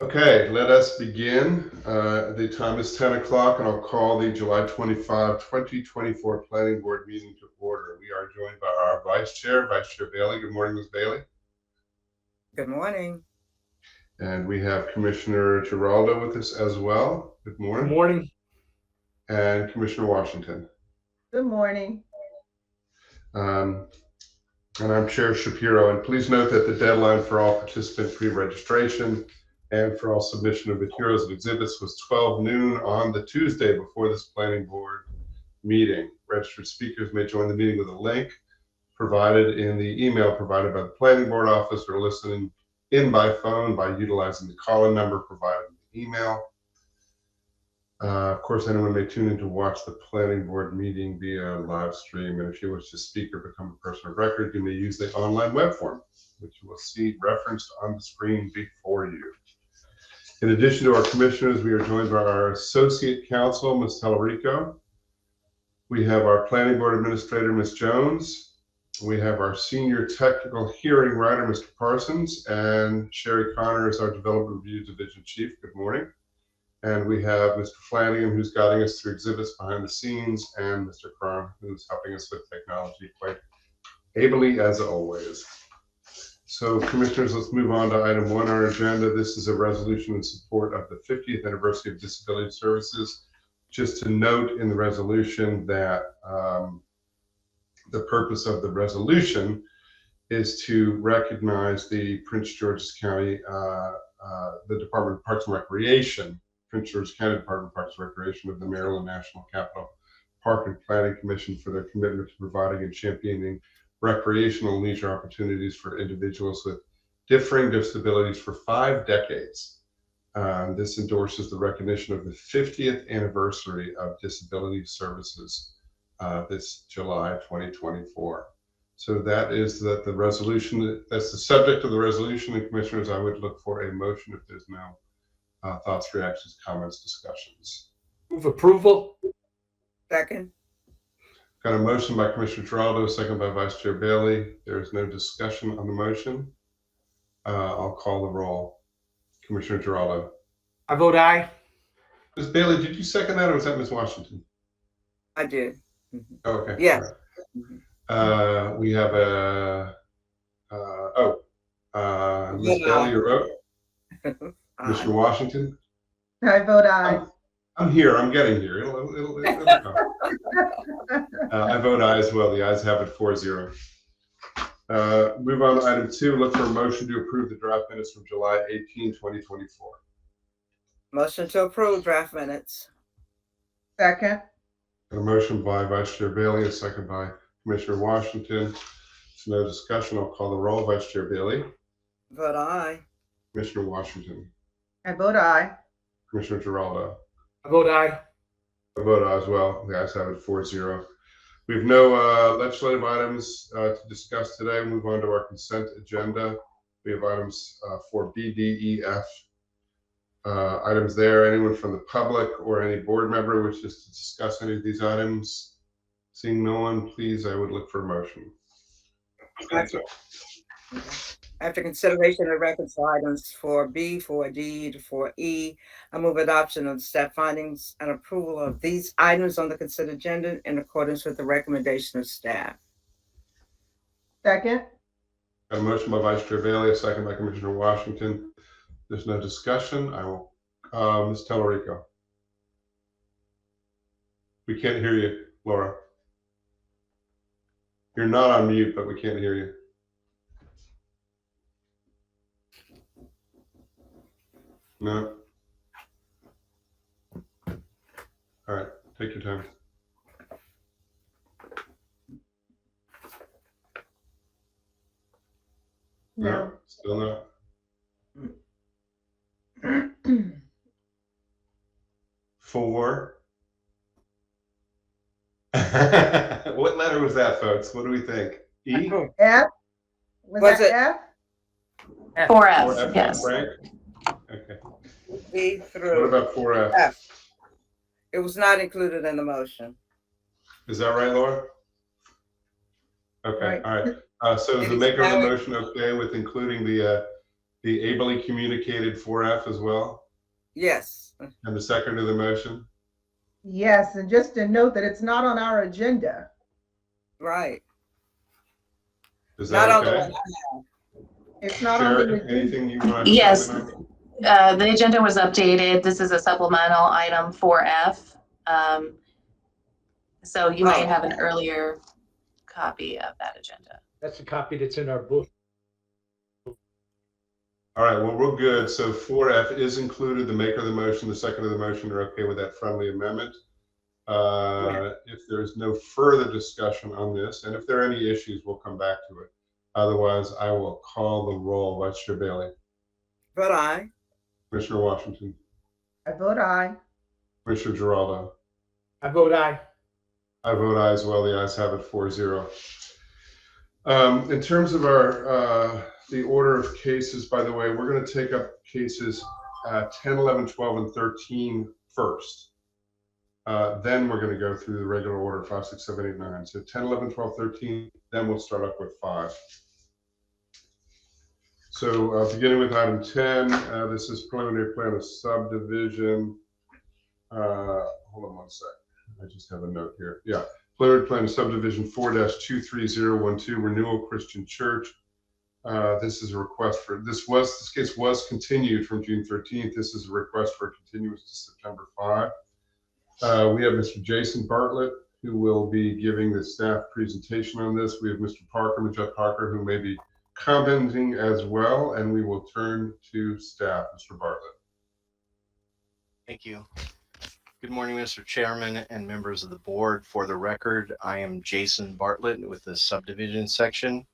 Okay, let us begin. The time is 10 o'clock, and I'll call the July 25, 2024 Planning Board meeting to order. We are joined by our Vice Chair Bailey. Good morning, Ms. Bailey. Good morning. And we have Commissioner Giraldo with us as well. Good morning. Good morning. And Commissioner Washington. Good morning. And I'm Chair Shapiro. And please note that the deadline for all participant pre-registration and for all submission of materials and exhibits was 12 noon on the Tuesday before this planning board meeting. Registered speakers may join the meeting with a link provided in the email provided by the planning board office, or listening in by phone by utilizing the call-in number provided in the email. Of course, anyone may tune in to watch the planning board meeting via live stream. And if you wish to speak or become a person of record, you may use the online web form, which you will see referenced on the screen before you. In addition to our commissioners, we are joined by our associate counsel, Ms. Tellerico. We have our planning board administrator, Ms. Jones. We have our senior technical hearing writer, Mr. Parsons, and Sherry Connor is our development review division chief. Good morning. And we have Mr. Flanagan, who's guiding us through exhibits behind the scenes, and Mr. Crum, who's helping us with technology quite ably as always. So, commissioners, let's move on to item 1 on our agenda. This is a resolution in support of the 50th anniversary of Disability Services. Just to note in the resolution that the purpose of the resolution is to recognize the Prince George's County, the Department of Parks and Recreation, Prince George's County Department of Parks and Recreation of the Maryland National Capital Park and Planning Commission for their commitment to providing and championing recreational and leisure opportunities for individuals with differing disabilities for 5 decades. This endorses the recognition of the 50th anniversary of Disability Services this July 2024. So that is the resolution. That's the subject of the resolution. And commissioners, I would look for a motion if there's no thoughts, reactions, comments, discussions. Move approval. Second. Got a motion by Commissioner Giraldo, second by Vice Chair Bailey. There is no discussion on the motion. I'll call the roll. Commissioner Giraldo. I vote aye. Ms. Bailey, did you second that, or was that Ms. Washington? I did. Oh, okay. Yes. Right. We have Ms. Bailey, your vote. Mr. Washington. I vote aye. I'm here. I'm getting here. It'll come. I vote aye as well. The ayes have it 4-0. Move on to item 2. Look for a motion to approve the draft minutes from July 18, 2024. Motion to approve draft minutes. Second. A motion by Vice Chair Bailey, a second by Commissioner Washington. There's no discussion. I'll call the roll. Vice Chair Bailey. Vote aye. Commissioner Washington. I vote aye. Commissioner Giraldo. I vote aye. I vote aye as well. The ayes have it 4-0. We have no legislative items to discuss today. Move on to our consent agenda. We have items 4B, D, E, F. Items there. Anyone from the public or any board member wishes to discuss any of these items? Seeing no one, please, I would look for a motion. After consideration of records items 4B, 4D to 4E, I move adoption of the staff findings and approval of these items on the consent agenda in accordance with the recommendation of staff. Second. Got a motion by Vice Chair Bailey, a second by Commissioner Washington. There's no discussion. I will, Ms. Tellerico. We can't hear you, Laura. You're not on mute, but we can't hear you. No. All right, take your time. No, still not. Four. What letter was that, folks? What do we think? E? F. Was that F? 4F, 4F, yes. Frank? Okay. B What through about 4F? F. It was not included in the motion. Is that right, Laura? Okay, Right. all right. So is the maker of the motion okay with including the be ably communicated 4F as well? Yes. And the second to the motion? Yes, and just to note that it's not on our agenda. Right. Is that Not on the okay? one I have. It's not on the Sharon, agenda. anything you want to Yes. comment on? The agenda was updated. This is a supplemental item 4F. So you might have an earlier copy of that agenda. That's a copy that's in our book. All right, well, we're good. So 4F is included. The maker of the motion, the second of the motion are okay with that friendly amendment. If there's no further discussion on this, and if there are any issues, we'll come back to it. Otherwise, I will call the roll. Vice Chair Bailey. Vote aye. Commissioner Washington. I vote aye. Commissioner Giraldo. I vote aye. I vote aye as well. The ayes have it 4-0. In terms of our the order of cases, by the way, we're going to take up cases 10, 11, 12, and 13 first. Then we're going to go through the regular order 5, 6, 7, 8, 9. So 10, 11, 12, 13. Then we'll start up with 5. So beginning with item 10, this is preliminary plan of subdivision. Hold on one sec. I just have a note here. Yeah, preliminary plan of subdivision 4-23012 Renewal Christian Church. This is a request for this case was continued from June 13th. This is a request for a continuance to September 5. We have Mr. Jason Bartlett, who will be giving the staff presentation on this. We have Mr. Parker, Majette Parker, who may be commenting as well, and we will turn to staff. Mr. Bartlett. Thank you. Good morning, Mr. Chairman and members of the board. For the record, I am Jason Bartlett with the subdivision section.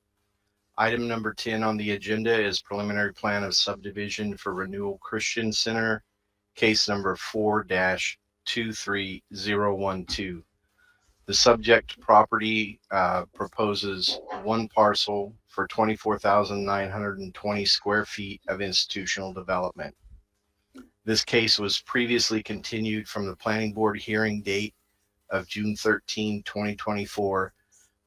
Item number 10 on the agenda is preliminary plan of subdivision for Renewal Christian Center, case number 4-23012. The subject property proposes one parcel for 24,920 square feet of institutional development. This case was previously continued from the planning board hearing date of June 13, 2024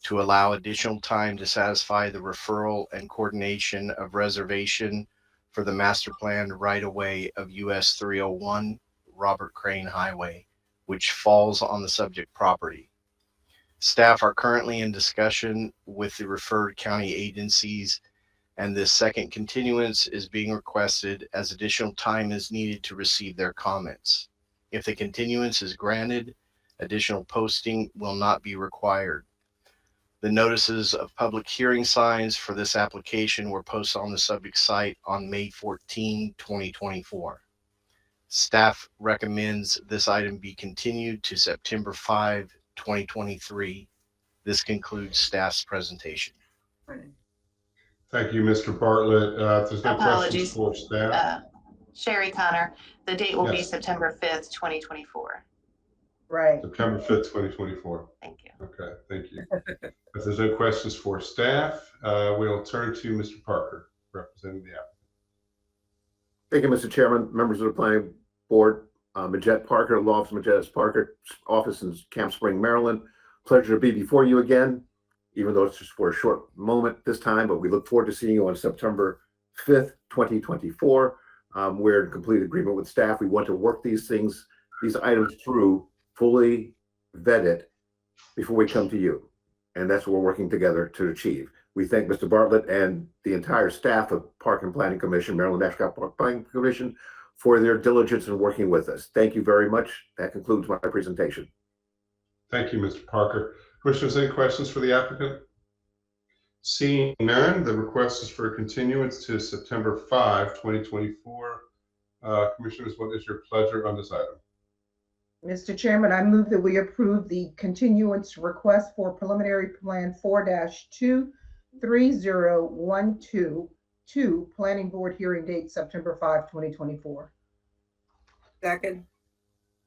to allow additional time to satisfy the referral and coordination of reservation for the master plan right-of-way of US 301 Robert Crane Highway, which falls on the subject property. Staff are currently in discussion with the referred county agencies, and this second continuance is being requested as additional time is needed to receive their comments. If the continuance is granted, additional posting will not be required. The notices of public hearing signs for this application were posted on the subject site on May 14, 2024. Staff recommends this item be continued to September 5, 2023. This concludes staff's presentation. Thank you, Mr. Bartlett. If there's no questions Apologies. for staff. Sherry Connor, the date will be Yes. September 5th, 2024. Right. September 5th, 2024. Thank you. Okay, thank you. If there's no questions for staff, we'll turn to Mr. Parker, representing the applicant. Thank you, Mr. Chairman, members of the planning board. Majette Parker, Law Office Majette Parker, office in Camp Spring, Maryland. Pleasure to be before you again, even though it's just for a short moment this time, but we look forward to seeing you on September 5th, 2024. We're in complete agreement with staff. We want to work these items through, fully vet it before we come to you. And that's what we're working together to achieve. We thank Mr. Bartlett and the entire staff of Park and Planning Commission, Maryland National Park Planning Commission, for their diligence in working with us. Thank you very much. That concludes my presentation. Thank you, Mr. Parker. Commissioners, any questions for the applicant? Seeing none, the request is for a continuance to September 5, 2024. Commissioners, what is your pleasure on this item? Mr. Chairman, I move that we approve the continuance request for preliminary plan 4-23012 to planning board hearing date September 5, 2024. Second.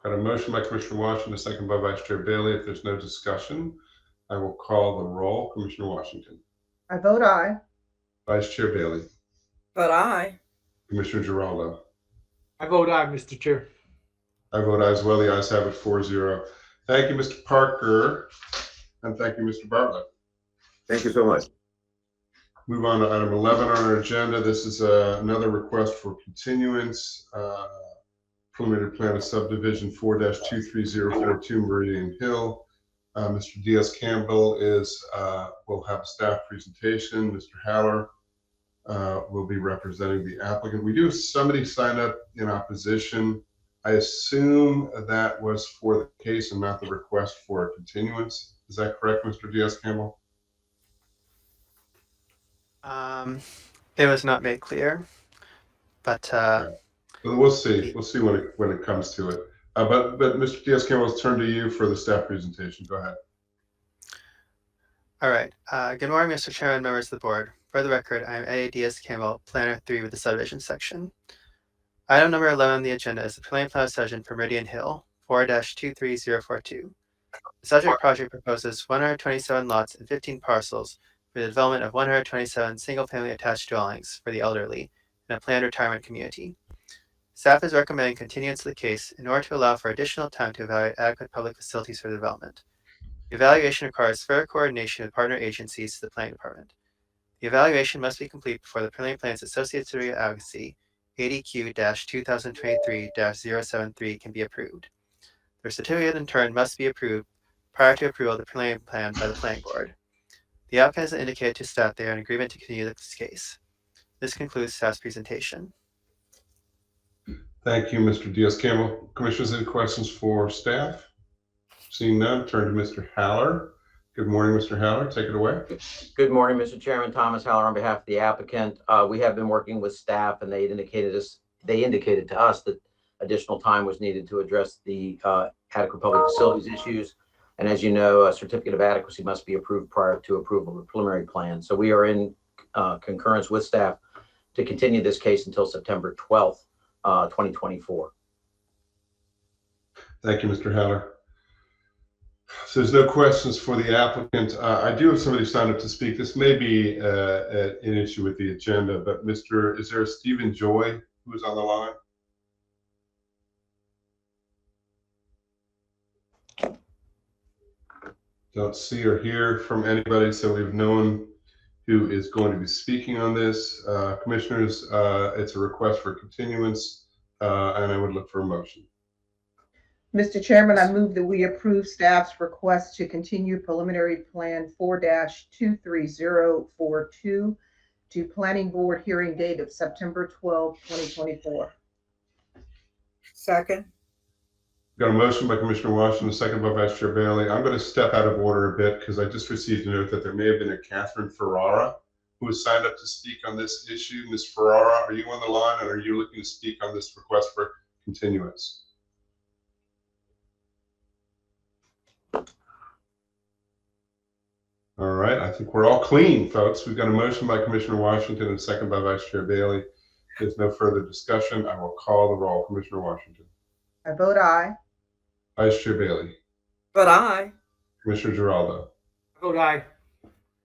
Got a motion by Commissioner Washington, a second by Vice Chair Bailey. If there's no discussion, I will call the roll. Commissioner Washington. I vote aye. Vice Chair Bailey. Vote aye. Commissioner Giraldo. I vote aye, Mr. Chair. I vote aye as well. The ayes have it 4-0. Thank you, Mr. Parker, and thank you, Mr. Bartlett. Thank you so much. Move on to item 11 on our agenda. This is another request for continuance. Preliminary plan of subdivision 4-23042 Meridian Hill. Mr. Diaz-Campbell will have a staff presentation. Mr. Haller will be representing the applicant. We do have somebody sign up in opposition. I assume that was for the case and not the request for a continuance. Is that correct, Mr. Diaz-Campbell? It was not made clear, but Well, we'll see. We'll see when it comes to it. But Mr. Diaz-Campbell, let's turn to you for the staff presentation. Go ahead. all right. Good morning, Mr. Chairman, members of the board. For the record, I am Eddie Diaz-Campbell, Planner 3 with the subdivision section. Item number 11 on the agenda is the preliminary plan of subdivision for Meridian Hill, 4-23042. The subject project proposes 127 lots and 15 parcels for the development of 127 single-family attached dwellings for the elderly in a planned retirement community. Staff is recommending continuance of the case in order to allow for additional time to evaluate adequate public facilities for the development. The evaluation requires fair coordination with partner agencies to the planning department. The evaluation must be complete before the preliminary plan's associated certificate of adequacy, ADQ-2023-073, can be approved. The certificate in turn must be approved prior to approval of the preliminary plan by the planning board. The applicant has indicated to staff they are in agreement to continue this case. This concludes staff's presentation. Thank you, Mr. Diaz-Campbell. Commissioners, any questions for staff? Seeing none, turn to Mr. Haller. Good morning, Mr. Haller. Take it away. Good morning, Mr. Chairman. Thomas Haller on behalf of the applicant. We have been working with staff, and they indicated to us that additional time was needed to address the adequate public facilities issues. And as you know, a certificate of adequacy must be approved prior to approval of the preliminary plan. So we are in concurrence with staff to continue this case until September 12th, 2024. Thank you, Mr. Haller. So there's no questions for the applicant. I do have somebody signed up to speak. This may be an issue with the agenda, but is there Stephen Joy who is on the line? Don't see or hear from anybody, so we've known who is going to be speaking on this. Commissioners, it's a request for continuance, and I would look for a motion. Mr. Chairman, I move that we approve staff's request to continue preliminary plan 4-23042 to planning board hearing date of September 12, 2024. Second. Got a motion by Commissioner Washington, a second by Vice Chair Bailey. I'm going to step out of order a bit because I just received a note that there may have been a Catherine Ferrara who has signed up to speak on this issue. Ms. Ferrara, are you on the line, and are you looking to speak on this request for continuance? All right, I think we're all clean, folks. We've got a motion by Commissioner Washington and a second by Vice Chair Bailey. If there's no further discussion, I will call the roll. Commissioner Washington. I vote aye. Vice Chair Bailey. But aye. Commissioner Giraldo. I vote aye.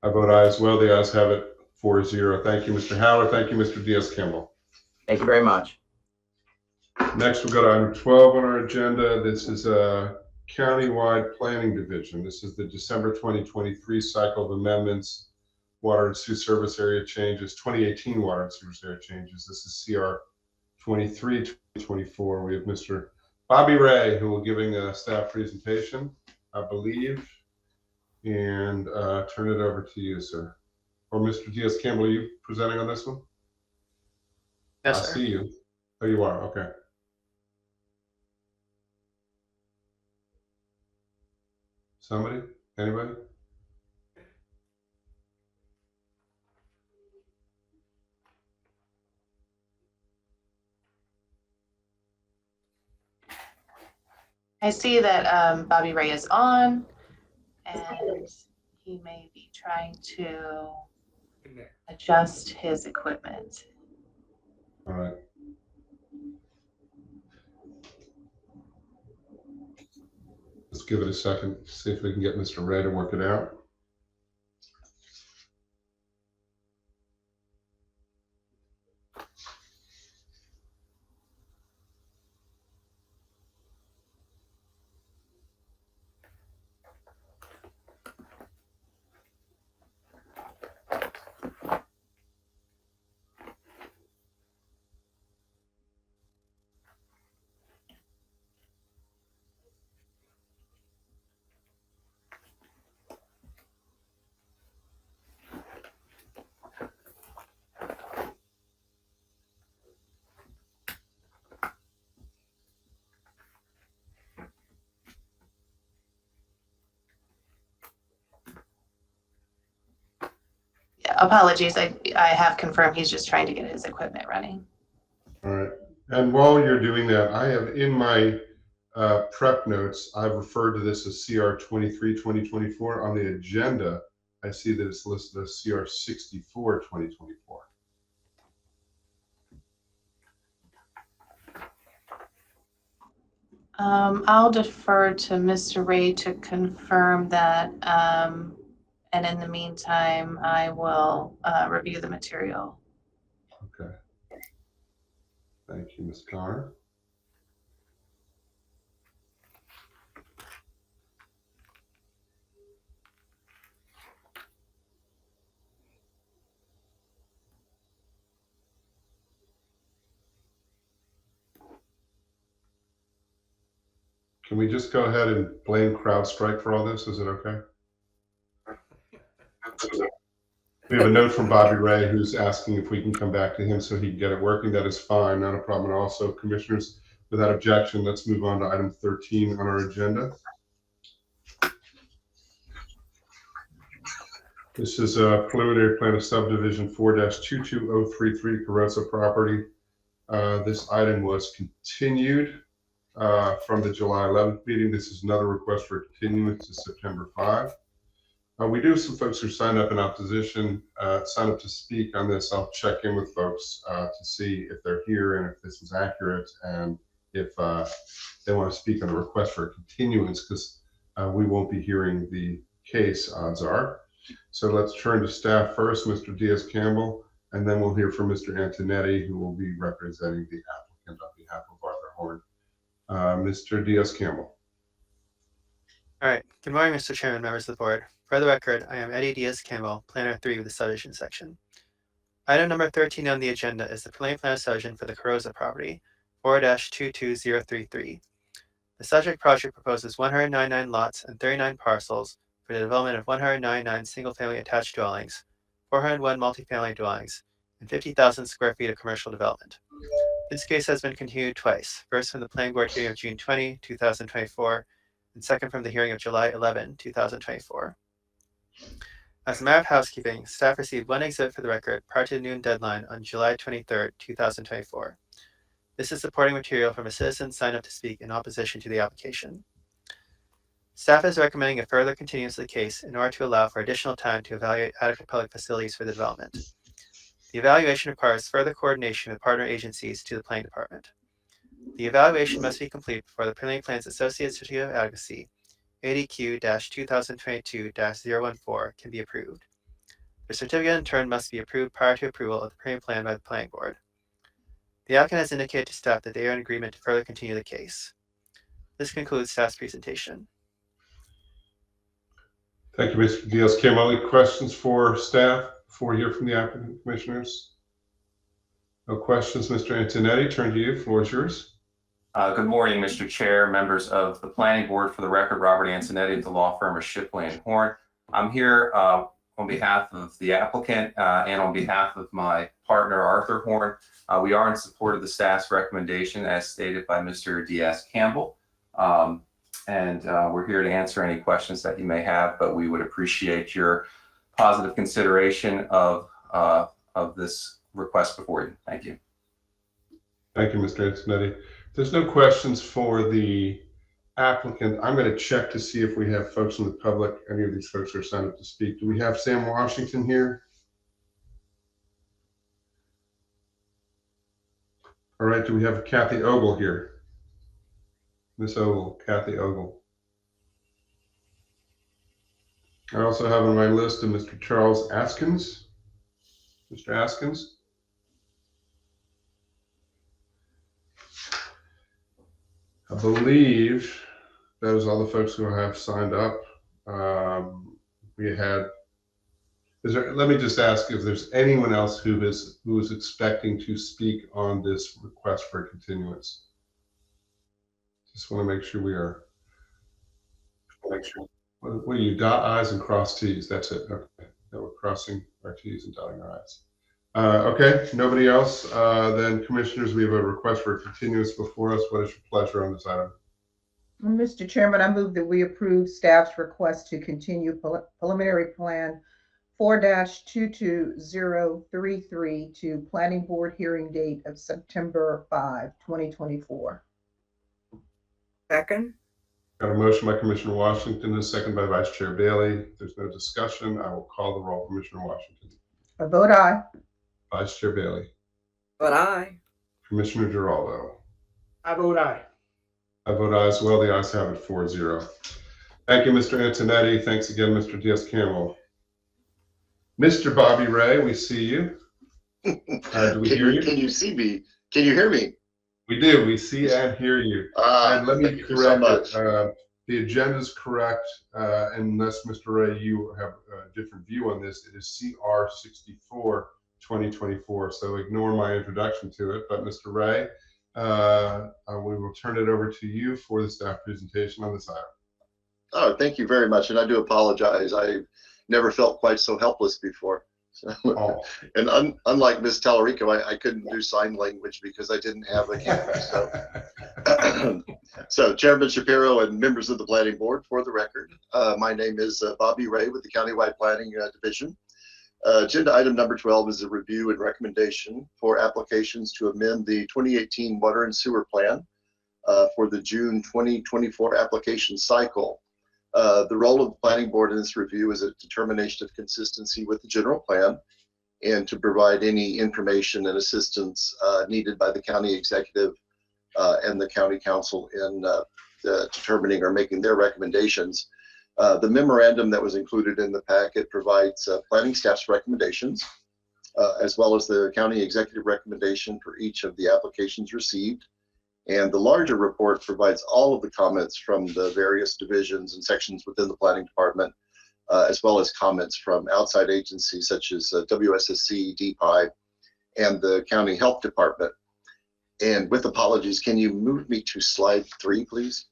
I vote aye as well. The ayes have it 4-0. Thank you, Mr. Howard. Thank you, Mr. Diaz-Campbell. Thank you very much. Next, we've got item 12 on our agenda. This is a countywide planning division. This is the December 2023 cycle of amendments, water and sewer service area changes, 2018 water and sewer area changes. This is CR 23-2024. We have Mr. Bobby Ray, who will be giving a staff presentation, I believe, and turn it over to you, sir. Or Mr. Diaz-Campbell, are you presenting on this one? Yes, I sir. see you. Oh, you are. Okay. Somebody? Anybody? I see that Bobby Ray is on, and he may be trying to adjust his equipment. All right. Let's give it a second, see if we can get Mr. Ray to work it out. apologies, I have confirmed he's just trying to get his equipment running. All right. And while you're doing that, I have in my prep notes, I've referred to this as CR 23-2024. On the agenda, I see that it's listed as CR 64-2024. I'll defer to Mr. Ray to confirm that. And in the meantime, I will review the material. Okay. Thank you, Ms. Connor. Can we just go ahead and blame CrowdStrike for all this? Is it okay? We have a note from Bobby Ray who's asking if we can come back to him so he can get it working. That is fine, not a problem at all. So commissioners, without objection, let's move on to item 13 on our agenda. This is a preliminary plan of subdivision 4-22033 Carosa property. This item was continued from the July 11th meeting. This is another request for continuance to September 5. We do have some folks who signed up in opposition, sign up to speak on this. I'll check in with folks to see if they're here and if this is accurate and if they want to speak on the request for a continuance, because we won't be hearing the case, odds are. So let's turn to staff first, Mr. Diaz-Campbell, and then we'll hear from Mr. Antonetti, who will be representing the applicant on behalf of Arthur Horn. Mr. Diaz-Campbell. All right. Good morning, Mr. Chairman, members of the board. For the record, I am Eddie Diaz-Campbell, Planner 3 with the subdivision section. Item number 13 on the agenda is the preliminary plan of subdivision for the Carosa property, 4-22033. The subject project proposes 199 lots and 39 parcels for the development of 199 single-family attached dwellings, 401 multifamily dwellings, and 50,000 square feet of commercial development. This case has been continued twice, first from the planning board hearing of June 20, 2024, and second from the hearing of July 11, 2024. As a matter of housekeeping, staff received one exhibit for the record prior to the noon deadline on July 23, 2024. This is supporting material from a citizen signed up to speak in opposition to the application. Staff is recommending a further continuance of the case in order to allow for additional time to evaluate adequate public facilities for the development. The evaluation requires further coordination with partner agencies to the planning department. The evaluation must be complete before the preliminary plan's associated certificate of adequacy, ADQ-2022-014, can be approved. The certificate in turn must be approved prior to approval of the preliminary plan by the planning board. The applicant has indicated to staff that they are in agreement to further continue the case. This concludes staff's presentation. Thank you, Mr. Diaz-Campbell. Any questions for staff before we hear from the applicant, commissioners? No questions. Mr. Antonetti, turn to you. Floor is yours. Good morning, Mr. Chair, members of the Planning Board. For the record, Robert Antonetti of the law firm of Shipley and Horn. I'm here on behalf of the applicant and on behalf of my partner, Arthur Horn. We are in support of the staff's recommendation as stated by Mr. Diaz-Campbell. And we're here to answer any questions that you may have, but we would appreciate your positive consideration of this request before you. Thank you. Thank you, Mr. Antonetti. There's no questions for the applicant. I'm going to check to see if we have folks in the public. Any of these folks are signed up to speak. Do we have Sam Washington here? All right. Do we have Kathy Ogle here? Miss Ogle, Kathy Ogle. I also have on my list of Mr. Charles Askins. Mr. Askins. I believe that was all the folks who have signed up. Let me just ask if there's anyone else who is expecting to speak on this request for a continuance. Just want to make sure we are. What do you dot I's and cross T's? That's it. Okay. Now we're crossing our T's and dotting our I's. Okay, nobody else. Then commissioners, we have a request for a continuance before us. What is your pleasure on this item? Mr. Chairman, I move that we approve staff's request to continue preliminary plan 4-22033 to Planning Board hearing date of September 5, 2024. Second. Got a motion by Commissioner Washington and a second by Vice Chair Bailey. If there's no discussion, I will call the roll. Commissioner Washington. I vote aye. Vice Chair Bailey. Vote aye. Commissioner Giraldo. I vote aye. I vote aye as well. The ayes have it 4-0. Thank you, Mr. Antonetti. Thanks again, Mr. Diaz-Campbell. Mr. Bobby Ray, we see you. Do we hear you? Can you see me? Can you hear me? We do. We see and hear you. And let me Thank you so correct much. it. The agenda is correct, unless Mr. Ray, you have a different view on this. It is CR 64 2024. So ignore my introduction to it. But Mr. Ray, we will turn it over to you for the staff presentation on this item. Oh, thank you very much. And I do apologize. I've never felt quite so helpless before. So, Oh. and unlike Ms. Tallarico, I couldn't do sign language because I didn't have a camera. So Chairman Shapiro and members of the Planning Board, for the record, my name is Bobby Ray with the Countywide Planning Division. Agenda item number 12 is a review and recommendation for applications to amend the 2018 Water and Sewer Plan for the June 2024 application cycle. The role of the Planning Board in this review is a determination of consistency with the general plan and to provide any information and assistance needed by the county executive and the county council in determining or making their recommendations. The memorandum that was included in the packet provides planning staff's recommendations, as well as the county executive recommendation for each of the applications received. And the larger report provides all of the comments from the various divisions and sections within the planning department, as well as comments from outside agencies such as WSSC, DPI, and the county health department. And with apologies, can you move me to slide 3, please?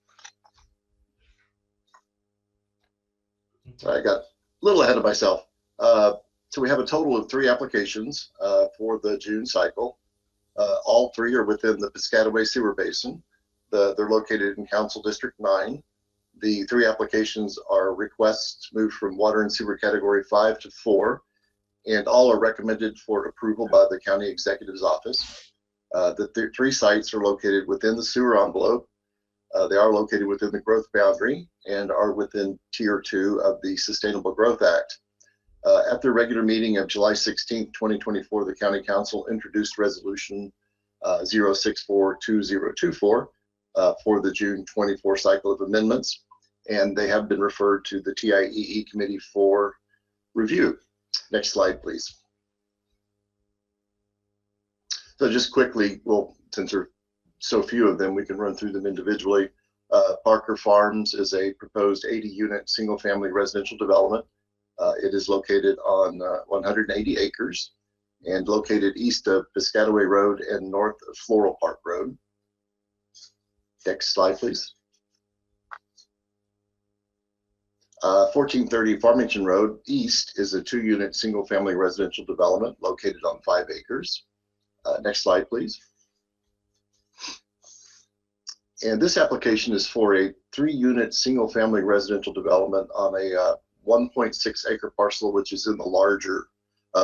Sorry, I got a little ahead of myself. So we have a total of 3 applications for the June cycle. All 3 are within the Piscataway Sewer Basin. They're located in Council District 9. The 3 applications are requests moved from water and sewer category 5 to 4, and all are recommended for approval by the county executive's office. The 3 sites are located within the sewer envelope. They are located within the growth boundary and are within Tier 2 of the Sustainable Growth Act. At the regular meeting of July 16, 2024, the County Council introduced Resolution 0642024 for the June 24 cycle of amendments, and they have been referred to the TIEE Committee for review. Next slide, please. So just quickly, well, since there are so few of them, we can run through them individually. Parker Farms is a proposed 80-unit single-family residential development. It is located on 180 acres and located east of Piscataway Road and north of Floral Park Road. Next slide, please. 1430 Farmington Road East is a 2-unit single-family residential development located on 5 acres. Next slide, please. And this application is for a 3-unit single-family residential development on a 1.6 acre parcel, which is in the larger,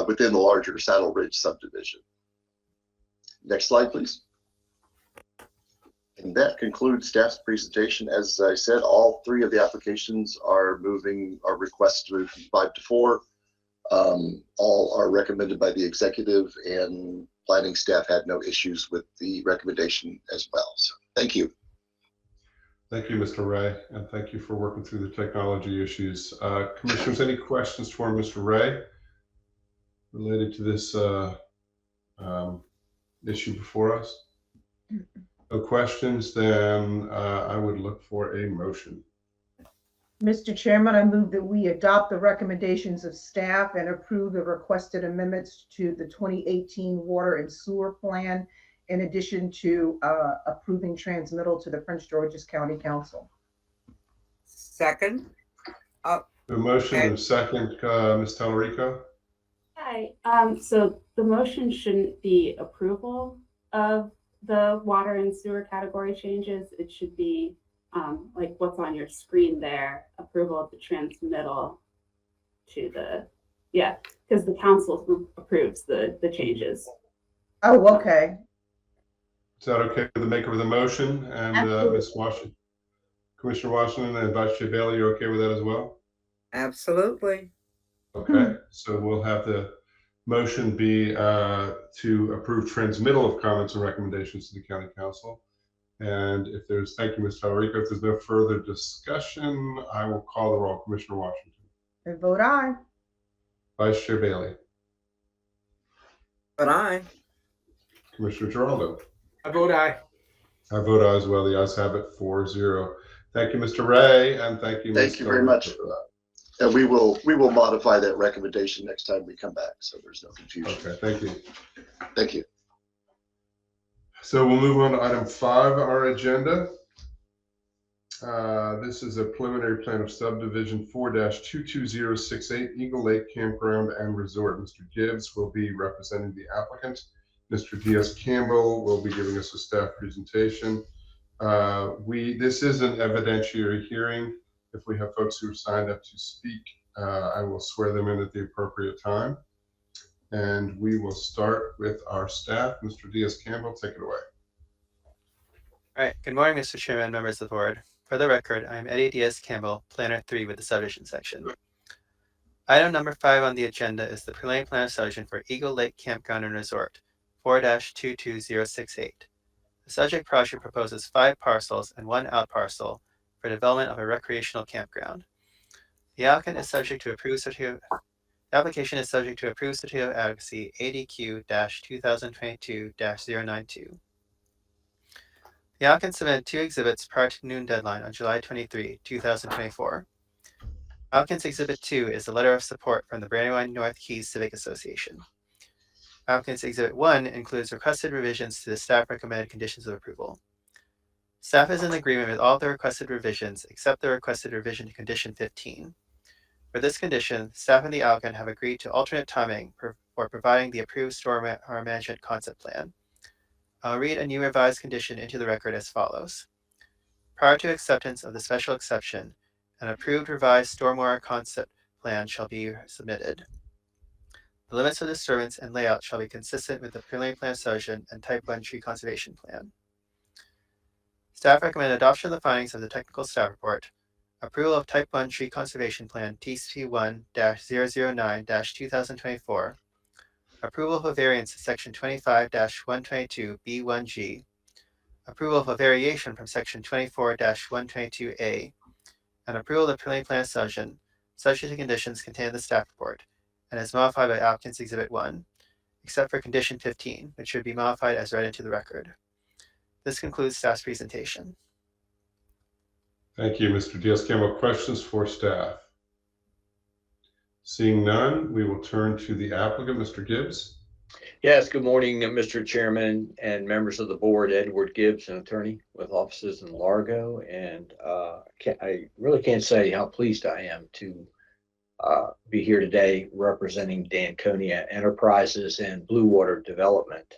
within the larger Saddle Ridge subdivision. Next slide, please. And that concludes staff's presentation. As I said, all 3 of the applications are requests to move from 5 to 4. All are recommended by the executive, and planning staff had no issues with the recommendation as well. So thank you. Thank you, Mr. Ray, and thank you for working through the technology issues. Commissioners, any questions for Mr. Ray related to this issue before us? No questions, then I would look for a motion. Mr. Chairman, I move that we adopt the recommendations of staff and approve the requested amendments to the 2018 Water and Sewer Plan, in addition to approving transmittal to the Prince George's County Council. Second. A motion and a second, Ms. Tallarico. Hi. So the motion shouldn't be approval of the water and sewer category changes. It should be like what's on your screen there, approval of the transmittal to the Yeah, because the council approves the changes. Oh, okay. Is that okay with the maker of the motion and Absolutely. Ms. Washington? Commissioner Washington and Vice Chair Bailey, you're okay with that as well? Absolutely. Okay, so we'll have the motion be to approve transmittal of comments and recommendations to the county council. And if there's, thank you, Ms. Talarico. If there's no further discussion, I will call the roll. Commissioner Washington. I vote aye. Vice Chair Bailey. But aye. Commissioner Geraldo. I vote aye. I vote aye as well. The ayes have it 4-0. Thank you, Mr. Ray, and thank you, Ms. Thank you very much. Talarico, for that. And we will modify that recommendation next time we come back, so there's no confusion. Okay, thank you. Thank you. So we'll move on to item 5 on our agenda. This is a preliminary plan of subdivision 4-22068 Eagle Lake Campground and Resort. Mr. Gibbs will be representing the applicant. Mr. Diaz-Campbell will be giving us a staff presentation. This is an evidentiary hearing. If we have folks who have signed up to speak, I will swear them in at the appropriate time. And we will start with our staff. Mr. Diaz-Campbell, take it away. All right. Good morning, Mr. Chairman, members of the board. For the record, I'm Eddie Diaz-Campbell, Planner 3 with the subdivision section. Item number 5 on the agenda is the preliminary plan of subdivision for Eagle Lake Campground and Resort, 4-22068. The subject project proposes 5 parcels and 1 out parcel for development of a recreational campground. The applicant is subject to approved certificate. The application is subject to approved certificate of adequacy ADQ-2022-092. The applicant submitted 2 exhibits prior to noon deadline on July 23, 2024. Applicant's Exhibit 2 is a letter of support from the Brandywine North Keys Civic Association. Applicant's Exhibit 1 includes requested revisions to the staff recommended conditions of approval. Staff is in agreement with all the requested revisions except the requested revision to condition 15. For this condition, staff and the applicant have agreed to alternate timing for providing the approved storm management concept plan. I'll read a new revised condition into the record as follows. Prior to acceptance of the special exception, an approved revised stormwater concept plan shall be submitted. The limits of disturbance and layout shall be consistent with the preliminary plan of subdivision and type 1 tree conservation plan. Staff recommend adoption of the findings of the technical staff report, approval of type 1 tree conservation plan TC1-009-2024, approval of a variance to section 25-122B1G, approval of a variation from section 24-122A, and approval of the preliminary plan of subdivision, subject to conditions contained in the staff report, and as modified by applicant's Exhibit 1, except for condition 15, which should be modified as read into the record. This concludes staff's presentation. Thank you, Mr. Diaz-Campbell. Questions for staff? Seeing none, we will turn to the applicant, Mr. Gibbs. Yes, good morning, Mr. Chairman and members of the board. Edward Gibbs, an attorney with offices in Largo, and I really can't say how pleased I am to be here today representing Danconia Enterprises and Blue Water Development.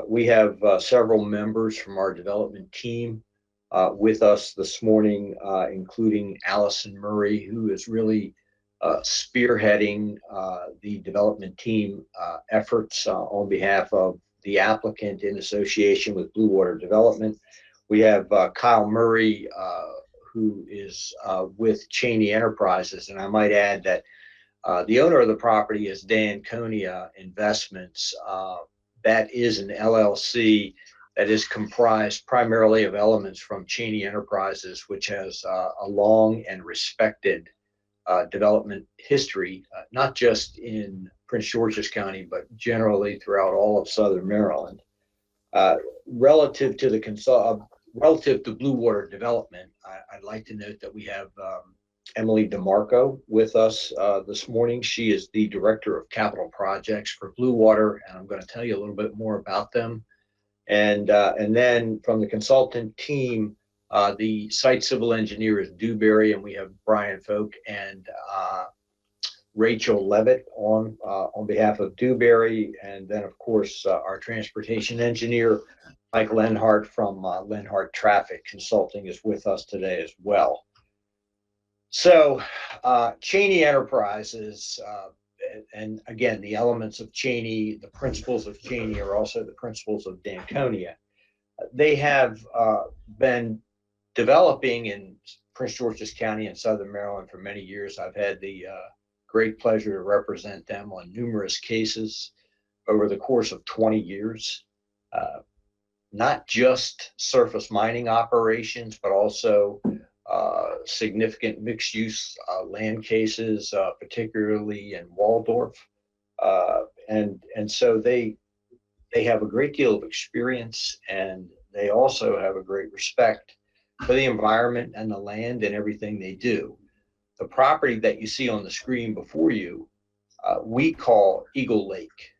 We have several members from our development team with us this morning, including Allison Murray, who is really spearheading the development team efforts on behalf of the applicant in association with Blue Water Development. We have Kyle Murray, who is with Cheney Enterprises, and I might add that the owner of the property is Danconia Investments. That is an LLC that is comprised primarily of elements from Cheney Enterprises, which has a long and respected development history, not just in Prince George's County, but generally throughout all of Southern Maryland. Relative to Blue Water Development, I'd like to note that we have Emily DeMarco with us this morning. She is the Director of Capital Projects for Blue Water, and I'm going to tell you a little bit more about them. And then from the consultant team, the site civil engineer is Dewberry, and we have Brian Folk and Rachel Levitt on behalf of Dewberry, and then of course our transportation engineer Mike Lenhart from Lenhart Traffic Consulting is with us today as well. So Cheney Enterprises and again, the elements of Cheney, the principles of Cheney are also the principles of Danconia. They have been developing in Prince George's County in Southern Maryland for many years. I've had the great pleasure to represent them on numerous cases over the course of 20 years. Not just surface mining operations, but also significant mixed-use land cases, particularly in Waldorf. And so they have a great deal of experience, and they also have a great respect for the environment and the land and everything they do. The property that you see on the screen before you, we call Eagle Lake.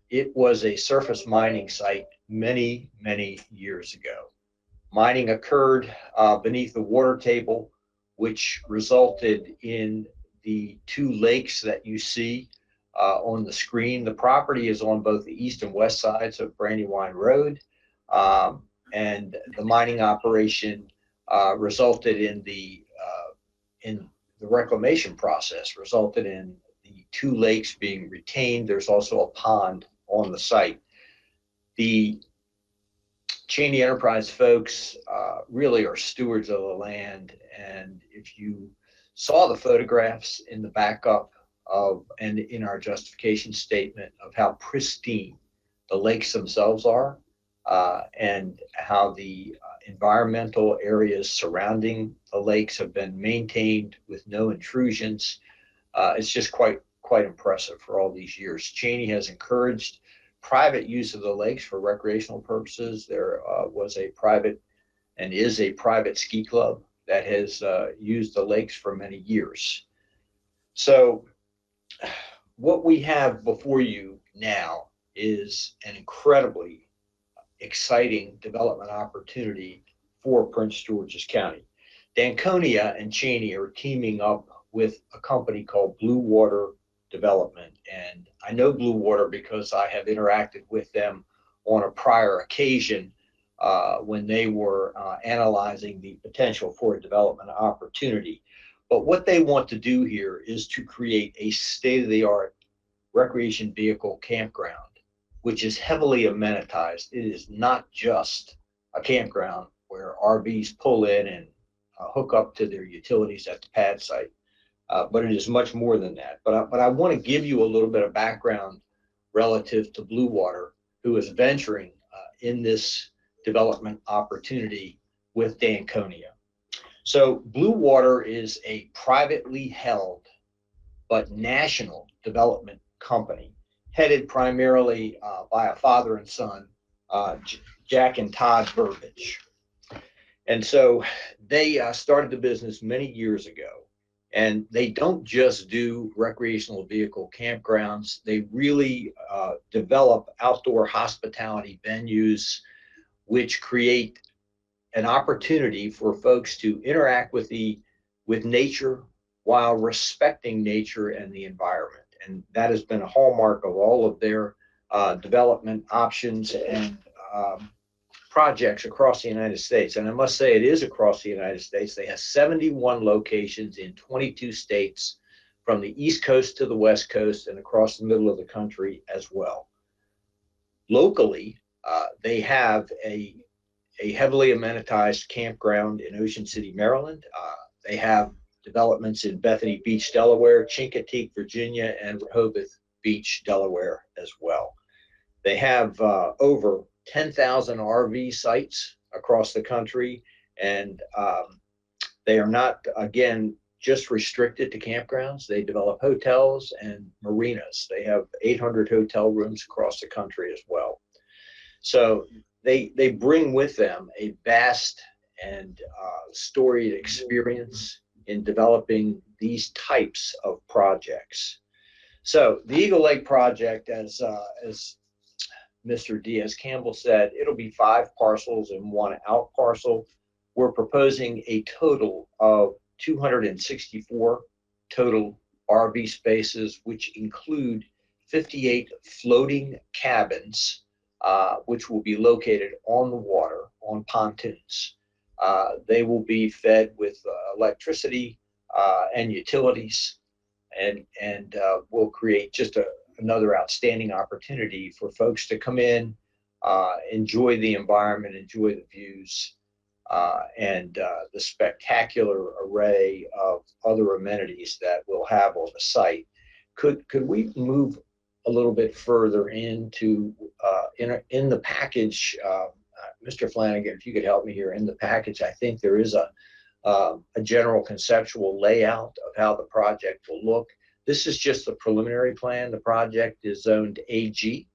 It was a surface mining site many, many years ago. Mining occurred beneath the water table, which resulted in the two lakes that you see on the screen. The property is on both the east and west sides of Brandywine Road. And the mining operation resulted in the reclamation process, resulted in the two lakes being retained. There's also a pond on the site. The Cheney Enterprise folks really are stewards of the land. And if you saw the photographs in the backup of and in our justification statement of how pristine the lakes themselves are, and how the environmental areas surrounding the lakes have been maintained with no intrusions, it's just quite impressive for all these years. Cheney has encouraged private use of the lakes for recreational purposes. There was a private and is a private ski club that has used the lakes for many years. So what we have before you now is an incredibly exciting development opportunity for Prince George's County. Danconia and Cheney are teaming up with a company called Blue Water Development. And I know Blue Water because I have interacted with them on a prior occasion when they were analyzing the potential for a development opportunity. But what they want to do here is to create a state-of-the-art recreation vehicle campground, which is heavily amenitized. It is not just a campground where RVs pull in and hook up to their utilities at the pad site, but it is much more than that. But I want to give you a little bit of background relative to Blue Water, who is venturing in this development opportunity with Danconia. So Blue Water is a privately held but national development company headed primarily by a father and son, Jack and Todd Burbidge. And so they started the business many years ago, and they don't just do recreational vehicle campgrounds. They really develop outdoor hospitality venues, which create an opportunity for folks to interact with nature while respecting nature and the environment. And that has been a hallmark of all of their development options and projects across the United States. And I must say it is across the United States. They have 71 locations in 22 states, from the East Coast to the West Coast and across the middle of the country as well. Locally, they have a heavily amenitized campground in Ocean City, Maryland. They have developments in Bethany Beach, Delaware, Chincoteague, Virginia, and Rehoboth Beach, Delaware as well. They have over 10,000 RV sites across the country, and they are not, again, just restricted to campgrounds. They develop hotels and marinas. They have 800 hotel rooms across the country as well. So they bring with them a vast and storied experience in developing these types of projects. So the Eagle Lake project, as Mr. Diaz-Campbell said, it'll be 5 parcels and 1 out parcel. We're proposing a total of 264 total RV spaces, which include 58 floating cabins, which will be located on the water on pontoons. They will be fed with electricity and utilities, and will create just another outstanding opportunity for folks to come in, enjoy the environment, enjoy the views, and the spectacular array of other amenities that we'll have on the site. Could we move a little bit further into in the package, Mr. Flanagan, if you could help me here, in the package, I think there is a general conceptual layout of how the project will look. This is just the preliminary plan. The project is zoned AG,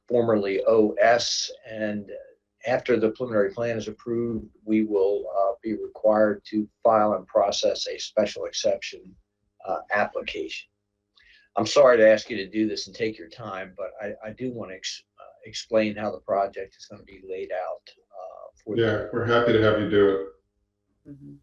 formerly OS, and after the preliminary plan is approved, we will be required to file and process a special exception application. I'm sorry to ask you to do this and take your time, but I do want to explain how the project is going to be laid out. Yeah, we're happy to have you do it. Mhm.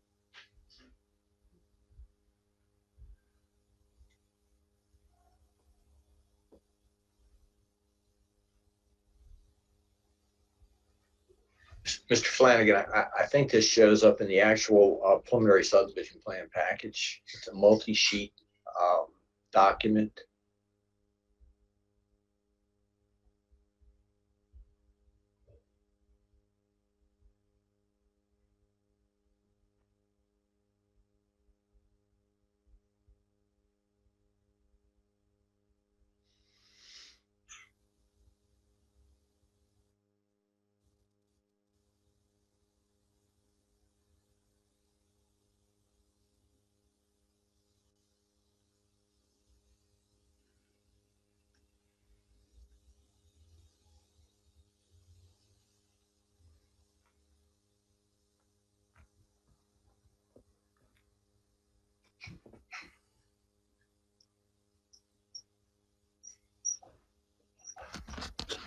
Mr. Flanagan, I think this shows up in the actual preliminary subdivision plan package. It's a multi-sheet document.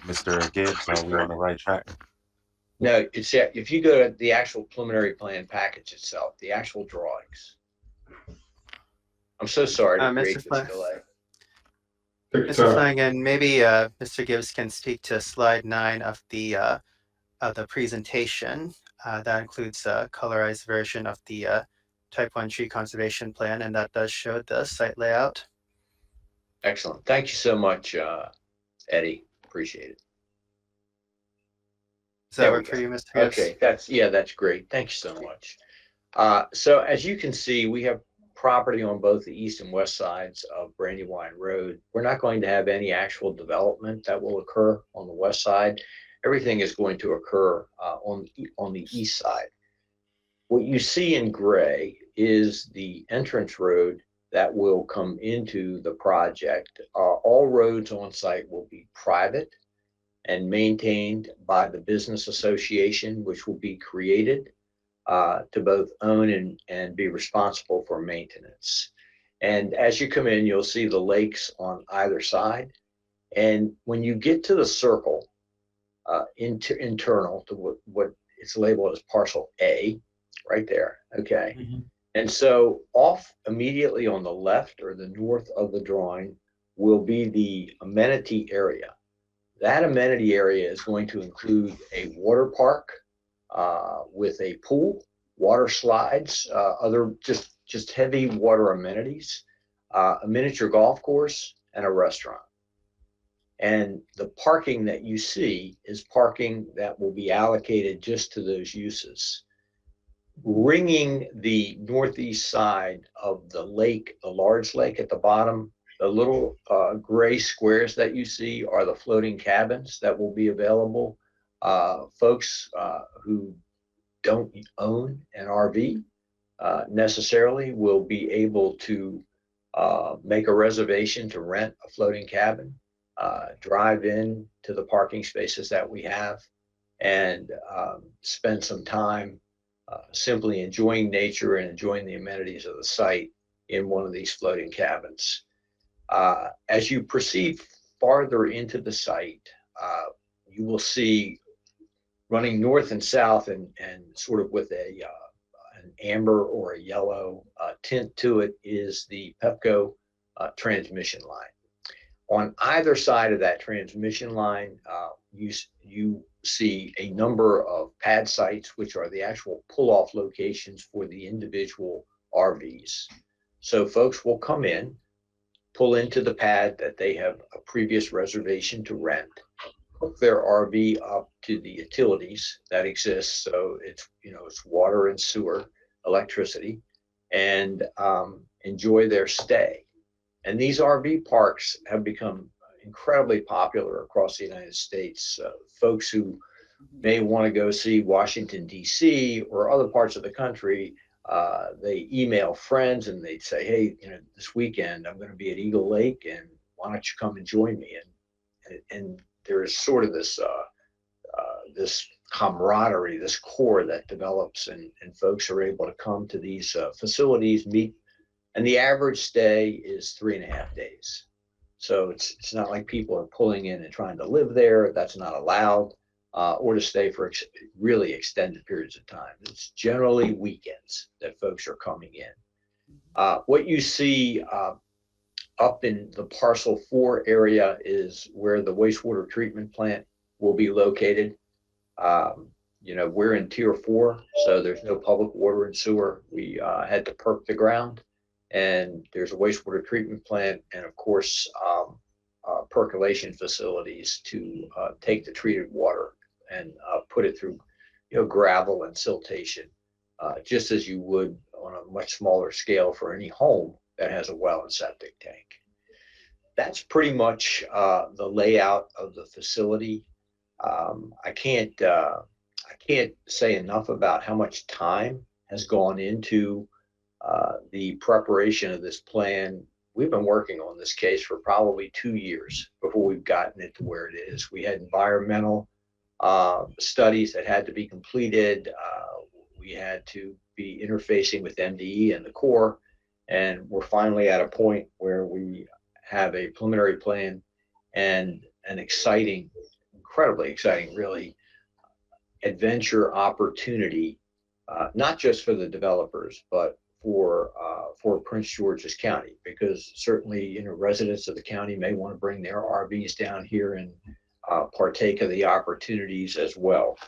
Mr. Gibbs, are we on the right track? No, it's if you go to the actual preliminary plan package itself, the actual drawings. I'm so sorry to Mr. create this Flan- delay. Take your Mr. time. Flanagan, maybe Mr. Gibbs can speak to slide 9 of the presentation. That includes a colorized version of the type 1 tree conservation plan, and that does show the site layout. Excellent. Thank you so much, Eddie. Appreciate it. Does that There we work for go. you, Mr. Gibbs? Okay, that's great. Thank you so much. So as you can see, we have property on both the east and west sides of Brandywine Road. We're not going to have any actual development that will occur on the west side. Everything is going to occur on the east side. What you see in gray is the entrance road that will come into the project. All roads on site will be private and maintained by the business association, which will be created to both own and be responsible for maintenance. And as you come in, you'll see the lakes on either side. And when you get to the circle, internal to what it's labeled as parcel A, right there, okay? Mhm. And so off immediately on the left or the north of the drawing will be the amenity area. That amenity area is going to include a water park with a pool, water slides, other just heavy water amenities, a miniature golf course, and a restaurant. And the parking that you see is parking that will be allocated just to those uses. Ringing the northeast side of the lake, the large lake at the bottom, the little gray squares that you see are the floating cabins that will be available. Folks who don't own an RV necessarily will be able to make a reservation to rent a floating cabin, drive in to the parking spaces that we have, and spend some time simply enjoying nature and enjoying the amenities of the site in one of these floating cabins. As you proceed farther into the site, you will see running north and south and sort of with an amber or a yellow tint to it is the Pepco transmission line. On either side of that transmission line, you see a number of pad sites, which are the actual pull-off locations for the individual RVs. So folks will come in, pull into the pad that they have a previous reservation to rent, hook their RV up to the utilities that exist. So it's, it's water and sewer, electricity, and enjoy their stay. And these RV parks have become incredibly popular across the United States. Folks who may want to go see Washington, D.C. or other parts of the country, they email friends and they say, hey, this weekend I'm going to be at Eagle Lake and why don't you come and join me? And there's sort of this this camaraderie, this core that develops, and folks are able to come to these facilities, meet, and the average stay is 3.5 days. So it's not like people are pulling in and trying to live there. That's not allowed, or to stay for really extended periods of time. It's generally weekends that folks are coming in. What you see up in the parcel 4 area is where the wastewater treatment plant will be located. We're in tier 4, so there's no public water and sewer. We had to perk the ground, and there's a wastewater treatment plant and of course percolation facilities to take the treated water and put it through gravel and siltation, just as you would on a much smaller scale for any home that has a well and septic tank. That's pretty much the layout of the facility. I can't say enough about how much time has gone into the preparation of this plan. We've been working on this case for probably 2 years before we've gotten it to where it is. We had environmental studies that had to be completed. We had to be interfacing with MDE and the Corps, and we're finally at a point where we have a preliminary plan and an exciting, incredibly exciting, really, adventure opportunity, not just for the developers, but for Prince George's County, because certainly residents of the county may want to bring their RVs down here and partake of the opportunities as well.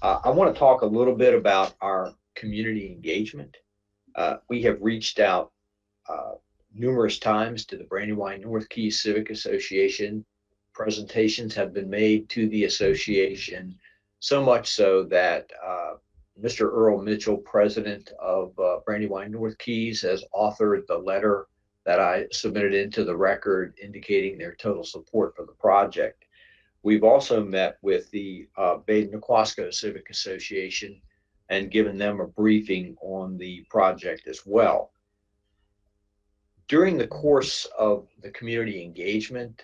I want to talk a little bit about our community engagement. We have reached out numerous times to the Brandywine North Keys Civic Association. Presentations have been made to the association, so much so that Mr. Earl Mitchell, president of Brandywine North Keys, has authored the letter that I submitted into the record indicating their total support for the project. We've also met with the Baden-Nequasco Civic Association and given them a briefing on the project as well. During the course of the community engagement,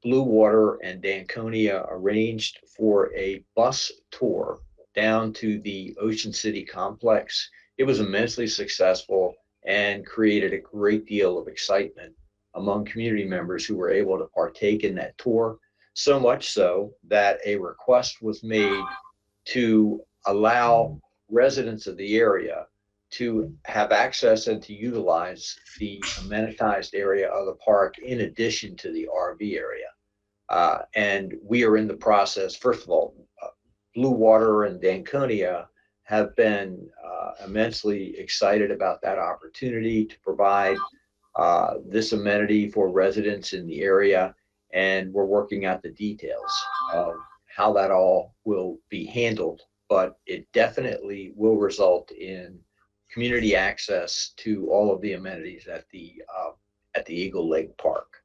Blue Water and Danconia arranged for a bus tour down to the Ocean City complex. It was immensely successful and created a great deal of excitement among community members who were able to partake in that tour, so much so that a request was made to allow residents of the area to have access and to utilize the amenitized area of the park in addition to the RV area. And we are in the process. First of all, Blue Water and Danconia have been immensely excited about that opportunity to provide this amenity for residents in the area. And we're working out the details of how that all will be handled, but it definitely will result in community access to all of the amenities at the Eagle Lake Park.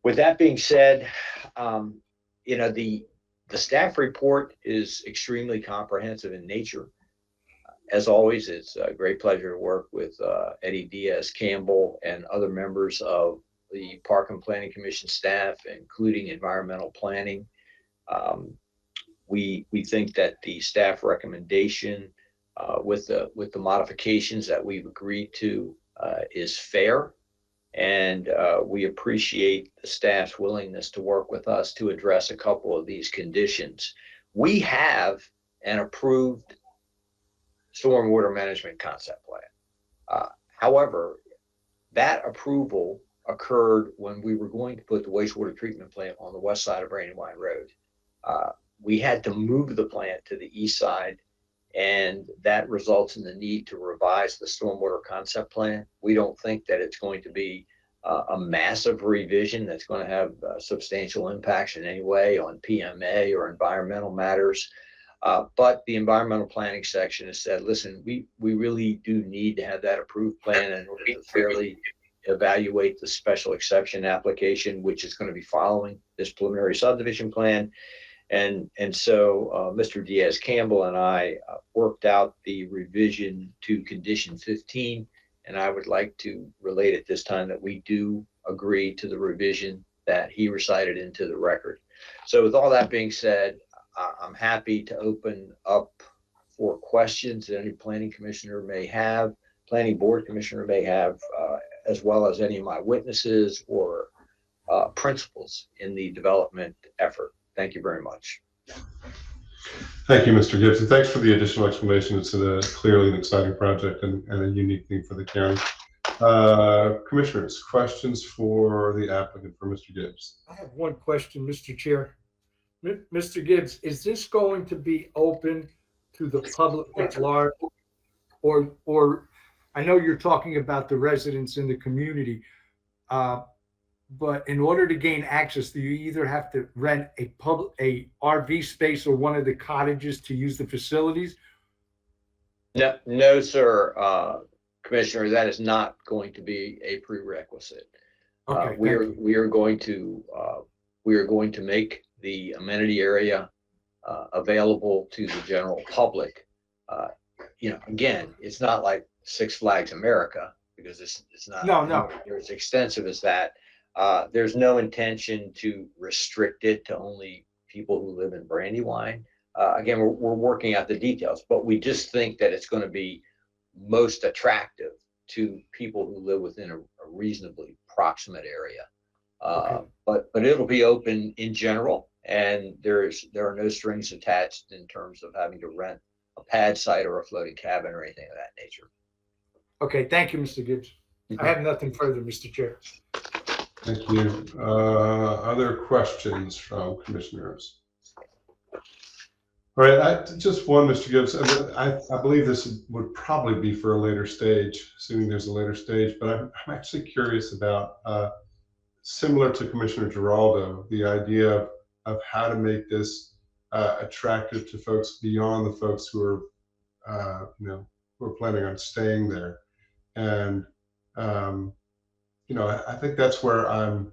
With that being said, the staff report is extremely comprehensive in nature. As always, it's a great pleasure to work with Eddie Diaz-Campbell and other members of the Park and Planning Commission staff, including environmental planning. We think that the staff recommendation with the modifications that we've agreed to is fair, and we appreciate the staff's willingness to work with us to address a couple of these conditions. We have an approved stormwater management concept plan. However, that approval occurred when we were going to put the wastewater treatment plant on the west side of Brandywine Road. We had to move the plant to the east side and that results in the need to revise the stormwater concept plan. We don't think that it's going to be a massive revision that's going to have substantial impacts in any way on PMA or environmental matters. But the environmental planning section has said, listen, we really do need to have that approved plan in order to fairly evaluate the special exception application, which is going to be following this preliminary subdivision plan. And so Mr. Diaz-Campbell and I worked out the revision to condition 15. And I would like to relate at this time that we do agree to the revision that he recited into the record. So with all that being said, I'm happy to open up for questions that any planning commissioner may have, planning board commissioner may have, as well as any of my witnesses or principals in the development effort. Thank you very much. Thank you, Mr. Gibson. Thanks for the additional explanation. It's clearly an exciting project and a unique thing for the county. Commissioners, questions for the applicant, for Mr. Gibbs? I have one question, Mr. Chair. Mr. Gibbs, is this going to be open to the public at large? Or I know you're talking about the residents in the community, but in order to gain access, do you either have to rent a RV space or one of the cottages to use the facilities? No, sir, Commissioner, that is not going to be a prerequisite. Okay, we are going to make the amenity area available to the general public. Again, it's not like Six Flags America, because it's not near as extensive as that. There's no intention to restrict it to only people who live in Brandywine. Again, we're working out the details, but we just think that it's going to be most attractive to people who live within a reasonably proximate area. But it'll be open in general, and there are no strings attached in terms of having to rent a pad site or a floating cabin or anything of that nature. Okay, thank you, Mr. Gibbs. I have nothing further, Mr. Chair. Thank you. Other questions from commissioners? All right, just one, Mr. Gibbs. I believe this would probably be for a later stage, assuming there's a later stage, but I'm actually curious about, similar to Commissioner Giraldo, the idea of how to make this attractive to folks beyond the folks who are, who are planning on staying there. And, I think that's where I'm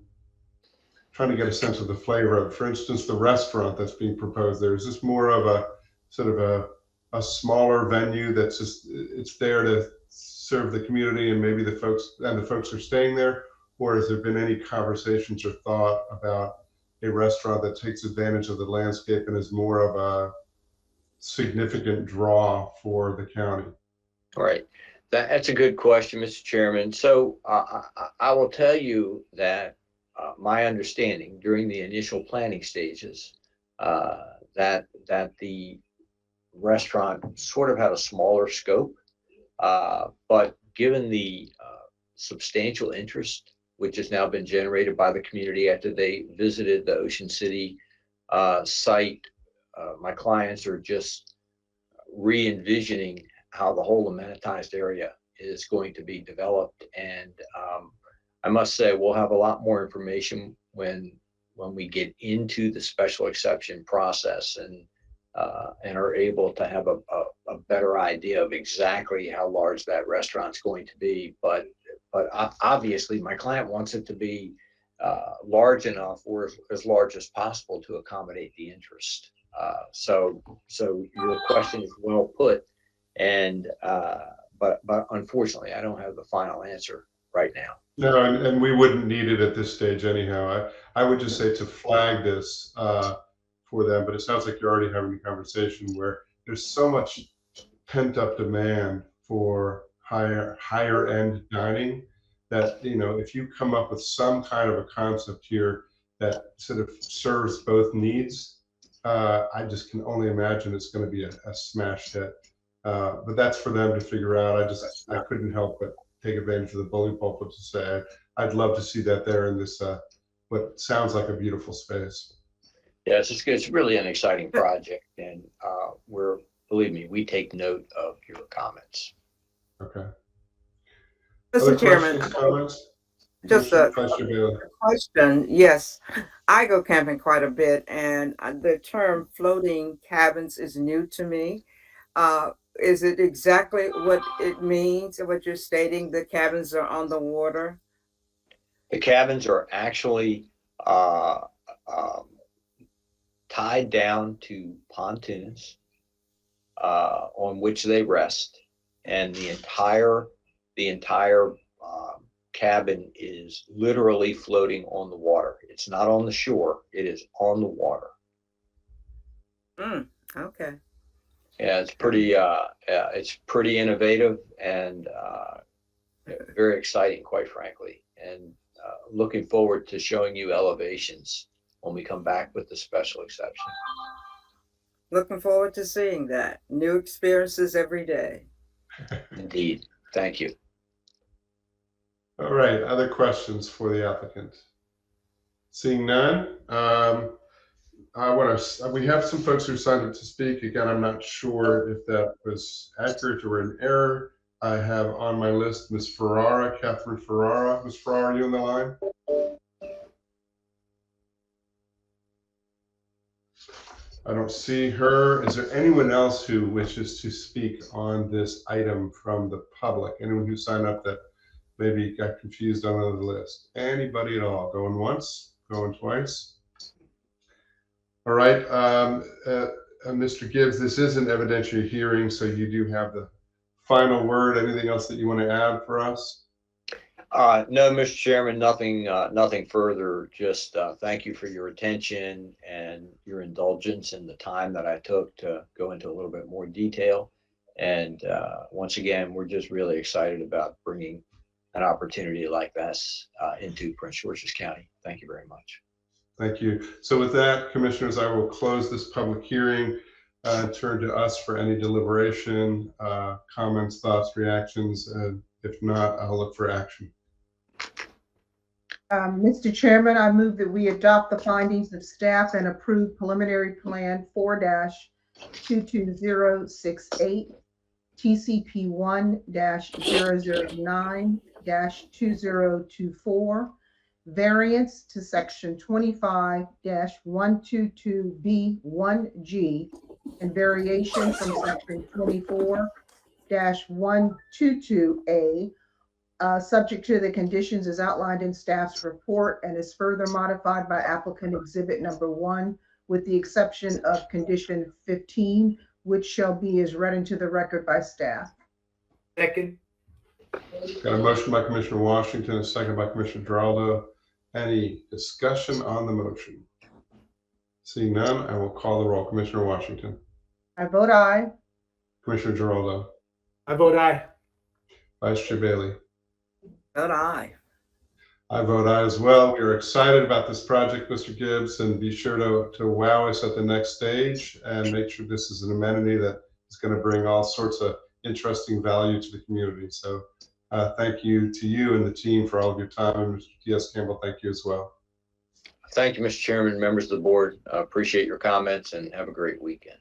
trying to get a sense of the flavor of, for instance, the restaurant that's being proposed there. Is this more of a sort of a smaller venue that's just, it's there to serve the community and maybe the folks who are staying there? Or has there been any conversations or thought about a restaurant that takes advantage of the landscape and is more of a significant draw for the county? All right. That's a good question, Mr. Chairman. So I will tell you that my understanding during the initial planning stages, that the restaurant sort of had a smaller scope, but given the substantial interest which has now been generated by the community after they visited the Ocean City site, my clients are just re-envisioning how the whole amenitized area is going to be developed. And I must say, we'll have a lot more information when we get into the special exception process and are able to have a better idea of exactly how large that restaurant's going to be. But obviously, my client wants it to be large enough, or as large as possible, to accommodate the interest. So your question is well put. And but unfortunately, I don't have the final answer right now. No, and we wouldn't need it at this stage anyhow. I would just say to flag this for them, but it sounds like you're already having a conversation where there's so much pent up demand for higher end dining that, if you come up with some kind of a concept here that sort of serves both needs, I just can only imagine it's going to be a smash hit. But that's for them to figure out. I couldn't help but take advantage of the bully pulpit to say I'd love to see that there in this what sounds like a beautiful space. Yes, it's really an exciting project, and we're believe me, we take note of your comments. Okay. Other Mr. Chairman, questions, comments? just Commissioner a Vice Chair Bailey. question. Yes, I go camping quite a bit, and the term floating cabins is new to me. Is it exactly what it means, what you're stating? The cabins are on the water? The cabins are actually tied down to pontoons on which they rest, and the entire cabin is literally floating on the water. It's not on the shore; it is on the water. Okay. Yeah, it's pretty innovative and very exciting, quite frankly. And looking forward to showing you elevations when we come back with the special exception. Looking forward to seeing that. New experiences every day. Indeed. Thank you. All right, other questions for the applicant? Seeing none, we have some folks who signed up to speak. Again, I'm not sure if that was accurate or an error. I have on my list Ms. Ferrara, Catherine Ferrara. Ms. Ferrara, are you on the line? I don't see her. Is there anyone else who wishes to speak on this item from the public? Anyone who signed up that maybe got confused on the list? Anybody at all? Going once, going twice? All right, Mr. Gibbs, this is an evidentiary hearing, so you do have the final word. Anything else that you want to add for us? No, Mr. Chairman, nothing further. Just thank you for your attention and your indulgence in the time that I took to go into a little bit more detail. And once again, we're just really excited about bringing an opportunity like this into Prince George's County. Thank you very much. Thank you. So with that, commissioners, I will close this public hearing, turn to us for any deliberation, comments, thoughts, reactions. And if not, I'll look for action. Mr. Chairman, I move that we adopt the findings of staff and approve preliminary plan 4-22068, TCP 1-009-2024, variance to section 25-122B1G and variation from section 24-122A, subject to the conditions as outlined in staff's report and is further modified by applicant exhibit number 1 with the exception of condition 15, which shall be as read into the record by staff. Second. Got a motion by Commissioner Washington, a second by Commissioner Geraldo. Any discussion on the motion? Seeing none, I will call the roll. Commissioner Washington. I vote aye. Commissioner Geraldo. I vote aye. Vice Chair Bailey. Vote aye. I vote aye as well. We are excited about this project, Mr. Gibbs, and be sure to wow us at the next stage and make sure this is an amenity that is going to bring all sorts of interesting value to the community. So thank you to you and the team for all of your time. And Mr. T.S. Campbell, thank you as well. Thank you, Mr. Chairman, members of the board. Appreciate your comments and have a great weekend.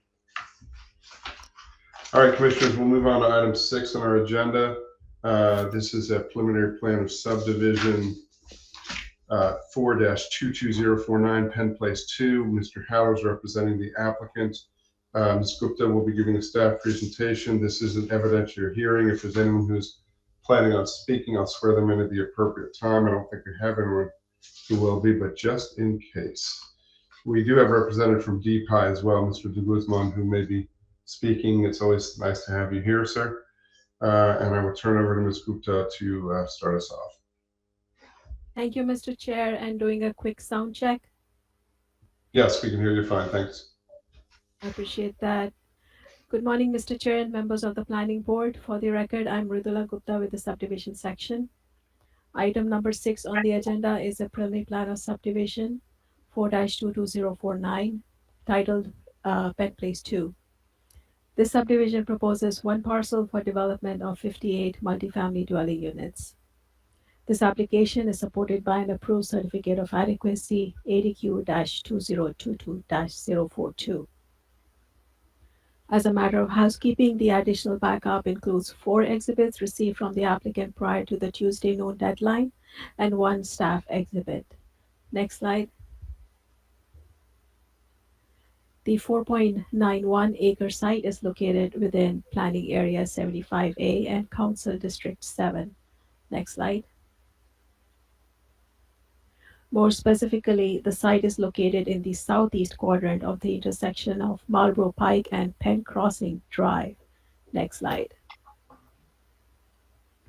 All right, commissioners, we'll move on to item 6 on our agenda. This is a preliminary plan of subdivision 4-22049 Penn Place 2. Mr. Howard is representing the applicant. Ms. Gupta will be giving a staff presentation. This is an evidentiary hearing. If there's anyone who's planning on speaking, I'll swear them in at the appropriate time. I don't think we have anyone who will be, but just in case. We do have a representative from DPI as well, Mr. De Guzman, who may be speaking. It's always nice to have you here, sir. And I will turn over to Ms. Gupta to start us off. Thank you, Mr. Chair, and doing a quick sound check. Yes, we can hear you fine. Thanks. I appreciate that. Good morning, Mr. Chair and members of the Planning Board. For the record, I'm Mridula Gupta with the subdivision section. Item number 6 on the agenda is a preliminary plan of subdivision 4-22049 titled Penn Place 2. This subdivision proposes one parcel for development of 58 multifamily dwelling units. This application is supported by an approved certificate of adequacy ADQ-2022-042. As a matter of housekeeping, the additional backup includes 4 exhibits received from the applicant prior to the Tuesday noon deadline and 1 staff exhibit. Next slide. The 4.91 acre site is located within Planning Area 75A and Council District 7. Next slide. More specifically, the site is located in the southeast quadrant of the intersection of Marlboro Pike and Penn Crossing Drive. Next slide.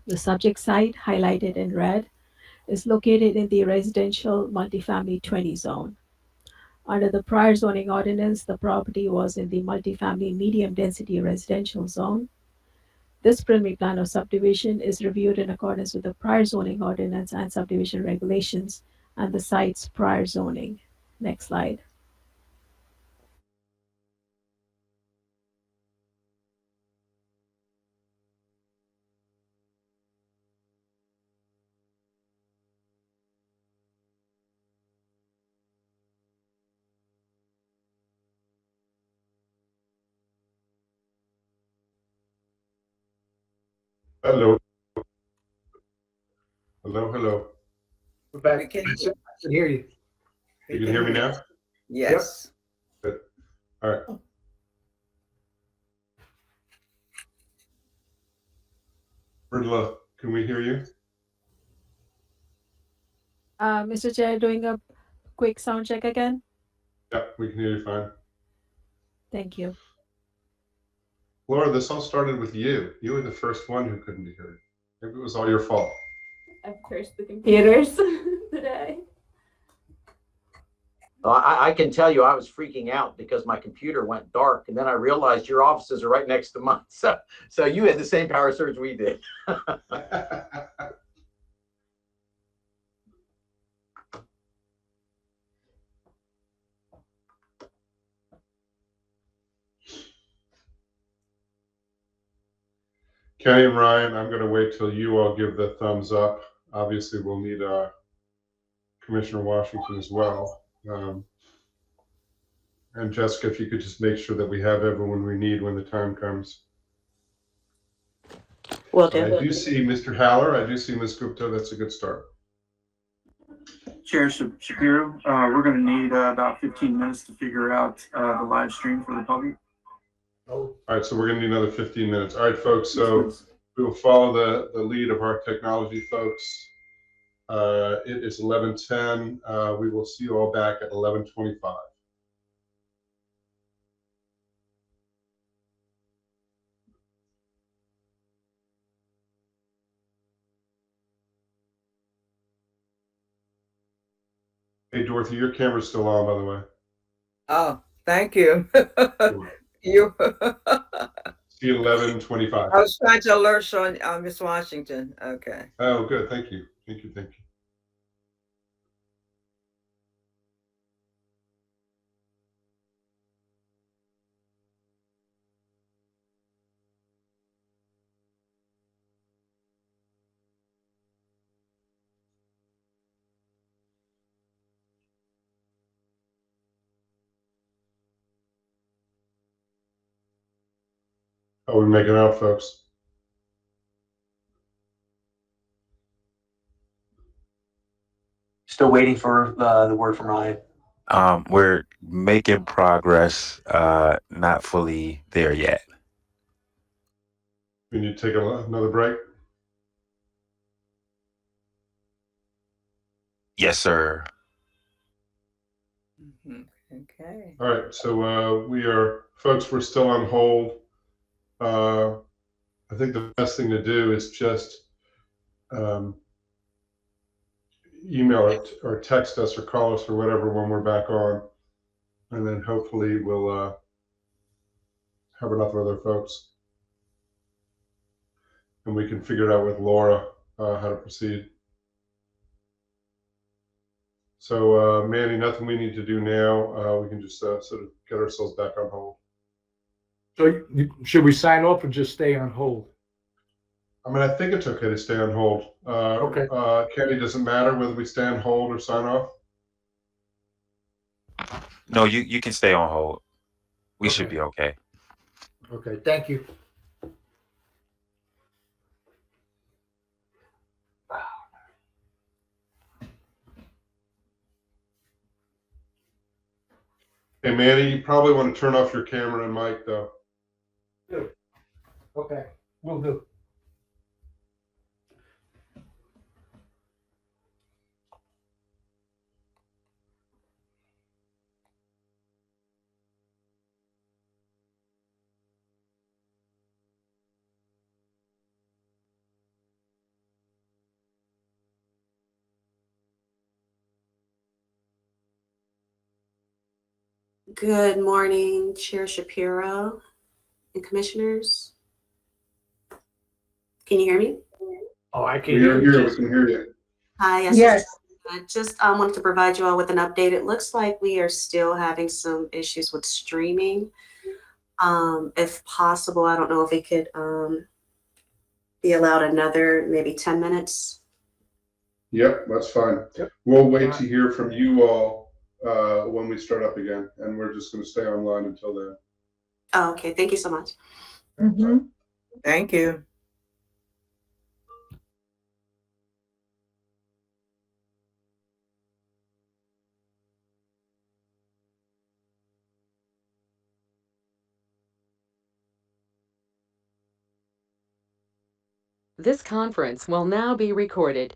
The subject site, highlighted in red, is located in the residential multifamily 20 zone. Under the prior zoning ordinance, the property was in the multifamily medium density residential zone. This preliminary plan of subdivision is reviewed in accordance with the prior zoning ordinance and subdivision regulations and the site's prior zoning. Next slide. Hello. Hello, hello. We're back. We can- I can hear you. You can hear me now? Yes. Good. All right. Bridla, can we hear you? Mr. Chair, doing a quick sound check again. Yeah, we can hear you fine. Thank you. Laura, this all started with you. You were the first one who couldn't hear it. Maybe it was all your fault. I've cursed the computers today. I can tell you I was freaking out because my computer went dark, and then I realized your offices are right next to mine. So you had the same power surge we did. Kenny and Ryan, I'm going to wait till you all give the thumbs up. Obviously, we'll need Commissioner Washington as well. And Jessica, if you could just make sure that we have everyone we need when the time comes. Will do. I do see Mr. Haller. I do see Ms. Gupta. That's a good start. Chair Shapiro, we're going to need about 15 minutes to figure out the live stream for the public. All right, so we're going to need another 15 minutes. All right, folks, so we will follow the lead of our technology folks. It is 11:10. We will see you all back at 11:25. Hey, Dorothy, your camera's still on, by the way. Oh, thank you. You. See you 11:25. I was trying to alert Sean, Miss Washington. Okay. Oh, good. Thank you. Thank you. Thank you. How are we making out, folks? Still waiting for the word from Ryan. We're making progress, not fully there yet. We need to take another break. Yes, sir. Okay. All right, so folks, we're still on hold. I think the best thing to do is just email it or text us or call us or whatever when we're back on. And then hopefully we'll have enough other folks. And we can figure it out with Laura how to proceed. So Manny, nothing we need to do now. We can just sort of get ourselves back on hold. So should we sign off or just stay on hold? I mean, I think it's okay to stay on hold. Okay. Kenny, does it matter whether we stay on hold or sign off? No, you can stay on hold. We should be okay. Okay, thank you. Hey, Manny, you probably want to turn off your camera and mic, though. Okay, will do. Good morning, Chair Shapiro and Commissioners. Can you hear me? Oh, I can We hear are you. here, we can hear you. Hi, Yes. I just wanted to provide you all with an update. It looks like we are still having some issues with streaming. If possible, I don't know if we could be allowed another maybe 10 minutes. Yep, that's fine. We'll wait to hear from you all when we start up again, and we're just going to stay online until then. Oh, okay, thank you so much. Thank you. This conference will now be recorded.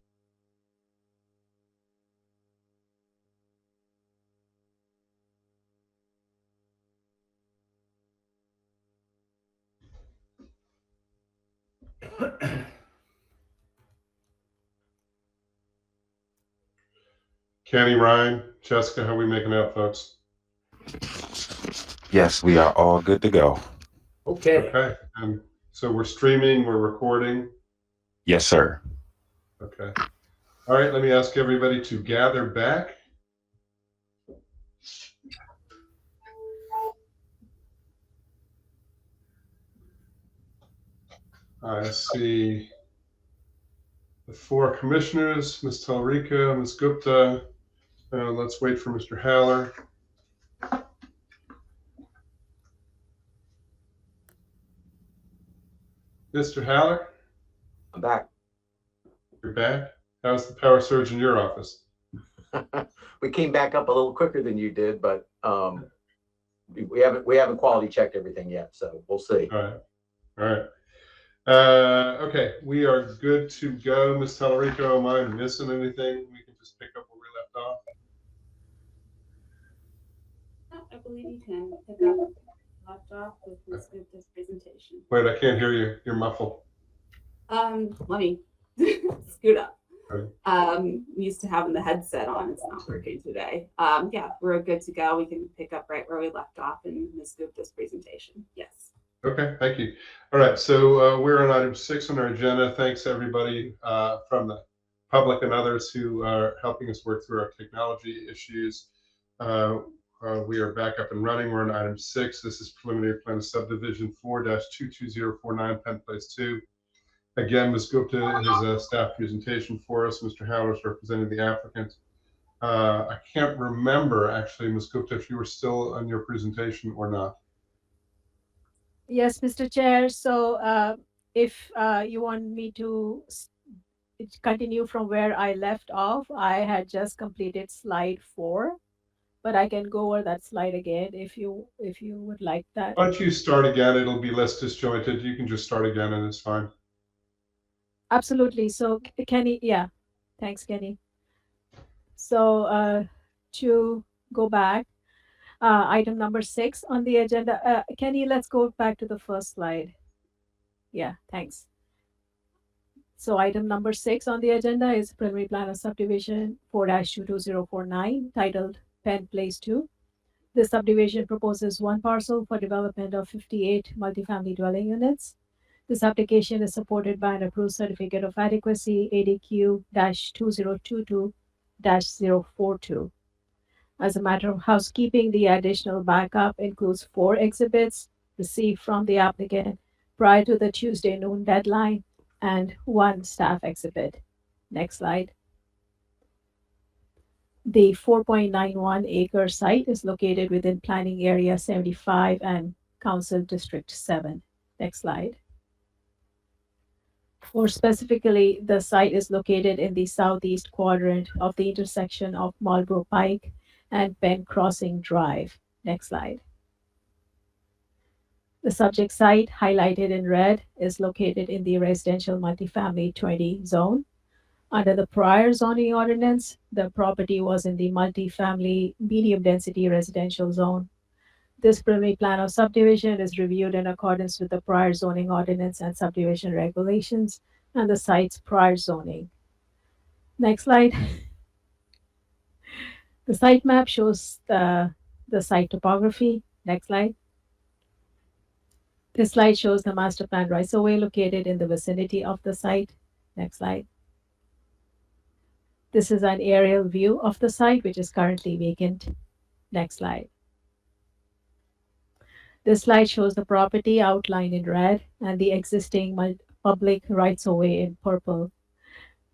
Kenny, Ryan, Jessica, how are we making out, folks? Yes, we are all good to go. Okay. Okay, and so we're streaming, we're recording. Yes, sir. Okay. All right, let me ask everybody to gather back. I see the four commissioners, Ms. Talrico, Ms. Gupta. Let's wait for Mr. Haller. Mr. Haller? I'm back. You're back? How's the power surge in your office? We came back up a little quicker than you did, but we haven't quality checked everything yet, so we'll see. All right. All right. Okay, we are good to go. Ms. Talarico, am I missing anything? We can just pick up where we left off. I believe you can pick up left off with Ms. Gupta's presentation. Wait, I can't hear you. You're muffled. Let me scoot up. Okay. Used to having the headset on. It's not working today. Yeah, we're good to go. We can pick up right where we left off in Ms. Gupta's presentation. Yes. Okay, thank you. All right, so we're on item 6 on our agenda. Thanks everybody from the public and others who are helping us work through our technology issues. We are back up and running. We're on item 6. This is preliminary plan of subdivision 4-22049 Penn Place 2. Again, Ms. Gupta has a staff presentation for us. Mr. Haller is representing the applicant. I can't remember actually, Ms. Gupta, if you were still on your presentation or not. Yes, Mr. Chair. So if you want me to continue from where I left off, I had just completed slide 4, but I can go over that slide again if you would like that. Why don't you start again? It'll be less disjointed. You can just start again and it's fine. Absolutely. So Kenny, yeah, thanks, Kenny. So to go back, item number 6 on the agenda. Kenny, let's go back to the first slide. Yeah, thanks. So item number 6 on the agenda is preliminary plan of subdivision 4-22049 titled Penn Place 2. The subdivision proposes one parcel for development of 58 multifamily dwelling units. This application is supported by an approved certificate of adequacy ADQ-2022-042. As a matter of housekeeping, the additional backup includes 4 exhibits received from the applicant prior to the Tuesday noon deadline and 1 staff exhibit. Next slide. The 4.91 acre site is located within planning area 75 and Council District 7. Next slide. More specifically, the site is located in the southeast quadrant of the intersection of Marlboro Pike and Penn Crossing Drive. Next slide. The subject site, highlighted in red, is located in the residential multifamily 20 zone. Under the prior zoning ordinance, the property was in the multifamily medium density residential zone. This preliminary plan of subdivision is reviewed in accordance with the prior zoning ordinance and subdivision regulations and the site's prior zoning. Next slide. The site map shows the site topography. Next slide. This slide shows the master plan rights of way located in the vicinity of the site. Next slide. This is an aerial view of the site, which is currently vacant. Next slide. This slide shows the property outlined in red and the existing public rights of way in purple.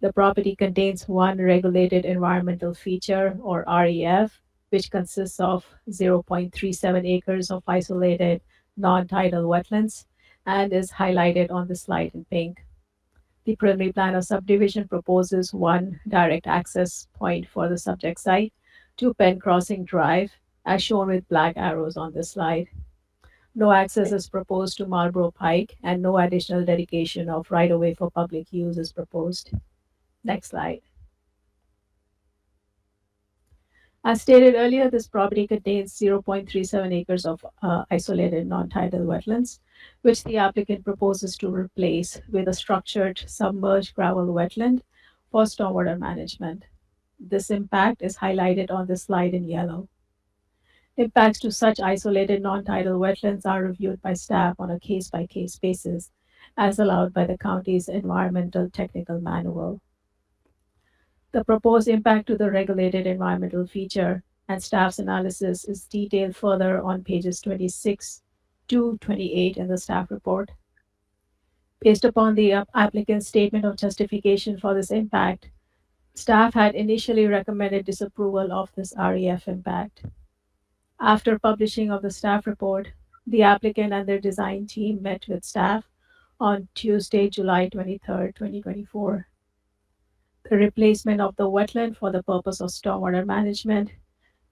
The property contains one regulated environmental feature, or REF, which consists of 0.37 acres of isolated non-tidal wetlands and is highlighted on the slide in pink. The preliminary plan of subdivision proposes one direct access point for the subject site to Penn Crossing Drive, as shown with black arrows on this slide. No access is proposed to Marlboro Pike, and no additional dedication of right-of-way for public use is proposed. Next slide. As stated earlier, this property contains 0.37 acres of isolated non-tidal wetlands, which the applicant proposes to replace with a structured submerged gravel wetland for stormwater management. This impact is highlighted on the slide in yellow. Impacts to such isolated non-tidal wetlands are reviewed by staff on a case-by-case basis, as allowed by the county's environmental technical manual. The proposed impact to the regulated environmental feature and staff's analysis is detailed further on pages 26 to 28 in the staff report. Based upon the applicant's statement of justification for this impact, staff had initially recommended disapproval of this REF impact. After publishing of the staff report, the applicant and their design team met with staff on Tuesday, July 23, 2024. The replacement of the wetland for the purpose of stormwater management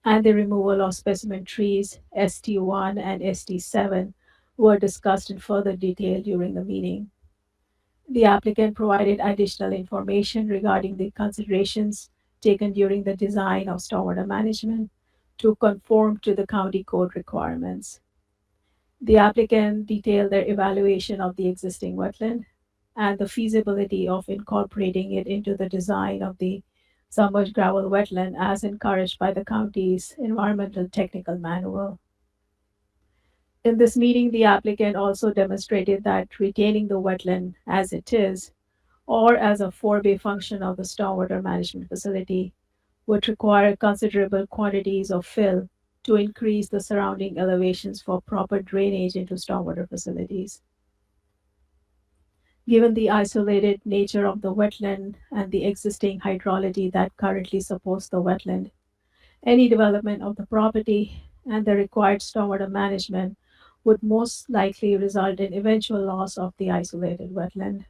and the removal of specimen trees ST1 and ST7 were discussed in further detail during the meeting. The applicant provided additional information regarding the considerations taken during the design of stormwater management to conform to the county code requirements. The applicant detailed their evaluation of the existing wetland and the feasibility of incorporating it into the design of the submerged gravel wetland as encouraged by the county's environmental technical manual. In this meeting, the applicant also demonstrated that retaining the wetland as it is, or as a forebay function of the stormwater management facility, would require considerable quantities of fill to increase the surrounding elevations for proper drainage into stormwater facilities. Given the isolated nature of the wetland and the existing hydrology that currently supports the wetland, any development of the property and the required stormwater management would most likely result in eventual loss of the isolated wetland.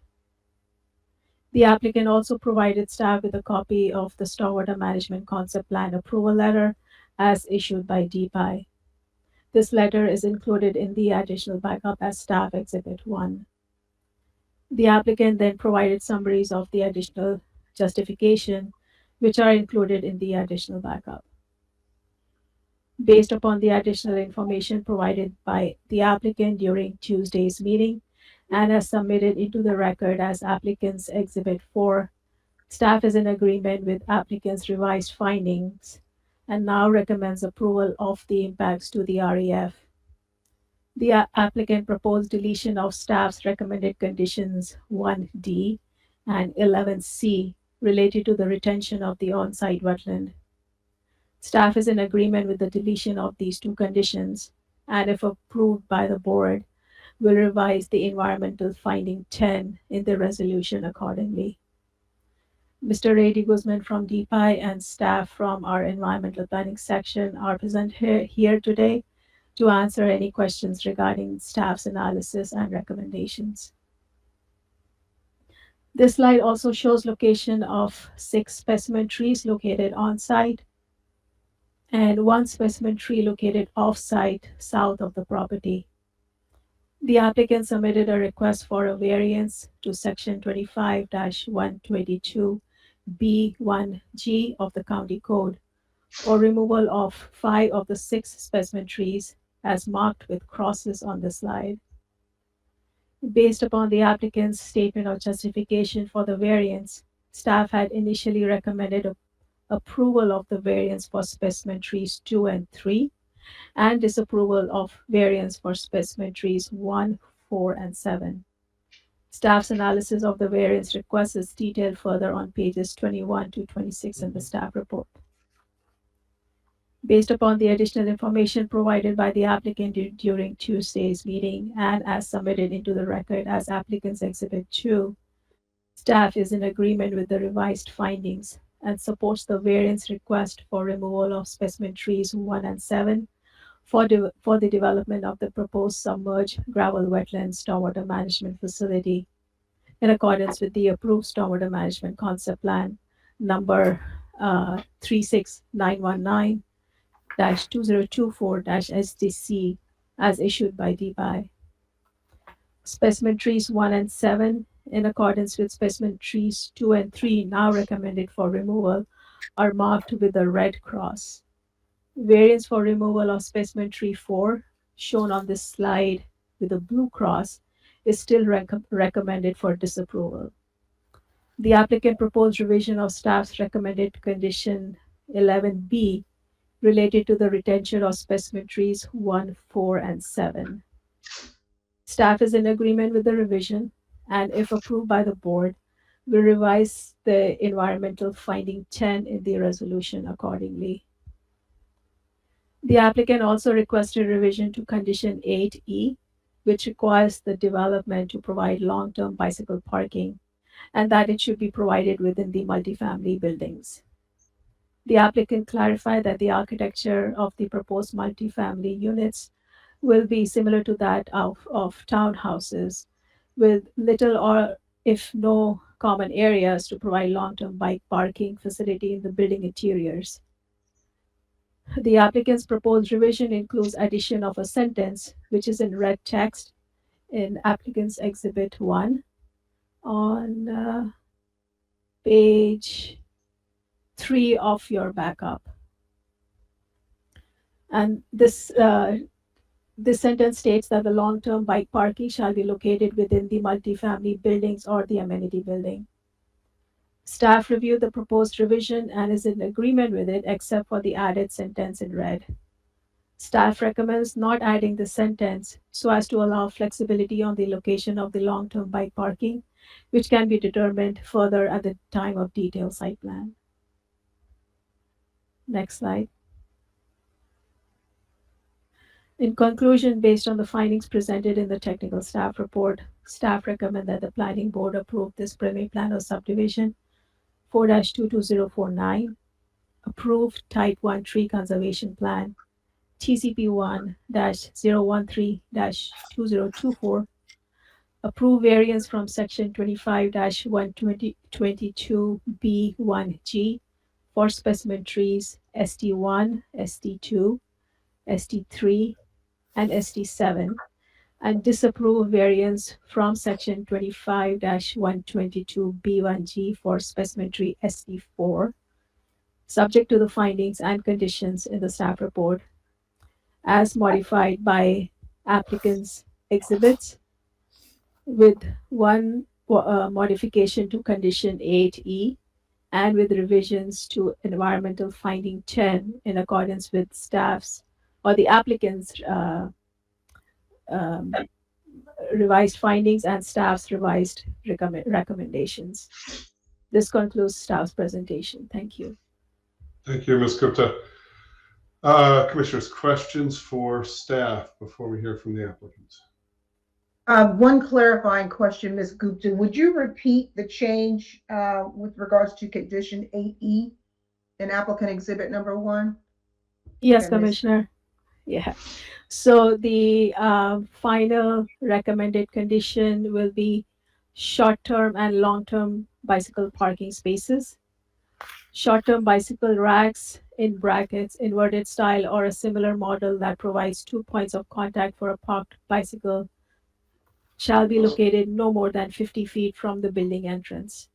The applicant also provided staff with a copy of the Stormwater Management Concept Plan Approval Letter as issued by DPI. This letter is included in the additional backup as Staff Exhibit 1. The applicant then provided summaries of the additional justification, which are included in the additional backup. Based upon the additional information provided by the applicant during Tuesday's meeting and as submitted into the record as applicant's Exhibit 4, staff is in agreement with applicant's revised findings and now recommends approval of the impacts to the REF. The applicant proposed deletion of staff's recommended conditions 1D and 11C related to the retention of the on-site wetland. Staff is in agreement with the deletion of these two conditions, and if approved by the board, will revise the environmental finding 10 in the resolution accordingly. Mr. Ray D. Guzman from DPI and staff from our environmental planning section are present here today to answer any questions regarding staff's analysis and recommendations. This slide also shows location of 6 specimen trees located on site and 1 specimen tree located off site south of the property. The applicant submitted a request for a variance to section 25-122B1G of the county code for removal of 5 of the 6 specimen trees as marked with crosses on the slide. Based upon the applicant's statement of justification for the variance, staff had initially recommended approval of the variance for specimen trees 2 and 3 and disapproval of variance for specimen trees 1, 4, and 7. Staff's analysis of the variance request is detailed further on pages 21 to 26 in the staff report. Based upon the additional information provided by the applicant during Tuesday's meeting and as submitted into the record as applicant's exhibit 2, staff is in agreement with the revised findings and supports the variance request for removal of specimen trees 1 and 7 for the development of the proposed submerged gravel wetland stormwater management facility in accordance with the approved stormwater management concept plan number 36919-2024-SDC as issued by DBI. Specimen trees 1 and 7, in accordance with specimen trees 2 and 3 now recommended for removal, are marked with a red cross. Variance for removal of specimen tree 4, shown on this slide with a blue cross, is still recommended for disapproval. The applicant proposed revision of staff's recommended condition 11B related to the retention of specimen trees 1, 4, and 7. Staff is in agreement with the revision and, if approved by the board, will revise the environmental finding 10 in the resolution accordingly. The applicant also requested revision to condition 8E, which requires the development to provide long-term bicycle parking and that it should be provided within the multifamily buildings. The applicant clarified that the architecture of the proposed multifamily units will be similar to that of townhouses, with little or if no common areas to provide long-term bike parking facility in the building interiors. The applicant's proposed revision includes addition of a sentence, which is in red text in applicant's exhibit 1 on page 3 of your backup. And this sentence states that the long-term bike parking shall be located within the multifamily buildings or the amenity building. Staff reviewed the proposed revision and is in agreement with it except for the added sentence in red. Staff recommends not adding the sentence so as to allow flexibility on the location of the long-term bike parking, which can be determined further at the time of detailed site plan. Next slide. In conclusion, based on the findings presented in the technical staff report, staff recommend that the planning board approve this preliminary plan of subdivision 4-22049, approved type 1 tree conservation plan, TCP 1-013-2024, approve variance from section 25-122B1G for specimen trees ST1, ST2, ST3, and ST7, and disapprove variance from section 25-122B1G for specimen tree ST4, subject to the findings and conditions in the staff report, as modified by applicant's exhibits, with one modification to condition 8E, and with revisions to environmental finding 10 in accordance with staff's or the applicant's revised findings and staff's revised recommendations. This concludes staff's presentation. Thank you. Thank you, Ms. Gupta. Commissioners, questions for staff before we hear from the applicants? One clarifying question, Ms. Gupta. Would you repeat the change with regards to condition 8E in applicant exhibit number 1? Yes, Commissioner. Yeah. So the final recommended condition will be short-term and long-term bicycle parking spaces, short-term bicycle racks in brackets, inverted style, or a similar model that provides 2 points of contact for a parked bicycle shall be located no more than 50 feet from the building entrance.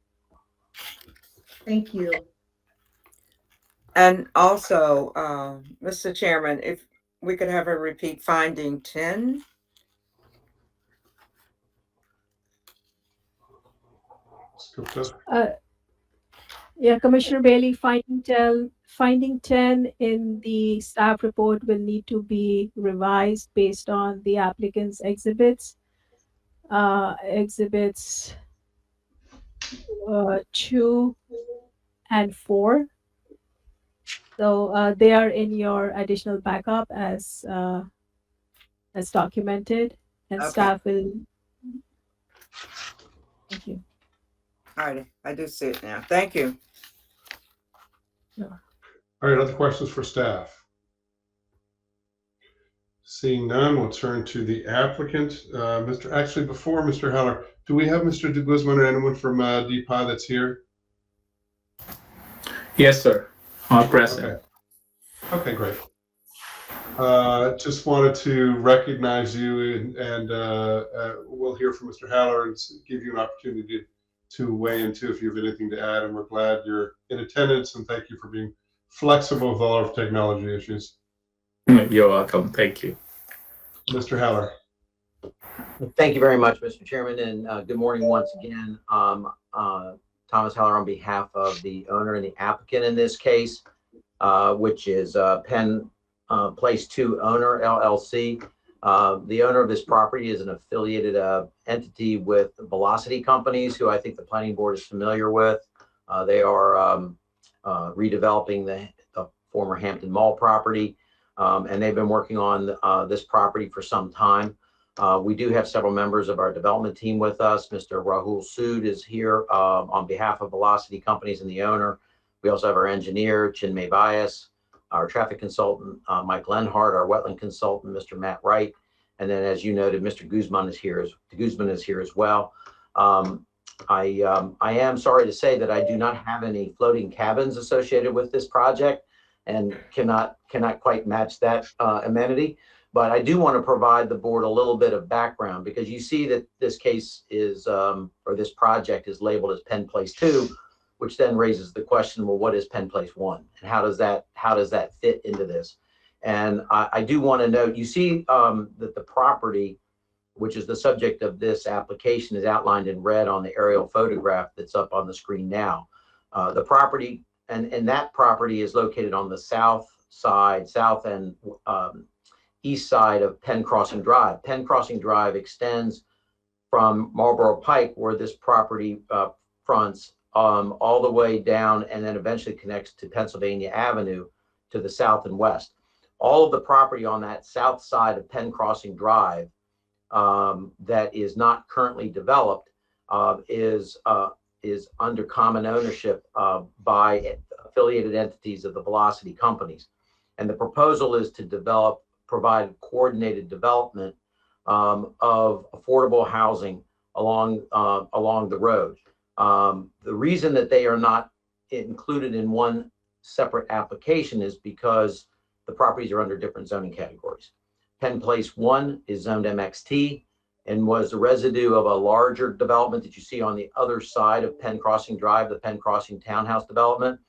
Thank you. And also, Mr. Chairman, if we could have a repeat finding 10. Yeah, Commissioner Bailey, finding 10 in the staff report will need to be revised based on the applicant's exhibits. Exhibits 2 and 4. So they are in your additional backup as documented, and Okay. staff will. Thank you. All right, I do see it now. Thank you. Sure. All right, other questions for staff? Seeing none, we'll turn to the applicant. Actually, before Mr. Heller, do we have Mr. De Guzman or anyone from DPI that's here? Yes, sir. Present. Okay, great. Just wanted to recognize you, and we'll hear from Mr. Haller and give you an opportunity to weigh in too if you have anything to add. And we're glad you're in attendance, and thank you for being flexible with all our technology issues. You're welcome. Thank you. Mr. Haller. Thank you very much, Mr. Chairman, and good morning once again. Thomas Heller on behalf of the owner and the applicant in this case, which is Penn Place 2 Owner LLC. The owner of this property is an affiliated entity with Velocity Companies, who I think the planning board is familiar with. They are redeveloping the former Hampton Mall property, and they've been working on this property for some time. We do have several members of our development team with us. Mr. Rahul Sood is here on behalf of Velocity Companies and the owner. We also have our engineer, Chinmay Bias, our traffic consultant, Mike Lenhart, our wetland consultant, Mr. Matt Wright. And then, as you noted, Mr. Guzman is here as well. I am sorry to say that I do not have any floating cabins associated with this project and cannot quite match that amenity. But I do want to provide the board a little bit of background, because you see that this case is, or this project is labeled as Penn Place 2, which then raises the question, well, what is Penn Place 1? And how does that fit into this? And I do want to note, you see that the property, which is the subject of this application, is outlined in red on the aerial photograph that's up on the screen now. The property, and that property is located on the south and east side of Penn Crossing Drive. Penn Crossing Drive extends from Marlboro Pike, where this property fronts, all the way down, and then eventually connects to Pennsylvania Avenue to the south and west. All of the property on that south side of Penn Crossing Drive that is not currently developed is under common ownership by affiliated entities of the Velocity Companies. And the proposal is to provide coordinated development of affordable housing along the road. The reason that they are not included in one separate application is because the properties are under different zoning categories. Penn Place 1 is zoned MXT and was the residue of a larger development that you see on the other side of Penn Crossing Drive, the Penn Crossing Townhouse development,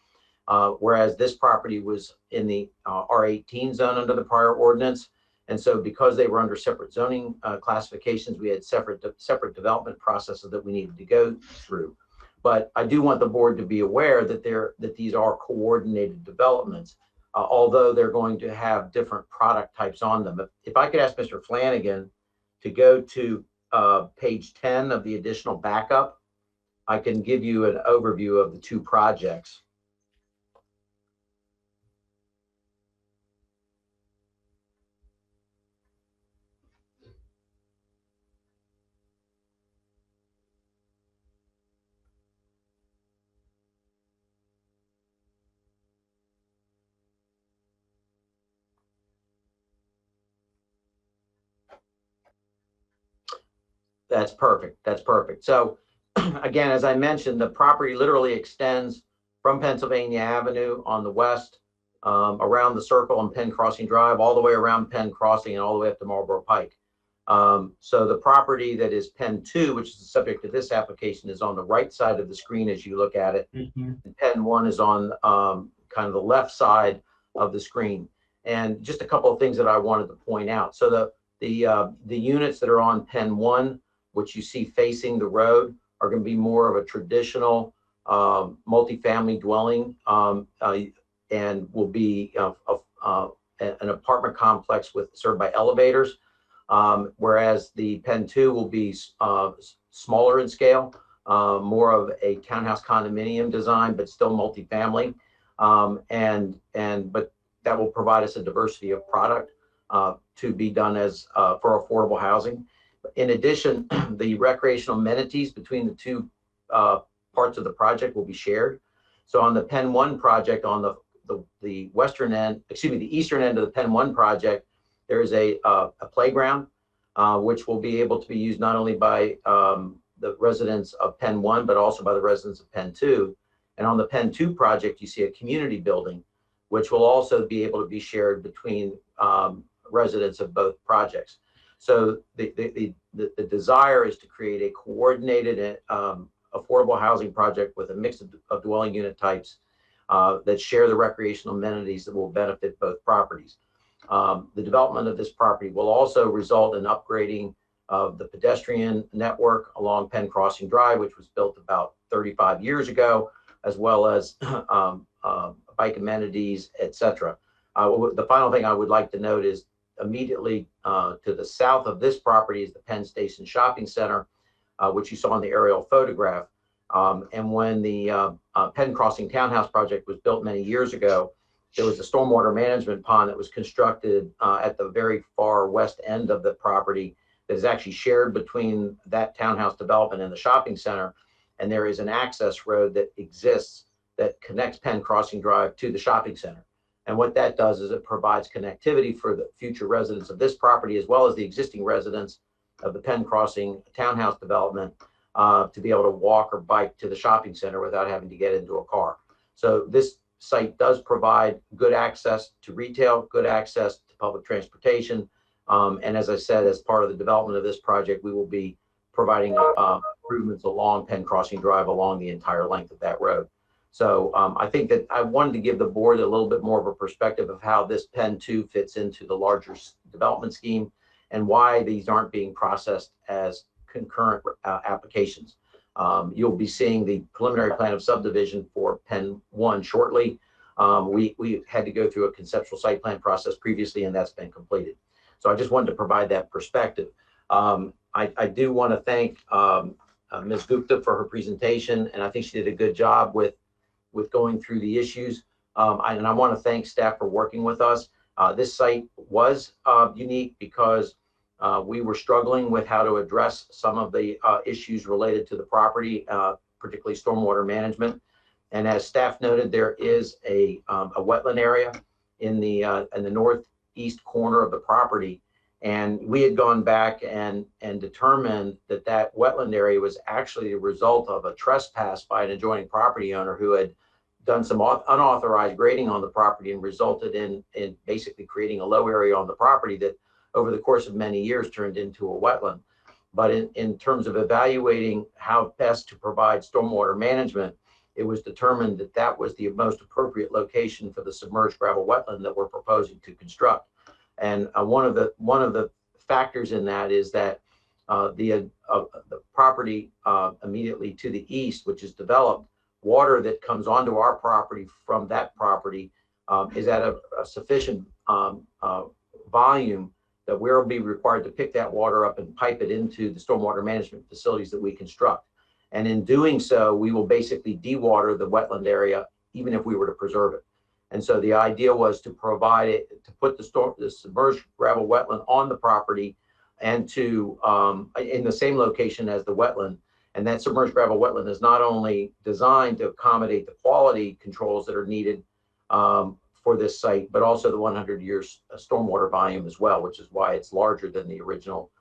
whereas this property was in the R18 zone under the prior ordinance. And so because they were under separate zoning classifications, we had separate development processes that we needed to go through. But I do want the board to be aware that these are coordinated developments, although they're going to have different product types on them. If I could ask Mr. Flanagan to go to page 10 of the additional backup, I can give you an overview of the two projects. That's perfect. That's perfect. So again, as I mentioned, the property literally extends from Pennsylvania Avenue on the west, around the circle on Penn Crossing Drive, all the way around Penn Crossing and all the way up to Marlboro Pike. So the property that is Penn 2, which is the subject of this application, is on the right side of the screen as you look at it. And Penn 1 is on kind of the left side of the screen. And just a couple of things that I wanted to point out. So the units that are on Penn 1, which you see facing the road, are going to be more of a traditional multifamily dwelling, and will be an apartment complex served by elevators. Whereas the Penn 2 will be smaller in scale, more of a townhouse condominium design, but still multifamily. But that will provide us a diversity of product to be done as for affordable housing. In addition, the recreational amenities between the two parts of the project will be shared. So on the Penn 1 project, on the western end, the eastern end of the Penn 1 project, there is a playground, which will be able to be used not only by the residents of Penn 1, but also by the residents of Penn 2. And on the Penn 2 project, you see a community building, which will also be able to be shared between residents of both projects. So the desire is to create a coordinated affordable housing project with a mix of dwelling unit types that share the recreational amenities that will benefit both properties. The development of this property will also result in upgrading of the pedestrian network along Penn Crossing Drive, which was built about 35 years ago, as well as bike amenities, etc. The final thing I would like to note is immediately to the south of this property is the Penn Station Shopping Center, which you saw in the aerial photograph. And when the Penn Crossing Townhouse project was built many years ago, there was a stormwater management pond that was constructed at the very far west end of the property that is actually shared between that townhouse development and the shopping center. And there is an access road that exists that connects Penn Crossing Drive to the shopping center. And what that does is it provides connectivity for the future residents of this property, as well as the existing residents of the Penn Crossing townhouse development, to be able to walk or bike to the shopping center without having to get into a car. So this site does provide good access to retail, good access to public transportation. And as I said, as part of the development of this project, we will be providing improvements along Penn Crossing Drive along the entire length of that road. So I think that I wanted to give the board a little bit more of a perspective of how this Penn 2 fits into the larger development scheme and why these aren't being processed as concurrent applications. You'll be seeing the preliminary plan of subdivision for Penn 1 shortly. We had to go through a conceptual site plan process previously, and that's been completed. So I just wanted to provide that perspective. I do want to thank Ms. Gupta for her presentation, and I think she did a good job with going through the issues. And I want to thank staff for working with us. This site was unique because we were struggling with how to address some of the issues related to the property, particularly stormwater management. And as staff noted, there is a wetland area in the northeast corner of the property. And we had gone back and determined that that wetland area was actually a result of a trespass by an adjoining property owner who had done some unauthorized grading on the property and resulted in basically creating a low area on the property that over the course of many years turned into a wetland. But in terms of evaluating how best to provide stormwater management, it was determined that that was the most appropriate location for the submerged gravel wetland that we're proposing to construct. And one of the factors in that is that the property immediately to the east, which is developed, water that comes onto our property from that property is at a sufficient volume that we'll be required to pick that water up and pipe it into the stormwater management facilities that we construct. And in doing so, we will basically dewater the wetland area, even if we were to preserve it. And so the idea was to provide it, to put the submerged gravel wetland on the property and to, in the same location as the wetland. And that submerged gravel wetland is not only designed to accommodate the quality controls that are needed for this site, but also the 100 years stormwater volume as well, which is why it's larger than the original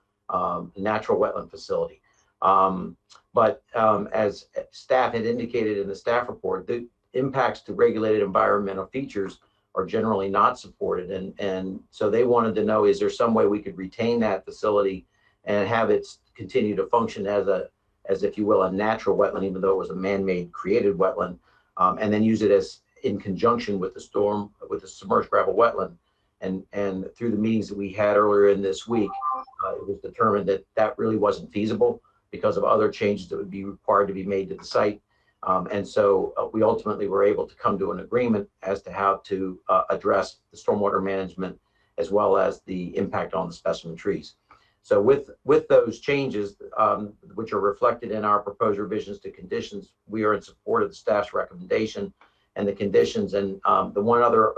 natural wetland facility. As staff had indicated in the staff report, the impacts to regulated environmental features are generally not supported. And so they wanted to know, is there some way we could retain that facility and have it continue to function as if you will, a natural wetland, even though it was a man-made created wetland, and then use it as in conjunction with the submerged gravel wetland. And through the meetings that we had earlier in this week, it was determined that that really wasn't feasible because of other changes that would be required to be made to the site. And so we ultimately were able to come to an agreement as to how to address the stormwater management as well as the impact on the specimen trees. So with those changes, which are reflected in our proposed revisions to conditions, we are in support of the staff's recommendation and the conditions. And the one other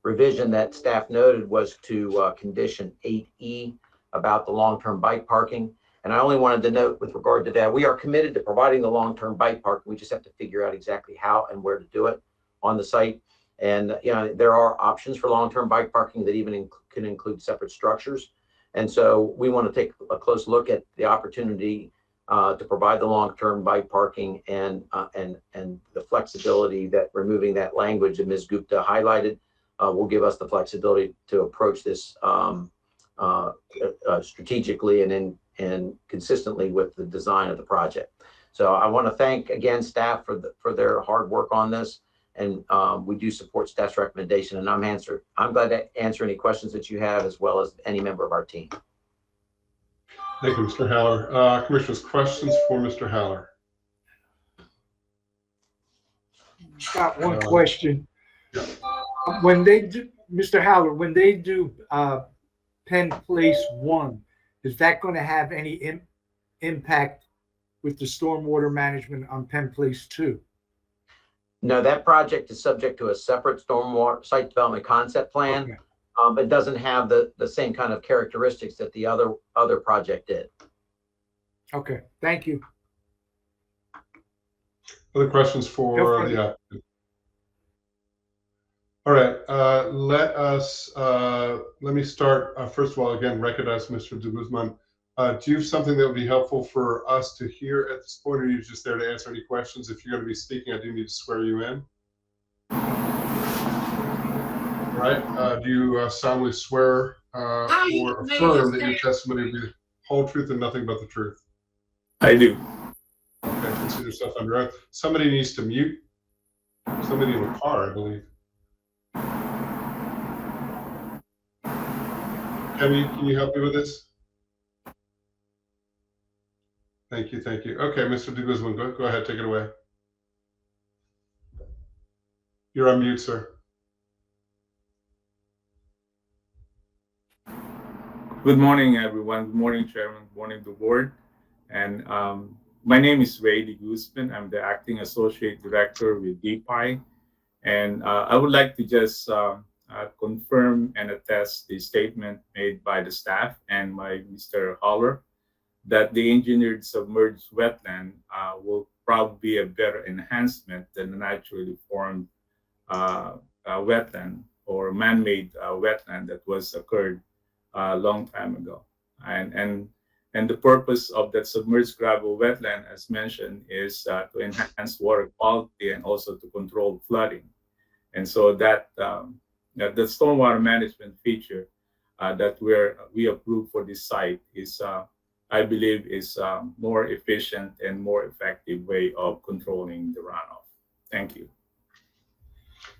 revision that staff noted was to condition 8E about the long-term bike parking. And I only wanted to note with regard to that, we are committed to providing the long-term bike park. We just have to figure out exactly how and where to do it on the site. And there are options for long-term bike parking that even can include separate structures. And so we want to take a close look at the opportunity to provide the long-term bike parking and the flexibility that removing that language that Ms. Gupta highlighted will give us the flexibility to approach this strategically and consistently with the design of the project. So I want to thank again staff for their hard work on this, and we do support staff's recommendation. And I'm glad to answer any questions that you have, as well as any member of our team. Thank you, Mr. Haller. Commissioners, questions for Mr. Haller? Got one question. Yeah. When they do, Mr. Haller, when they do Penn Place 1, is that going to have any impact with the stormwater management on Penn Place 2? No, that project is subject to a separate stormwater site development concept plan. Okay. But doesn't have the same kind of characteristics that the other project did. Okay, thank you. Other questions for the applicant? All right, let me start. First of all, again, recognize Mr. de Guzman. Do you have something that would be helpful for us to hear at this point, or are you just there to answer any questions? If you're going to be speaking, I do need to swear you in. All right, do you solemnly swear or affirm that your testimony will be the whole truth and nothing but the truth? I do. Okay, consider yourself under oath. Somebody needs to mute. Somebody in the car, I believe. Kevin, can you help me with this? Thank you, thank you. Okay, Mr. de Guzman, go ahead, take it away. You're on mute, sir. Good morning, everyone. Good morning, Chairman. Good morning, the board. And my name is Ray de Guzman. I'm the Acting Associate Director with DPI. And I would like to just confirm and attest the statement made by the staff and by Mr. Haller that the engineered submerged wetland will probably be a better enhancement than the naturally formed wetland or man-made wetland that was occurred a long time ago. And the purpose of that submerged gravel wetland, as mentioned, is to enhance water quality and also to control flooding. And so that the stormwater management feature that we approved for this site is, I believe, is more efficient and more effective way of controlling the runoff. Thank you.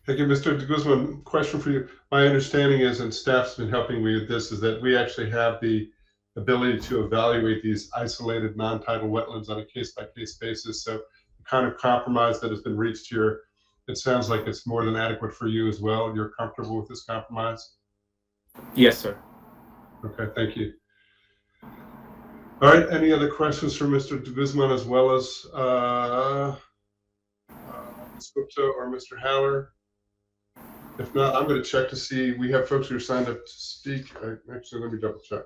Thank you, Mr. de Guzman. Question for you. My understanding is, and staff's been helping me with this, is that we actually have the ability to evaluate these isolated non-tidal wetlands on a case-by-case basis. So the kind of compromise that has been reached here, it sounds like it's more than adequate for you as well. You're comfortable with this compromise? Yes, sir. Okay, thank you. All right, any other questions for Mr. de Guzman as well as Ms. Gupta or Mr. Haller? If not, I'm going to check to see. We have folks who are signed up to speak. Actually, let me double check.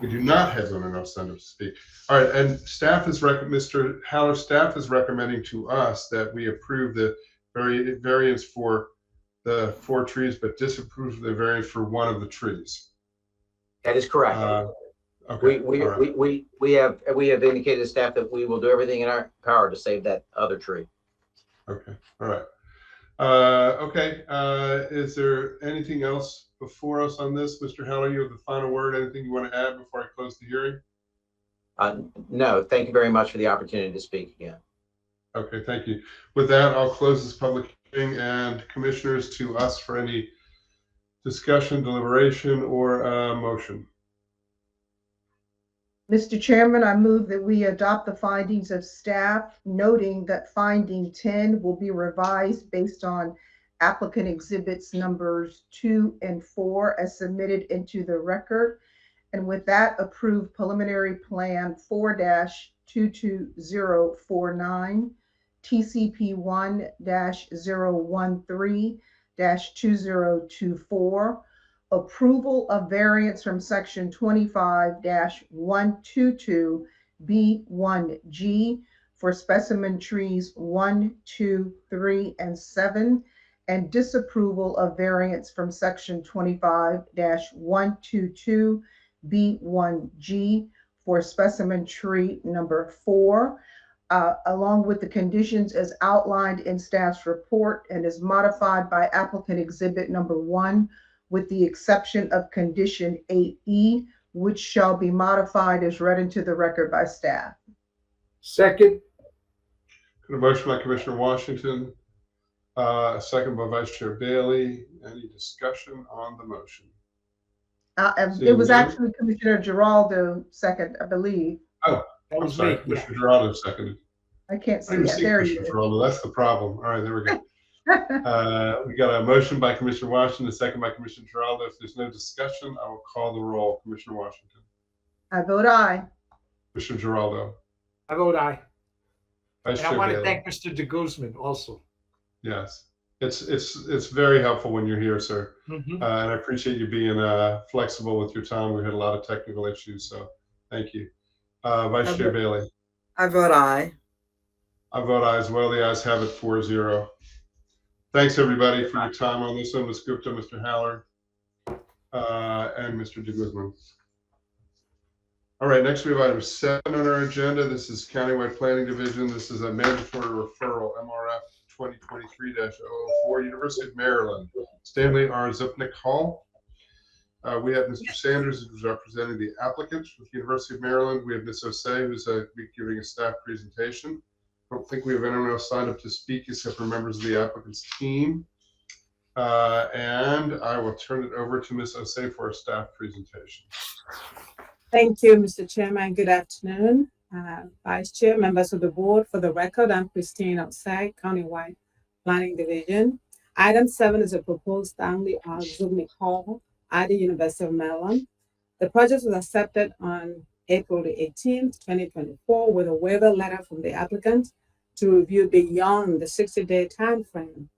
We do not have anyone else signed up to speak. All right, and staff is Mr. Haller, staff is recommending to us that we approve the variance for the 4 trees, but disapprove the variance for one of the trees. That is correct. Okay. We all right. we have indicated to staff that we will do everything in our power to save that other tree. Okay. All right. Okay. Is there anything else before us on this? Mr. Heller, you have the final word. Anything you want to add before I close the hearing? No, thank you very much for the opportunity to speak again. Okay, thank you. With that, I'll close this public hearing, and commissioners, to us for any discussion, deliberation, or motion. Mr. Chairman, I move that we adopt the findings of staff, noting that finding 10 will be revised based on applicant exhibits numbers 2 and 4 as submitted into the record. And with that, approve preliminary plan 4-22049, TCP 1-013-2024, approval of variance from section 25-122B1G for specimen trees 1, 2, 3, and 7, and disapproval of variance from section 25-122B1G for specimen tree number 4, along with the conditions as outlined in staff's report and is modified by applicant exhibit number 1, with the exception of condition 8E, which shall be modified as read into the record by staff. Second. Got a motion by Commissioner Washington, a second by Vice Chair Bailey. Any discussion on the motion? It was actually Commissioner Giraldo second, I believe. Oh, I'm sorry. Commissioner Giraldo seconded. I can't see I didn't that. see There he Commissioner is. Giraldo. That's the problem. All right, there we go. We got a motion by Commissioner Washington, a second by Commissioner Giraldo. If there's no discussion, I will call the roll. Commissioner Washington. I vote aye. Commissioner Giraldo. I vote aye. Vice And I Chair want to Bailey. thank Mr. De Guzman also. Yes, it's very helpful when you're here, sir. Mhm. And I appreciate you being flexible with your time. We had a lot of technical issues, so thank you. Vice Chair Bailey. I vote aye. I vote aye as well. The ayes have it 4-0. Thanks, everybody, for your time on this one. Ms. Gupta, Mr. Haller, and Mr. De Guzman. All right, next we have item 7 on our agenda. This is Countywide Planning Division. This is a mandatory referral, MRF 2023-004, University of Maryland, Stanley R. Zupnik Hall. We have Mr. Sanders, who's representing the applicant with the University of Maryland. We have Ms. Osei, who's giving a staff presentation. I don't think we have anyone else signed up to speak except for members of the applicant's team. And I will turn it over to Ms. Osei for a staff presentation. Thank you, Mr. Chairman. Good afternoon. Vice Chair, members of the board. For the record, I'm Christine Osei, Countywide Planning Division. Item 7 is a proposed Stanley R. Zupnik Hall at the University of Maryland. The project was accepted on April the 18th, 2024, with a waiver letter from the applicant to review beyond the 60-day time frame.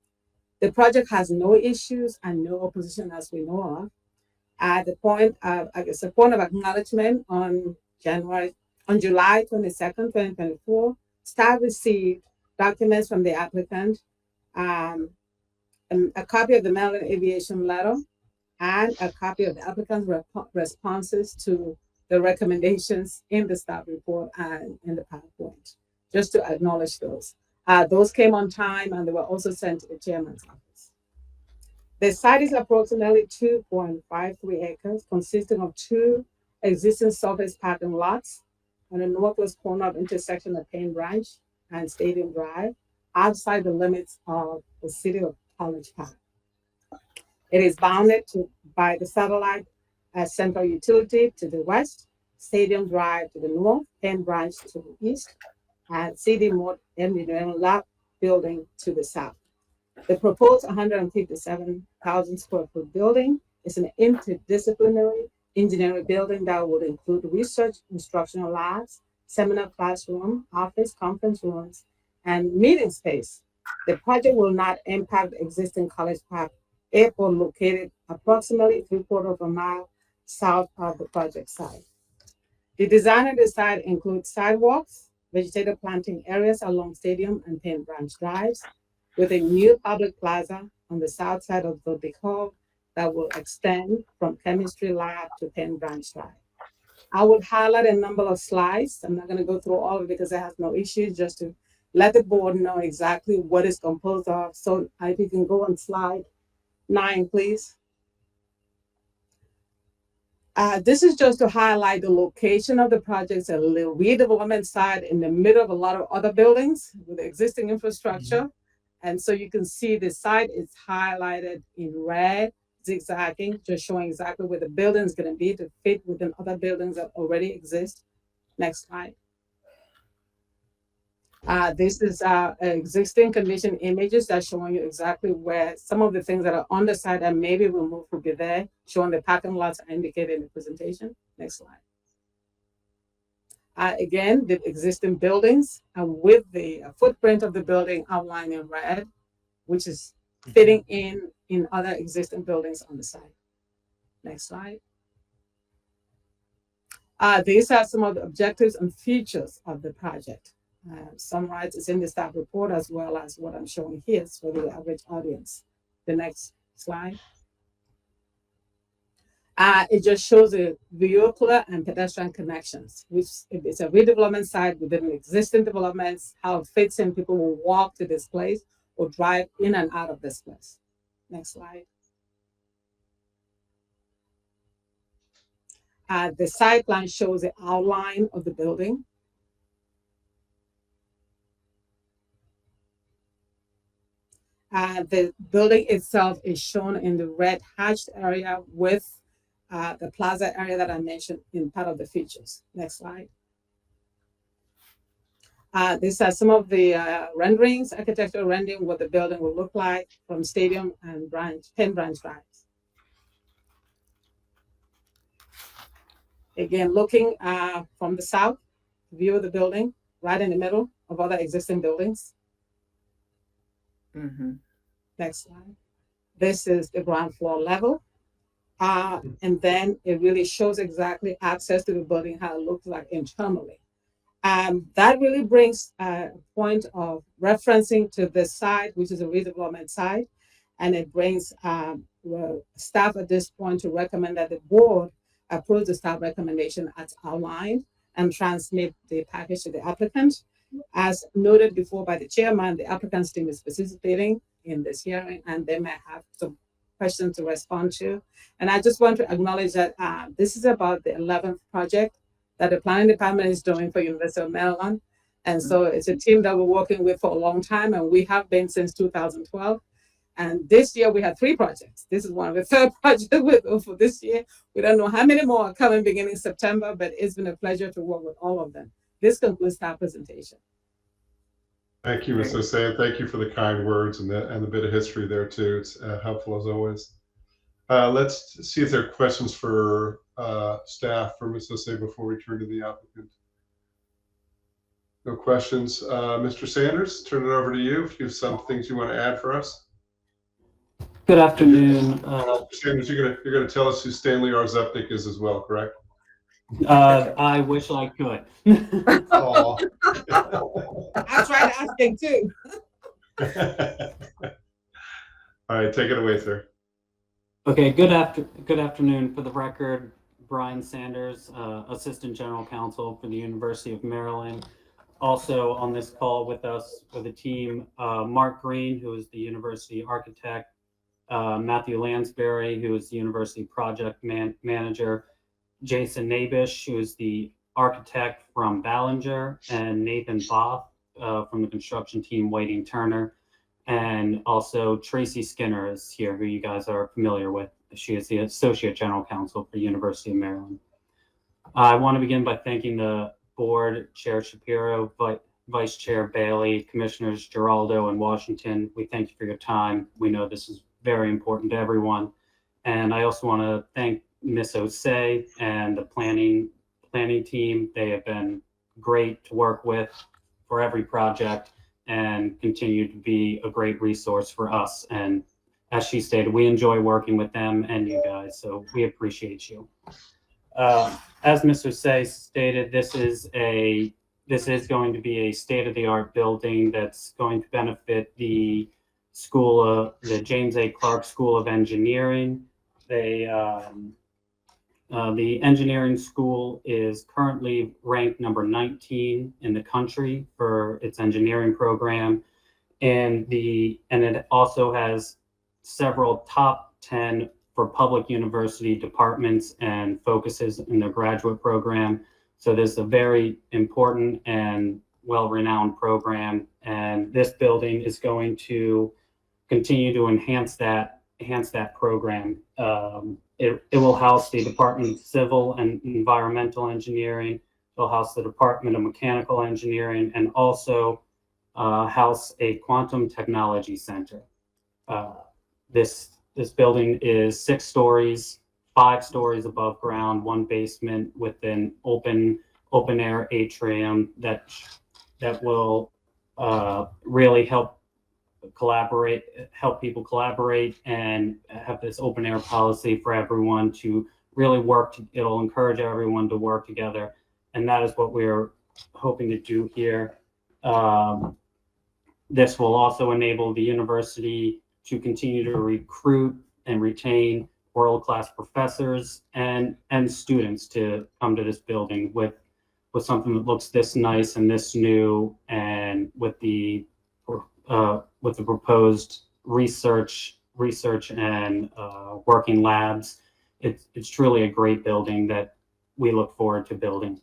The project has no issues and no opposition as we know of. At the point of, I guess, a point of acknowledgement on July 22nd, 2024, staff received documents from the applicant, a copy of the Maryland Aviation letter, and a copy of the applicant's responses to the recommendations in the staff report and in the PowerPoint, just to acknowledge those. Those came on time and they were also sent to the chairman's office. The site is approximately 2.53 acres, consisting of 2 existing surface parking lots on the northwest corner of intersection of Payne Branch and Stadium Drive, outside the limits of the city of College Park. It is bounded by the satellite central utility to the west, Stadium Drive to the north, Payne Branch to the east, and CD Moore Engineering Lab building to the south. The proposed 157,000 square foot building is an interdisciplinary engineering building that would include research instructional labs, seminar classroom, office, conference rooms, and meeting space. The project will not impact existing College Park Airport located approximately 3/4 of a mile south of the project site. The design of the site includes sidewalks, vegetative planting areas along Stadium and Payne Branch Drives, with a new public plaza on the south side of the big hall that will extend from Chemistry Lab to Payne Branch Drive. I would highlight a number of slides. I'm not going to go through all of it because it has no issues, just to let the board know exactly what it's composed of. So if you can go on slide 9, please. This is just to highlight the location of the project's a little redevelopment site in the middle of a lot of other buildings with existing infrastructure. And so you can see the site is highlighted in red, zigzagging, just showing exactly where the building is going to be to fit within other buildings that already exist. Next slide. This is existing condition images that's showing you exactly where some of the things that are on the side that maybe removed will be there, showing the parking lots are indicated in the presentation. Next slide. Again, the existing buildings with the footprint of the building outlined in red, which is fitting in other existing buildings on the site. Next slide. These are some of the objectives and features of the project. Summarized is in the staff report as well as what I'm showing here for the average audience. The next slide. It just shows the vehicular and pedestrian connections, which it's a redevelopment site within existing developments, how it fits in, people will walk to this place or drive in and out of this place. Next slide. The site plan shows the outline of the building. The building itself is shown in the red hatched area with the plaza area that I mentioned in part of the features. Next slide. These are some of the renderings, architectural rendering, what the building will look like from Stadium and Penn Branch Drives. Again, looking from the south, view of the building, right in the middle of other existing buildings. Next slide. This is the ground floor level. And then it really shows exactly access to the building, how it looks like internally. That really brings a point of referencing to the site, which is a redevelopment site. And it brings staff at this point to recommend that the board approve the staff recommendation as outlined and transmit the package to the applicant. As noted before by the chairman, the applicant's team is participating in this hearing and they may have some questions to respond to. And I just want to acknowledge that this is about the 11th project that the planning department is doing for University of Maryland. And so it's a team that we're working with for a long time, and we have been since 2012. And this year we had 3 projects. This is one of the 3rd projects for this year. We don't know how many more are coming beginning September, but it's been a pleasure to work with all of them. This concludes our presentation. Thank you, Ms. Osei, and thank you for the kind words and the bit of history there too. It's helpful as always. Let's see if there are questions for staff for Ms. Osei before we turn to the applicant. No questions. Mr. Sanders, turn it over to you if you have some things you want to add for us. Good afternoon. Mr. Sanders, you're gonna tell us who Stanley R. Zupnik is as well, correct? I wish I could. Oh. I tried asking too. All right, take it away, sir. Okay, good afternoon. For the record, Brian Sanders, Assistant General Counsel for the University of Maryland. Also on this call with us for the team, Mark Green, who is the university architect, Matthew Lansbury, who is the university project manager, Jason Nabish, who is the architect from Ballinger, and Nathan Both from the construction team, Whiting Turner. And also Tracy Skinner is here, who you guys are familiar with. She is the Associate General Counsel for the University of Maryland. I want to begin by thanking the board, Chair Shapiro, Vice Chair Bailey, Commissioners Giraldo and Washington. We thank you for your time. We know this is very important to everyone. And I also want to thank Ms. Osei and the planning team. They have been great to work with for every project and continue to be a great resource for us. And as she stated, we enjoy working with them and you guys, so we appreciate you. As Mr. Osei stated, this is going to be a state-of-the-art building that's going to benefit the James A. Clark School of Engineering. The engineering school is currently ranked number 19 in the country for its engineering program. And it also has several top 10 for public university departments and focuses in their graduate program. So this is a very important and well-renowned program. And this building is going to continue to enhance that program. It will house the Department of Civil and Environmental Engineering. It will house the Department of Mechanical Engineering, and also house a quantum technology center. This building is 6 stories, 5 stories above ground, 1 basement with an open air atrium that will really help people collaborate and have this open air policy for everyone to really work. It'll encourage everyone to work together. And that is what we're hoping to do here. This will also enable the university to continue to recruit and retain world-class professors and students to come to this building with something that looks this nice and this new, and with the proposed research and working labs. It's truly a great building that we look forward to building.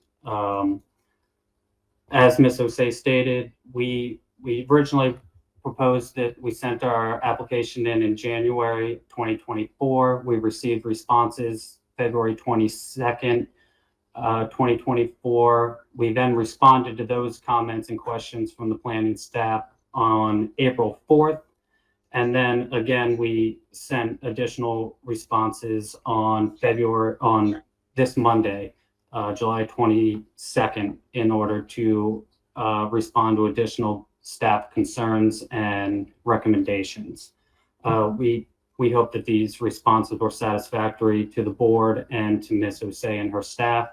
As Ms. Osei stated, we originally proposed that we sent our application in January 2024. We received responses February 22nd, 2024. We then responded to those comments and questions from the planning staff on April 4th. And then again, we sent additional responses on this Monday, July 22nd, in order to respond to additional staff concerns and recommendations. We hope that these responses were satisfactory to the board and to Ms. Osei and her staff.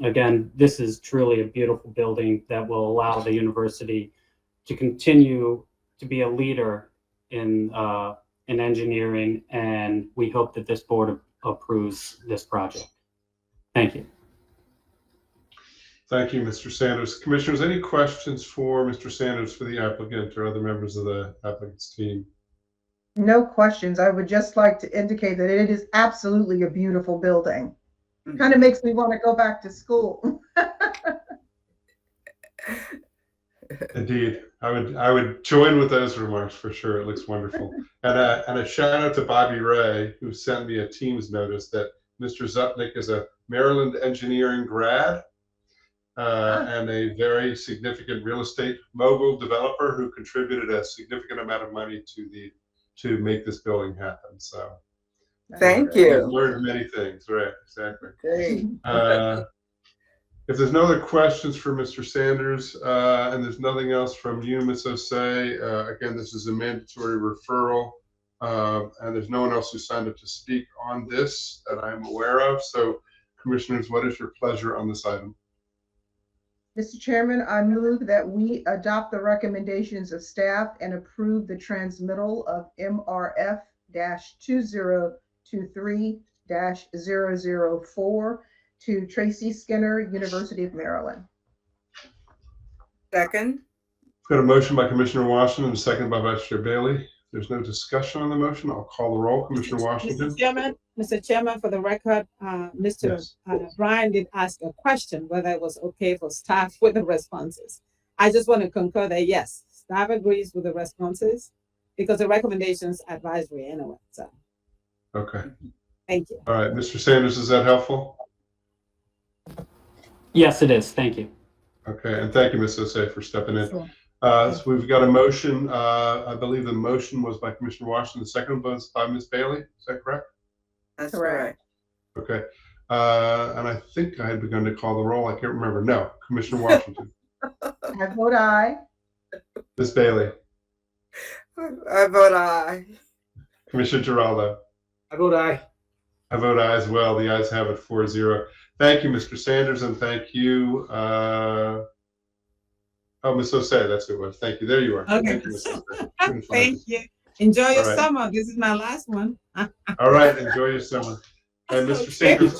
Again, this is truly a beautiful building that will allow the university to continue to be a leader in engineering, and we hope that this board approves this project. Thank you. Thank you, Mr. Sanders. Commissioners, any questions for Mr. Sanders for the applicant or other members of the applicant's team? No questions. I would just like to indicate that it is absolutely a beautiful building. Kind of makes me want to go back to school. Indeed, I would join with those remarks for sure. It looks wonderful. And a shout out to Bobby Ray, who sent me a Teams notice that Mr. Zupnik is a Maryland engineering grad and a very significant real estate mogul developer who contributed a significant amount of money to make this building happen. So thank you. I've learned many things. Right, exactly. Great. If there's no other questions for Mr. Sanders, and there's nothing else from you, Ms. Osei, again, this is a mandatory referral, and there's no one else who signed up to speak on this that I'm aware of. So, Commissioners, what is your pleasure on this item? Mr. Chairman, I move that we adopt the recommendations of staff and approve the transmittal of MRF-2023-004 to Tracy Skinner, University of Maryland. Second. Got a motion by Commissioner Washington, and a second by Vice Chair Bailey. There's no discussion on the motion. I'll call the roll. Commissioner Washington. Mr. Chairman, for the record, Mr. Brian did ask a question whether it was okay for staff with the responses. I just want to concur that yes, staff agrees with the responses because the recommendations advisory anyway. So. Okay. Thank you. All right, Mr. Sanders, is that helpful? Yes, it is. Thank you. Okay, and thank you, Ms. Osei, for stepping in. So we've got a motion. I believe the motion was by Commissioner Washington. The second was by Ms. Bailey. Is that correct? That's correct. Okay. And I think I had begun to call the roll. I can't remember. No, Commissioner Washington. I vote aye. Ms. Bailey. I vote aye. Commissioner Giraldo. I vote aye. I vote aye as well. The ayes have it 4-0. Thank you, Mr. Sanders, and thank you. Oh, Ms. Osei, that's who it was. Thank you. There you are. Okay. Thank you, Ms. Osei. Thank you. Enjoy your All right. summer. This is my last one. All right. Enjoy your summer. And Mr. Sanders,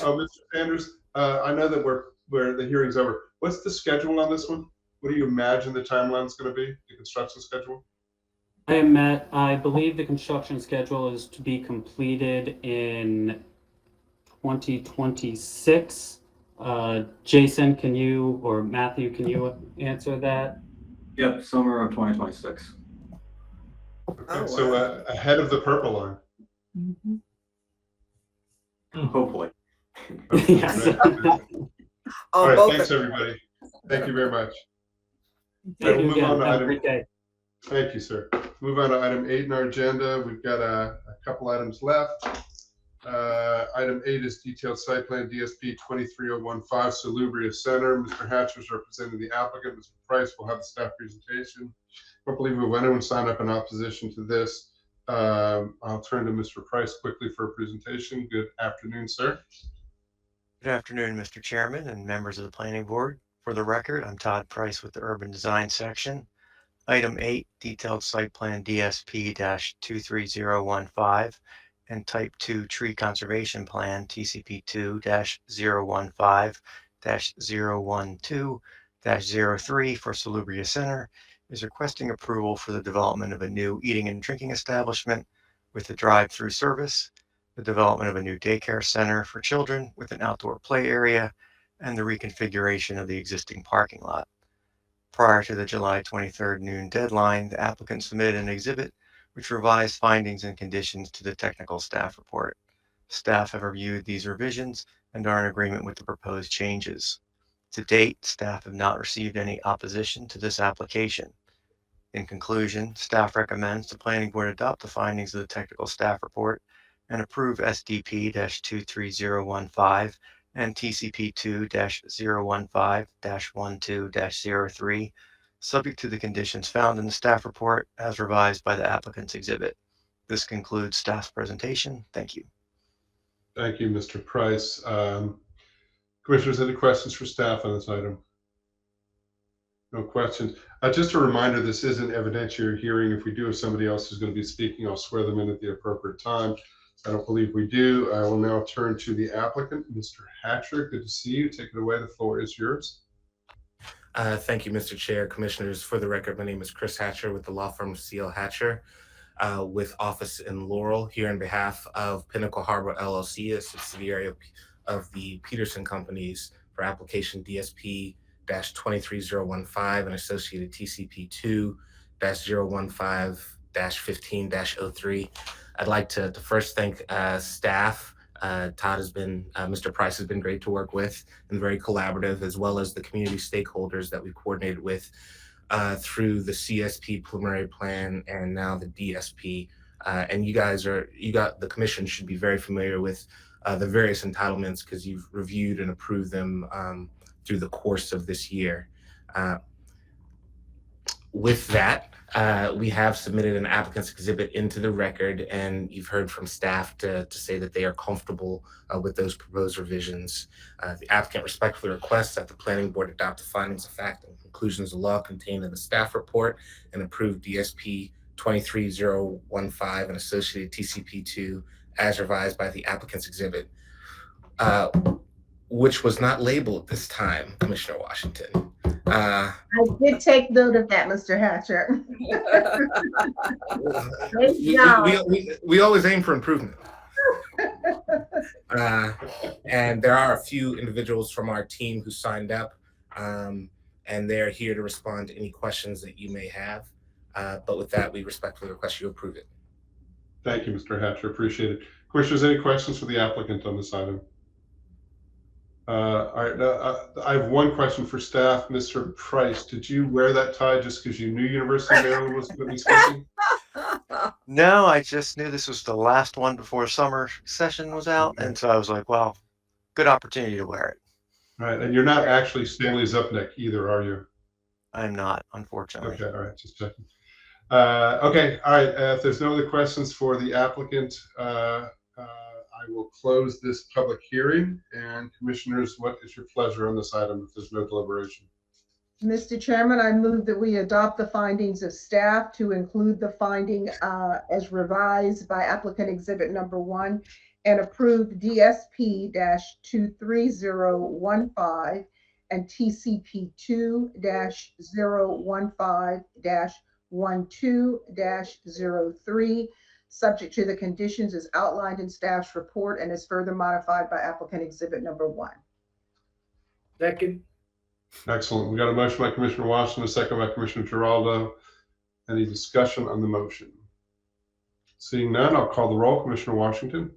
I know that we're the hearing's over. What's the schedule on this one? What do you imagine the timeline is going to be, the construction schedule? I believe the construction schedule is to be completed in 2026. Jason, can you, or Matthew, can you answer that? Yep, summer of 2026. Okay, so ahead of the purple line. Hopefully. Yes. All right, thanks everybody. Thank you very much. Thank you We'll move again. on to Have a item. great day. Thank you, sir. Move on to item 8 in our agenda. We've got a couple items left. Item 8 is detailed site plan DSP 23015 Salubria Center. Mr. Hatcher is representing the applicant. Mr. Price will have the staff presentation. I don't believe we have anyone signed up in opposition to this. I'll turn to Mr. Price quickly for a presentation. Good afternoon, sir. Good afternoon, Mr. Chairman and members of the Planning Board. For the record, I'm Todd Price with the Urban Design Section. Item 8, detailed site plan DSP-23015 and Type 2 Tree Conservation Plan TCP2-015-012-03 for Salubria Center is requesting approval for the development of a new eating and drinking establishment with a drive-through service, the development of a new daycare center for children with an outdoor play area, and the reconfiguration of the existing parking lot. Prior to the July 23rd noon deadline, the applicant submitted an exhibit which revised findings and conditions to the technical staff report. Staff have reviewed these revisions and are in agreement with the proposed changes. To date, staff have not received any opposition to this application. In conclusion, staff recommends the Planning Board adopt the findings of the technical staff report and approve SDP-23015 and TCP2-015-12-03, subject to the conditions found in the staff report as revised by the applicant's exhibit. This concludes staff's presentation. Thank you. Thank you, Mr. Price. Commissioners, any questions for staff on this item? No questions. Just a reminder, this is an evidentiary hearing. If we do have somebody else who's going to be speaking, I'll swear them in at the appropriate time. I don't believe we do. I will now turn to the applicant, Mr. Hatcher. Good to see you. Take it away. The floor is yours. Thank you, Mr. Chair, Commissioners. For the record, my name is Chris Hatcher with the law firm CL Hatcher, with office in Laurel, here on behalf of Pinnacle Harbor LLC, a subsidiary of the Peterson Companies, for application DSP-23015 and associated TCP2-015-15-03. I'd like to first thank staff. Todd has been, Mr. Price has been great to work with and very collaborative, as well as the community stakeholders that we've coordinated with through the CSP preliminary plan and now the DSP. And the commission should be very familiar with the various entitlements because you've reviewed and approved them through the course of this year. With that, we have submitted an applicant's exhibit into the record, and you've heard from staff to say that they are comfortable with those proposed revisions. The applicant respectfully requests that the Planning Board adopt the findings of fact and conclusions of law contained in the staff report and approve DSP 23015 and associated TCP2 as revised by the applicant's exhibit, which was not labeled this time, Commissioner Washington. I did take note of that, Mr. Hatcher. we always aim for improvement. And there are a few individuals from our team who signed up, and they're here to respond to any questions that you may have. But with that, we respectfully request you approve it. Thank you, Mr. Hatcher. Appreciate it. Commissioners, any questions for the applicant on this item? All right, I have one question for staff. Mr. Price, did you wear that tie just because you knew University of Maryland was going to be speaking? No, I just knew this was the last one before summer session was out. And so I was like, well, good opportunity to wear it. All right, and you're not actually Stanley Zupnik either, are you? I'm not, unfortunately. Okay, all right, just checking. Okay, all right, if there's no other questions for the applicant, I will close this public hearing. And commissioners, what is your pleasure on this item if there's no deliberation? Mr. Chairman, I move that we adopt the findings of staff to include the finding as revised by applicant exhibit number 1 and approve DSP-23015 and TCP2-015-12-03, subject to the conditions as outlined in staff's report and is further modified by applicant exhibit number 1. Second. Excellent. We got a motion by Commissioner Washington, a second by Commissioner Giraldo. Any discussion on the motion? Seeing none, I'll call the roll. Commissioner Washington.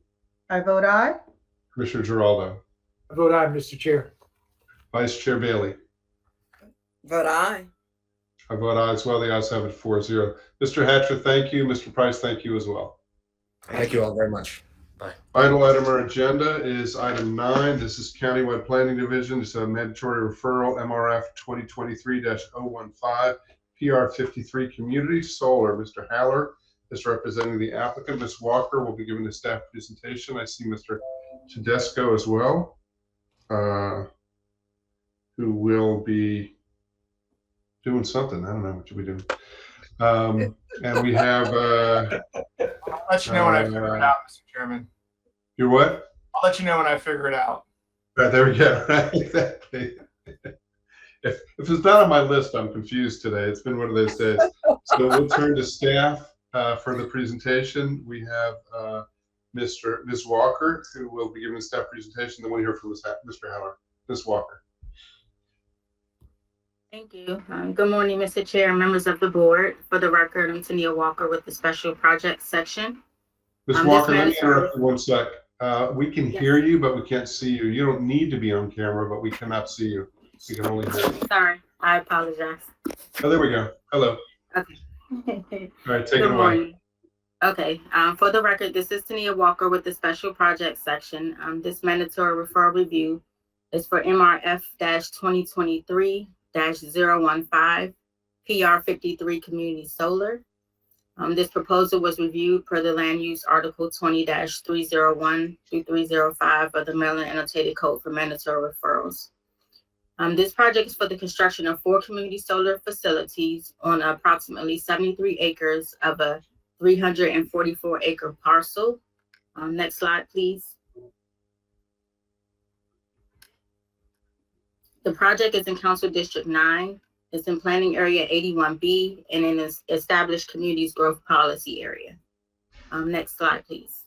I vote aye. Commissioner Giraldo. I vote aye, Mr. Chair. Vice Chair Bailey. Vote aye. I vote aye as well. The ayes have it 4-0. Mr. Hatcher, thank you. Mr. Price, thank you as well. Thank you all very much. Bye. Final item on our agenda is item 9. This is Countywide Planning Division. It's a mandatory referral, MRF 2023-015, PR 53 Community Solar. Mr. Haller is representing the applicant. Ms. Walker will be giving the staff presentation. I see Mr. Tedesco as well, who will be doing something. I don't know what you'll be doing. And we have I'll let you know when I figure it out, Mr. Chairman. You're what? I'll let you know when I figure it out. Right, there we go. Right, exactly. If it's not on my list, I'm confused today. It's been one of those days. So we'll turn to staff for the presentation. We have Ms. Walker, who will be giving a staff presentation. Then we'll hear from Mr. Haller. Ms. Walker. Thank you. Good morning, Mr. Chair, members of the board. For the record, I'm Tania Walker with the Special Projects section. Ms. Walker, let me interrupt you 1 sec. We can hear you, but we can't see you. You don't need to be on camera, but we cannot see you. We can only hear you. Sorry, I apologize. Oh, there we go. Hello. Okay. All right, take it Good away. morning. Okay, for the record, this is Tania Walker with the Special Projects section. This mandatory referral review is for MRF-2023-015, PR 53 Community Solar. This proposal was reviewed per the Land Use Article 20-301 through 305 of the Maryland Annotated Code for mandatory referrals. This project is for the construction of 4 community solar facilities on approximately 73 acres of a 344-acre parcel. Next slide, please. The project is in Council District 9. It's in Planning Area 81B and in an established communities growth policy area. Next slide, please.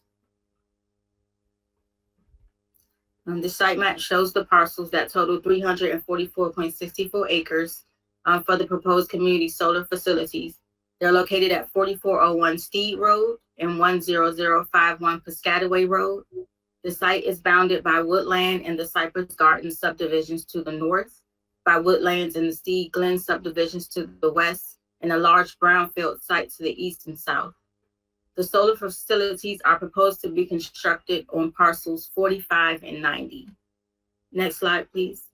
The site map shows the parcels that total 344.64 acres for the proposed community solar facilities. They're located at 4401 Steed Road and 10051 Piscataway Road. The site is bounded by woodland and the Cypress Gardens subdivisions to the north, by woodlands and the Steed Glen subdivisions to the west, and a large brownfield site to the east and south. The solar facilities are proposed to be constructed on parcels 45 and 90. Next slide, please.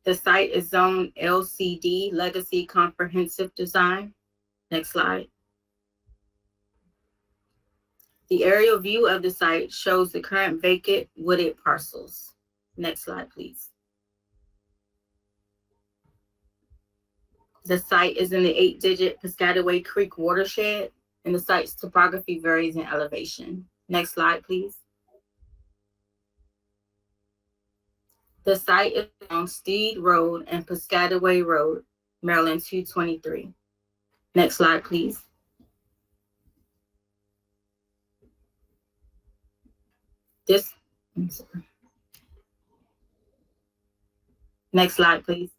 The site is zoned LCD, Legacy Comprehensive Design. Next slide. The aerial view of the site shows the current vacant wooded parcels. Next slide, please. The site is in the 8-digit Piscataway Creek watershed, and the site's topography varies in elevation. Next slide, please. The site is on Steed Road and Piscataway Road, Maryland 223. Next slide, please. Next slide, please.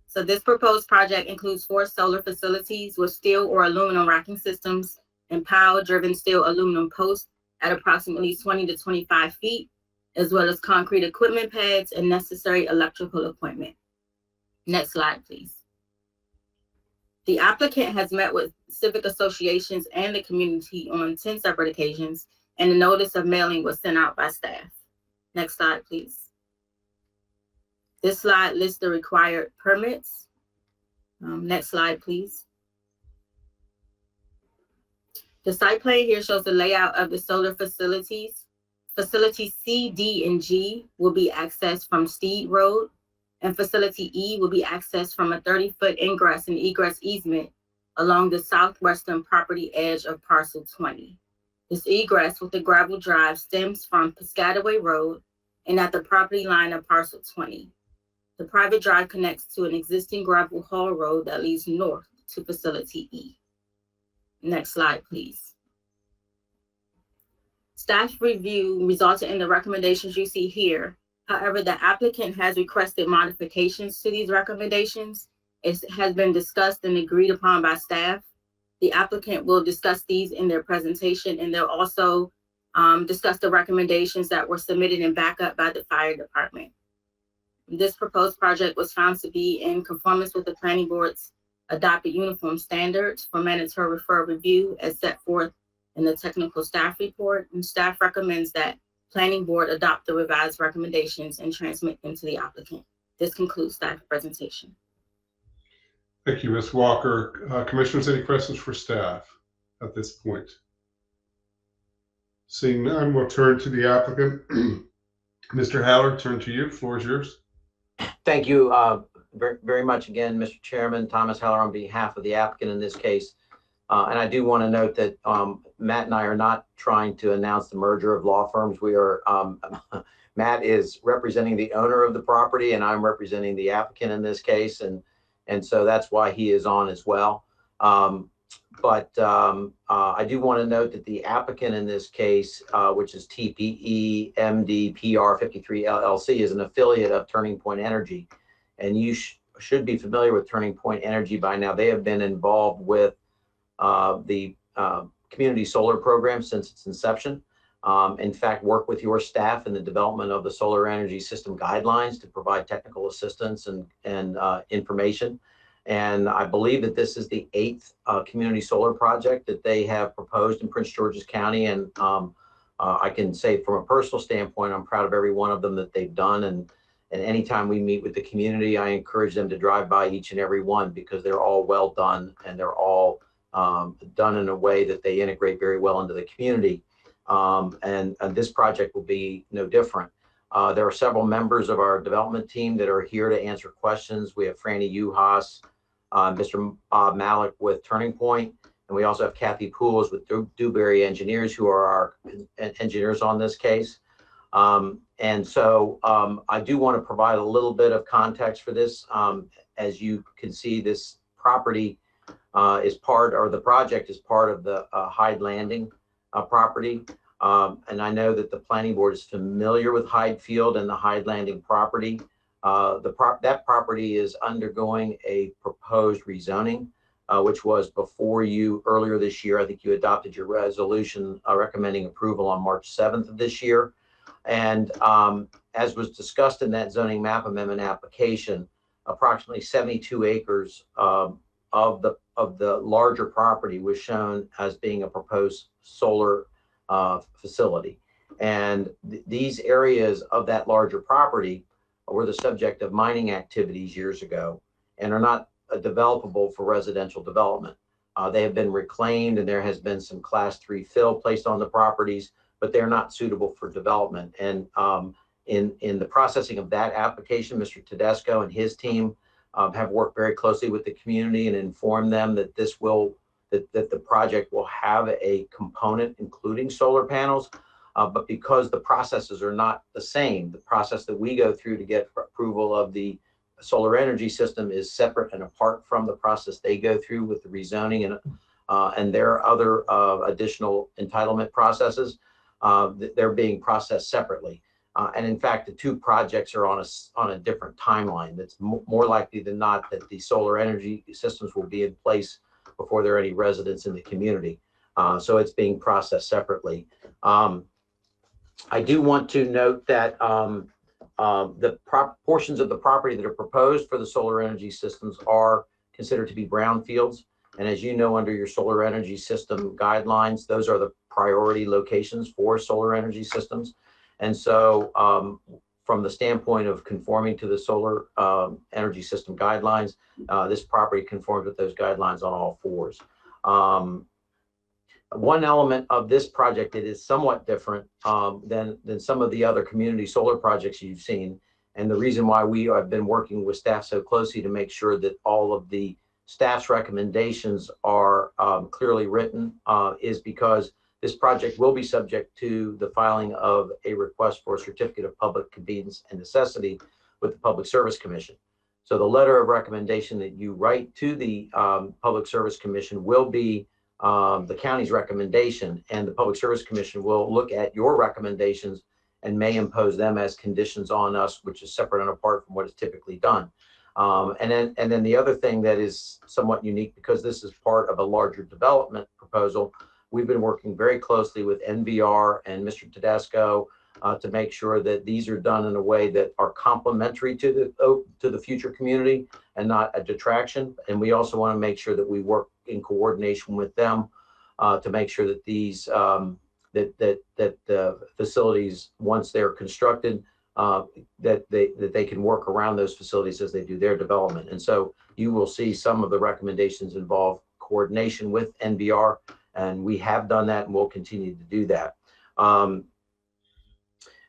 So this proposed project includes 4 solar facilities with steel or aluminum racking systems and pile-driven steel aluminum posts at approximately 20 to 25 feet, as well as concrete equipment pads and necessary electrical equipment. Next slide, please. The applicant has met with civic associations and the community on 10 separate occasions, and a notice of mailing was sent out by staff. Next slide, please. This slide lists the required permits. Next slide, please. The site plan here shows the layout of the solar facilities. Facility C, D, and G will be accessed from Steed Road, and Facility E will be accessed from a 30-foot ingress and egress easement along the southwestern property edge of parcel 20. This egress with the gravel drive stems from Piscataway Road and at the property line of parcel 20. The private drive connects to an existing gravel haul road that leads north to facility E. Next slide, please. Staff review resulted in the recommendations you see here. However, the applicant has requested modifications to these recommendations. It has been discussed and agreed upon by staff. The applicant will discuss these in their presentation, and they'll also discuss the recommendations that were submitted and backed up by the fire department. This proposed project was found to be in conformance with the planning board's adopted uniform standards for mandatory referral review as set forth in the technical staff report, and staff recommends that planning board adopt the revised recommendations and transmit them to the applicant. This concludes staff presentation. Thank you, Ms. Walker. Commissioners, any questions for staff at this point? Seeing none, we'll turn to the applicant. Mr. Howard, turn to you. Floor is yours. Thank you very much again, Mr. Chairman. Thomas Heller on behalf of the applicant in this case. And I do want to note that Matt and I are not trying to announce the merger of law firms. We are, Matt is representing the owner of the property and I'm representing the applicant in this case. And so that's why he is on as well. But I do want to note that the applicant in this case, which is TPE MD PR 53 LLC, is an affiliate of Turning Point Energy. And you should be familiar with Turning Point Energy by now. They have been involved with the community solar program since its inception. In fact, work with your staff in the development of the solar energy system guidelines to provide technical assistance and information. And I believe that this is the 8th community solar project that they have proposed in Prince George's County. And I can say from a personal standpoint, I'm proud of every one of them that they've done. And anytime we meet with the community, I encourage them to drive by each and every one because they're all well done and they're all done in a way that they integrate very well into the community. And this project will be no different. There are several members of our development team that are here to answer questions. We have Franny Uhas, Mr. Bob Malik with Turning Point, and we also have Kathy Pools with Dewberry Engineers, who are our engineers on this case. And so I do want to provide a little bit of context for this. As you can see, this property is part, or the project is part of the Hyde Landing property. And I know that the planning board is familiar with Hyde Field and the Hyde Landing property. That property is undergoing a proposed rezoning, which was before you earlier this year. I think you adopted your resolution recommending approval on March 7th of this year. And as was discussed in that zoning map amendment application, approximately 72 acres of the larger property was shown as being a proposed solar facility. And these areas of that larger property were the subject of mining activities years ago and are not developable for residential development. They have been reclaimed and there has been some class 3 fill placed on the properties, but they're not suitable for development. And in the processing of that application, Mr. Tedesco and his team have worked very closely with the community and informed them that that the project will have a component including solar panels. But because the processes are not the same, the process that we go through to get approval of the solar energy system is separate and apart from the process they go through with the rezoning and their other additional entitlement processes. They're being processed separately. And in fact, the two projects are on a different timeline. That's more likely than not that the solar energy systems will be in place before there are any residents in the community. So it's being processed separately. I do want to note that the portions of the property that are proposed for the solar energy systems are considered to be brownfields. And as you know, under your solar energy system guidelines, those are the priority locations for solar energy systems. And so from the standpoint of conforming to the solar energy system guidelines, this property conforms with those guidelines on all fours. One element of this project that is somewhat different than some of the other community solar projects you've seen, and the reason why we have been working with staff so closely to make sure that all of the staff's recommendations are clearly written is because this project will be subject to the filing of a request for a certificate of public convenience and necessity with the Public Service Commission. So the letter of recommendation that you write to the Public Service Commission will be the county's recommendation, and the Public Service Commission will look at your recommendations and may impose them as conditions on us, which is separate and apart from what is typically done. And then the other thing that is somewhat unique, because this is part of a larger development proposal, we've been working very closely with NVR and Mr. Tedesco to make sure that these are done in a way that are complementary to the future community and not a detraction. And we also want to make sure that we work in coordination with them to make sure that these that the facilities, once they're constructed, that they can work around those facilities as they do their development. And so you will see some of the recommendations involve coordination with NVR, and we have done that and we'll continue to do that.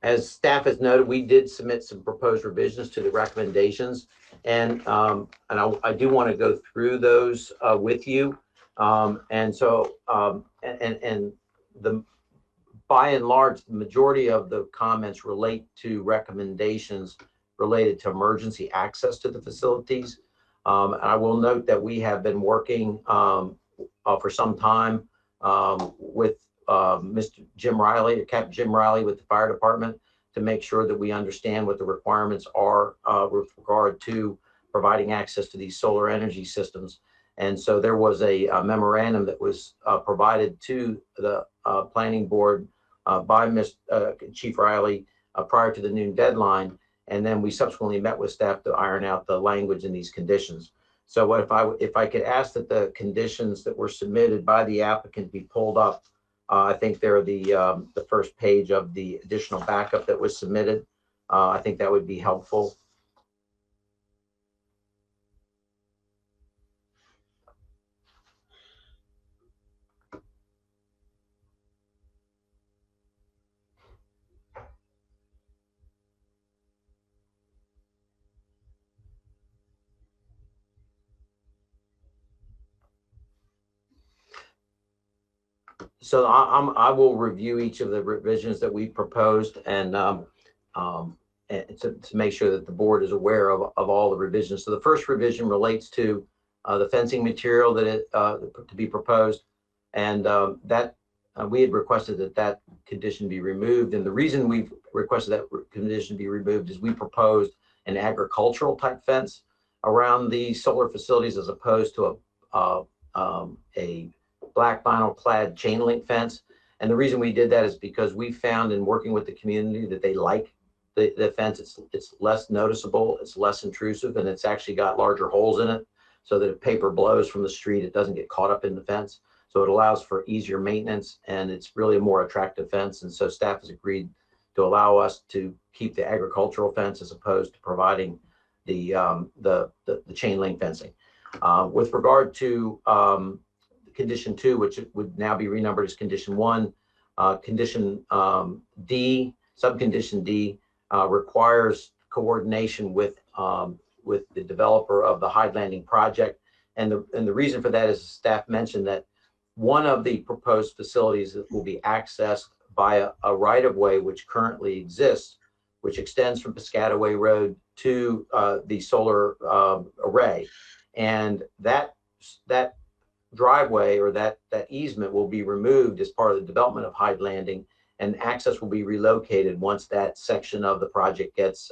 As staff has noted, we did submit some proposed revisions to the recommendations, and I do want to go through those with you. By and large, the majority of the comments relate to recommendations related to emergency access to the facilities. And I will note that we have been working for some time with Mr. Jim Riley, Captain Jim Riley with the fire department, to make sure that we understand what the requirements are with regard to providing access to these solar energy systems. And so there was a memorandum that was provided to the planning board by Chief Riley prior to the noon deadline. And then we subsequently met with staff to iron out the language in these conditions. So if I could ask that the conditions that were submitted by the applicant be pulled up. I think they're the first page of the additional backup that was submitted. I think that would be helpful. So I will review each of the revisions that we proposed and to make sure that the board is aware of all the revisions. So the first revision relates to the fencing material that to be proposed, and that we had requested that condition be removed. And the reason we've requested that condition be removed is we proposed an agricultural type fence around the solar facilities as opposed to a black vinyl clad chain link fence. And the reason we did that is because we found in working with the community that they like the fence. It's less noticeable, it's less intrusive, and it's actually got larger holes in it so that if paper blows from the street, it doesn't get caught up in the fence. So it allows for easier maintenance, and it's really a more attractive fence. And so staff has agreed to allow us to keep the agricultural fence as opposed to providing the chain link fencing. With regard to Condition 2, which would now be renumbered as Condition 1. Condition D, Subcondition D, requires coordination with the developer of the Hyde Landing project. And the reason for that is staff mentioned that one of the proposed facilities that will be accessed by a right-of-way which currently exists, which extends from Piscataway Road to the solar array. And that driveway or that easement will be removed as part of the development of Hyde Landing, and access will be relocated once that section of the project gets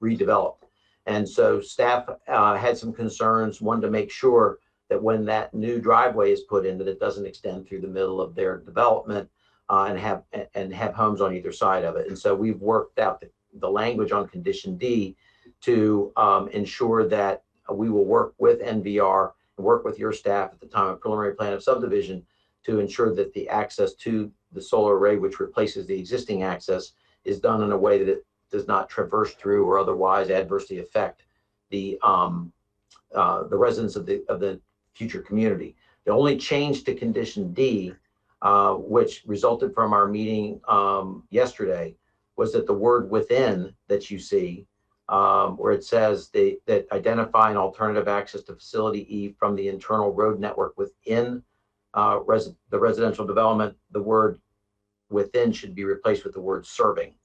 redeveloped. And so staff had some concerns, wanted to make sure that when that new driveway is put in, that it doesn't extend through the middle of their development and have homes on either side of it. And so we've worked out the language on Condition D to ensure that we will work with NVR, work with your staff at the time of preliminary plan of subdivision to ensure that the access to the solar array, which replaces the existing access, is done in a way that it does not traverse through or otherwise adversely affect the residents of the future community. The only change to Condition D, which resulted from our meeting yesterday, was that the word "within" that you see where it says that identify an alternative access to facility E from the internal road network within the residential development. The word within should be replaced with the word serving.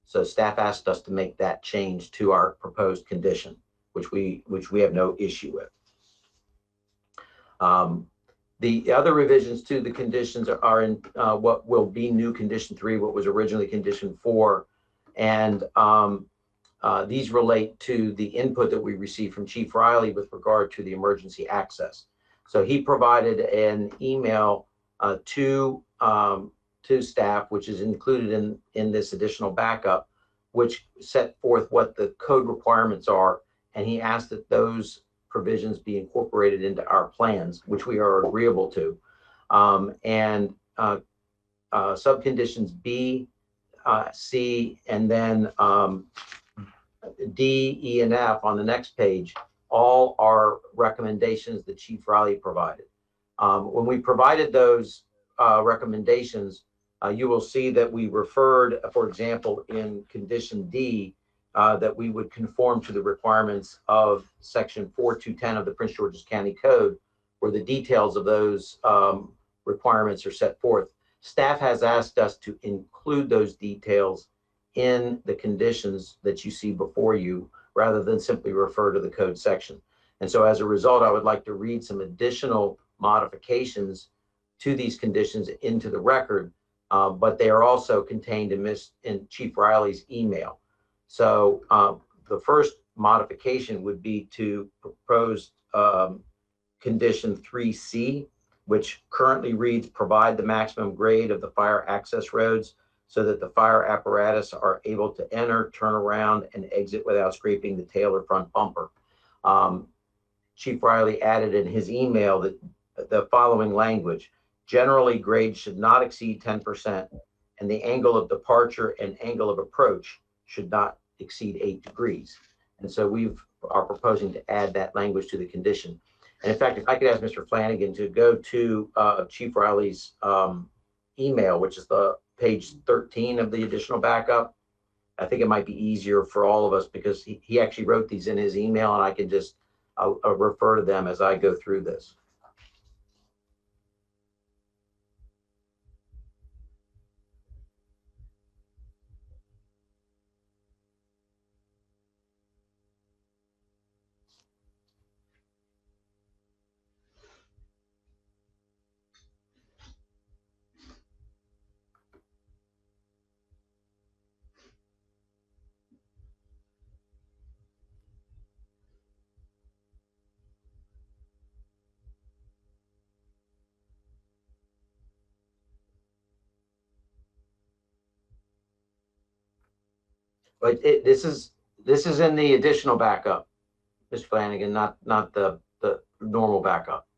So staff asked us to make that change to our proposed condition, which we have no issue with. The other revisions to the conditions are in what will be new condition 3, what was originally condition 4. And these relate to the input that we received from Chief Riley with regard to the emergency access. So he provided an email to staff, which is included in this additional backup, which set forth what the code requirements are. And he asked that those provisions be incorporated into our plans, which we are agreeable to. Subconditions B, C, and then D, E, and F on the next page, all are recommendations that Chief Riley provided. When we provided those recommendations, you will see that we referred, for example, in condition D, that we would conform to the requirements of section 4210 of the Prince George's County Code, where the details of those requirements are set forth. Staff has asked us to include those details in the conditions that you see before you, rather than simply refer to the code section. And so as a result, I would like to read some additional modifications to these conditions into the record, but they are also contained in Chief Riley's email. So the first modification would be to propose condition 3C, which currently reads, provide the maximum grade of the fire access roads so that the fire apparatus are able to enter, turn around, and exit without scraping the tail or front bumper. Chief Riley added in his email that the following language: generally grades should not exceed 10%, and the angle of departure and angle of approach should not exceed 8 degrees. And so we are proposing to add that language to the condition. And in fact, if I could ask Mr. Flanagan to go to Chief Riley's email, which is the page 13 of the additional backup, I think it might be easier for all of us because he actually wrote these in his email, and I can just refer to them as I go through this. But this is in the additional backup, Mr. Flanagan, not the normal backup.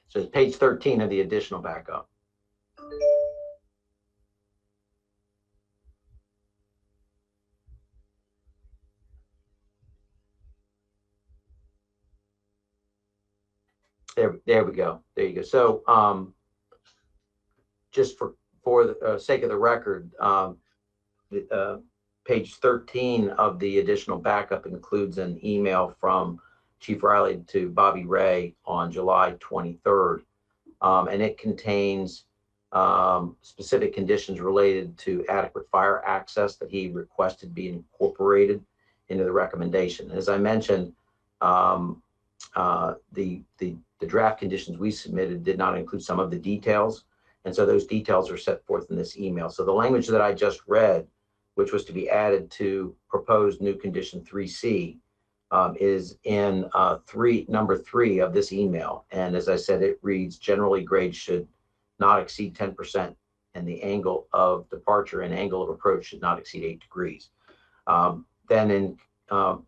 So it's page 13 of the additional backup. There we go. There you go. So just for the sake of the record, page 13 of the additional backup includes an email from Chief Riley to Bobby Ray on July 23rd. And it contains specific conditions related to adequate fire access that he requested be incorporated into the recommendation. As I mentioned, the draft conditions we submitted did not include some of the details. And so those details are set forth in this email. So the language that I just read, which was to be added to proposed new condition 3C, is in number 3 of this email. And as I said, it reads, generally grades should not exceed 10%, and the angle of departure and angle of approach should not exceed 8 degrees. Then in the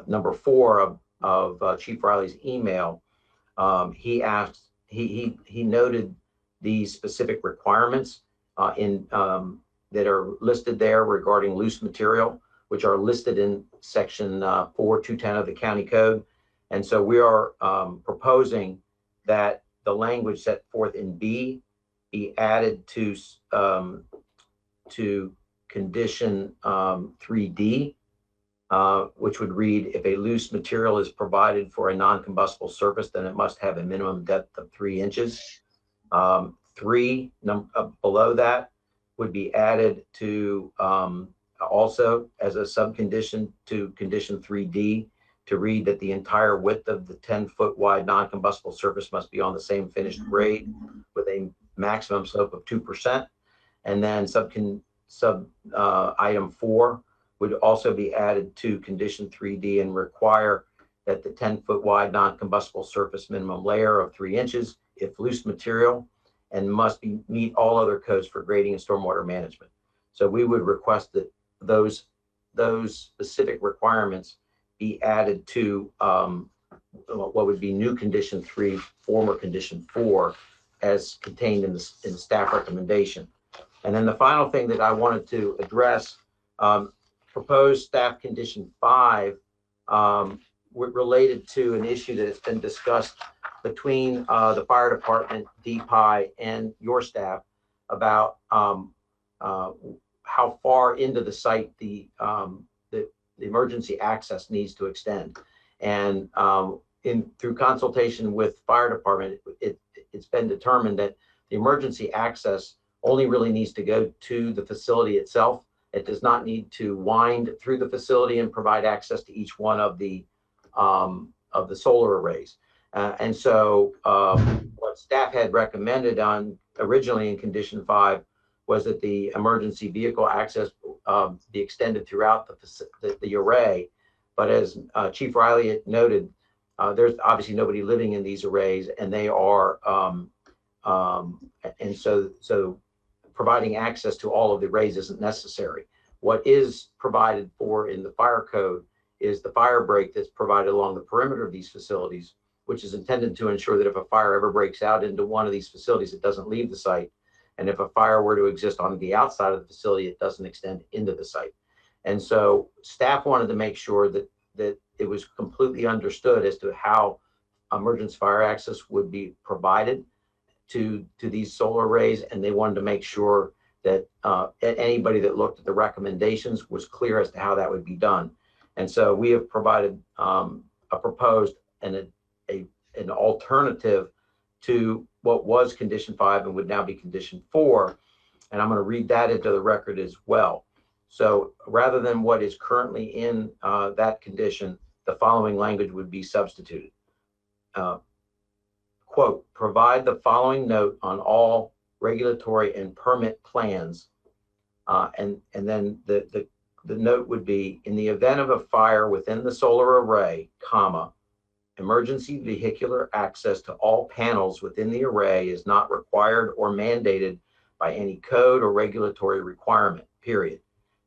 number 4 of Chief Riley's email, he noted these specific requirements that are listed there regarding loose material, which are listed in section 4210 of the county code. And so we are proposing that the language set forth in B be added to condition 3D, which would read, if a loose material is provided for a non-combustible surface, then it must have a minimum depth of 3 inches. Below that would be added to also as a subcondition to condition 3D to read that the entire width of the 10-foot wide non-combustible surface must be on the same finished grade with a maximum slope of 2%. And then item 4 would also be added to condition 3D and require that the 10-foot wide non-combustible surface minimum layer of 3 inches, if loose material, and must meet all other codes for grading and stormwater management. So we would request that those specific requirements be added to what would be new condition 3, former condition 4, as contained in the staff recommendation. And then the final thing that I wanted to address, proposed staff condition 5, related to an issue that has been discussed between the fire department, DPI, and your staff about how far into the site the emergency access needs to extend. And through consultation with fire department, it's been determined that the emergency access only really needs to go to the facility itself. It does not need to wind through the facility and provide access to each one of the solar arrays. And so what staff had recommended originally in condition 5 was that the emergency vehicle access be extended throughout the array. But as Chief Riley had noted, there's obviously nobody living in these arrays, and they are, and so providing access to all of the arrays isn't necessary. What is provided for in the fire code is the fire break that's provided along the perimeter of these facilities, which is intended to ensure that if a fire ever breaks out into one of these facilities, it doesn't leave the site. And if a fire were to exist on the outside of the facility, it doesn't extend into the site. And so staff wanted to make sure that it was completely understood as to how emergency fire access would be provided to these solar arrays. And they wanted to make sure that anybody that looked at the recommendations was clear as to how that would be done. And so we have provided a proposed and an alternative to what was condition 5 and would now be condition 4. And I'm going to read that into the record as well. So rather than what is currently in that condition, the following language would be substituted. Quote, provide the following note on all regulatory and permit plans. And then the note would be, in the event of a fire within the solar array, comma, emergency vehicular access to all panels within the array is not required or mandated by any code or regulatory requirement, period.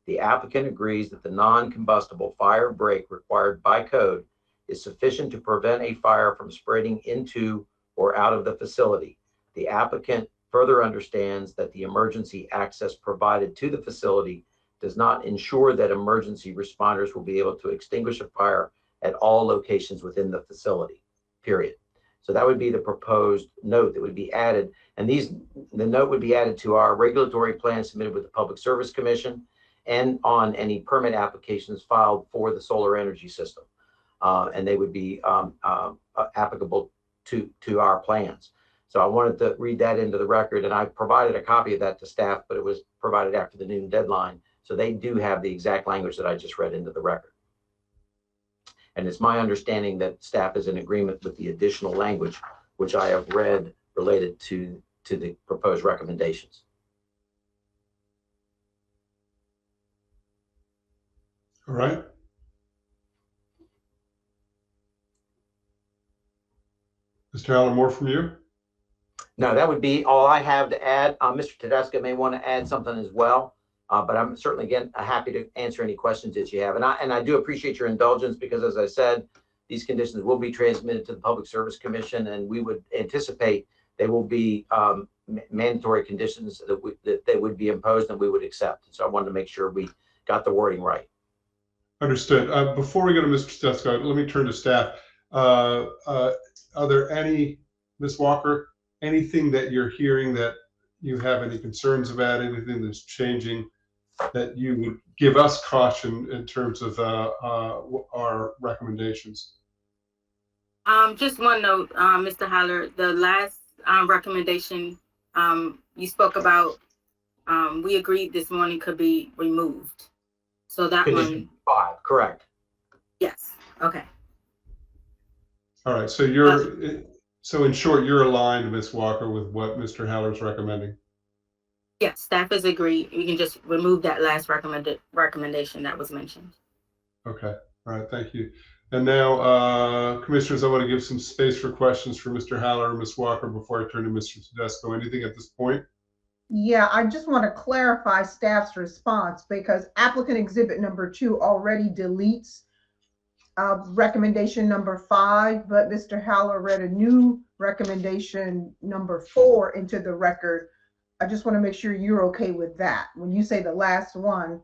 The applicant agrees that the non-combustible fire break required by code is sufficient to prevent a fire from spreading into or out of the facility. The applicant further understands that the emergency access provided to the facility does not ensure that emergency responders will be able to extinguish a fire at all locations within the facility, period. So that would be the proposed note that would be added. And the note would be added to our regulatory plan submitted with the Public Service Commission and on any permit applications filed for the solar energy system. And they would be applicable to our plans. So I wanted to read that into the record, and I provided a copy of that to staff, but it was provided after the noon deadline. So they do have the exact language that I just read into the record. And it's my understanding that staff is in agreement with the additional language, which I have read related to the proposed recommendations. All right. Mr. Allen, more from you? No, that would be all I have to add. Mr. Tedesco may want to add something as well. But I'm certainly, again, happy to answer any questions that you have. And I do appreciate your indulgence because, as I said, these conditions will be transmitted to the Public Service Commission, and we would anticipate they will be mandatory conditions that they would be imposed and we would accept. So I wanted to make sure we got the wording right. Understood. Before we go to Mr. Tedesco, let me turn to staff. Are there any, Ms. Walker, anything that you're hearing that you have any concerns about, anything that's changing that you would give us caution in terms of our recommendations? Just one note, Mr. Haller, the last recommendation you spoke about, we agreed this morning could be removed. So that Condition one, 5, correct. yes, okay. All right, so you're, so in short, you're aligned, Ms. Walker, with what Mr. Haller's recommending? Yes, staff has agreed. You can just remove that last recommendation that was mentioned. Okay, all right, thank you. And now, commissioners, I want to give some space for questions for Mr. Haller and Ms. Walker before I turn to Mr. Tedesco. Anything at this point? Yeah, I just want to clarify staff's response because applicant exhibit number 2 already deletes recommendation number 5, but Mr. Haller read a new recommendation number 4 into the record. I just want to make sure you're okay with that. When you say the last one.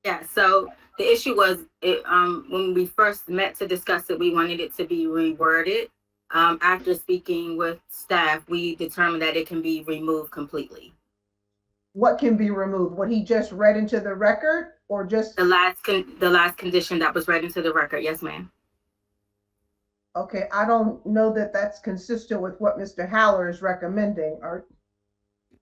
Yeah, so the issue was when we first met to discuss it, we wanted it to be reworded. After speaking with staff, we determined that it can be removed completely. What can be removed? What he just read into the record, or just the last condition that was read into the record? Yes, ma'am. Okay, I don't know that that's consistent with what Mr. Haller is recommending. Or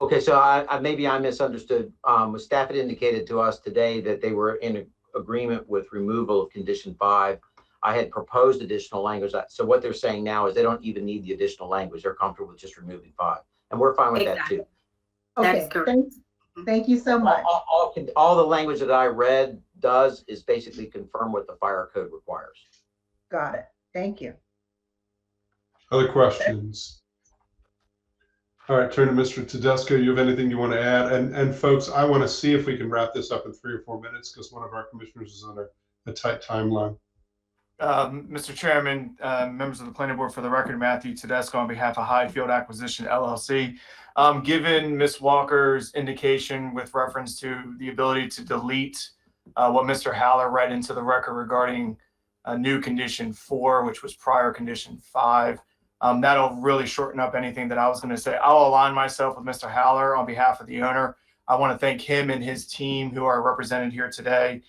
Okay, so I maybe I misunderstood. Staff had indicated to us today that they were in agreement with removal of condition 5. I had proposed additional language. So what they're saying now is they don't even need the additional language. They're comfortable with just removing 5. And we're fine with that too. okay, thank you so much. All the language that I read does is basically confirm what the fire code requires. Got it. Thank you. Other questions? All right, turn to Mr. Tedesco. You have anything you want to add? And folks, I want to see if we can wrap this up in 3 or 4 minutes because one of our commissioners is on a tight timeline. Mr. Chairman, members of the planning board, for the record, Matthew Tedesco on behalf of Highfield Acquisition LLC. Given Ms. Walker's indication with reference to the ability to delete what Mr. Haller read into the record regarding new condition 4, which was prior condition 5, that'll really shorten up anything that I was going to say. I'll align myself with Mr. Haller on behalf of the owner. I want to thank him and his team who are represented here today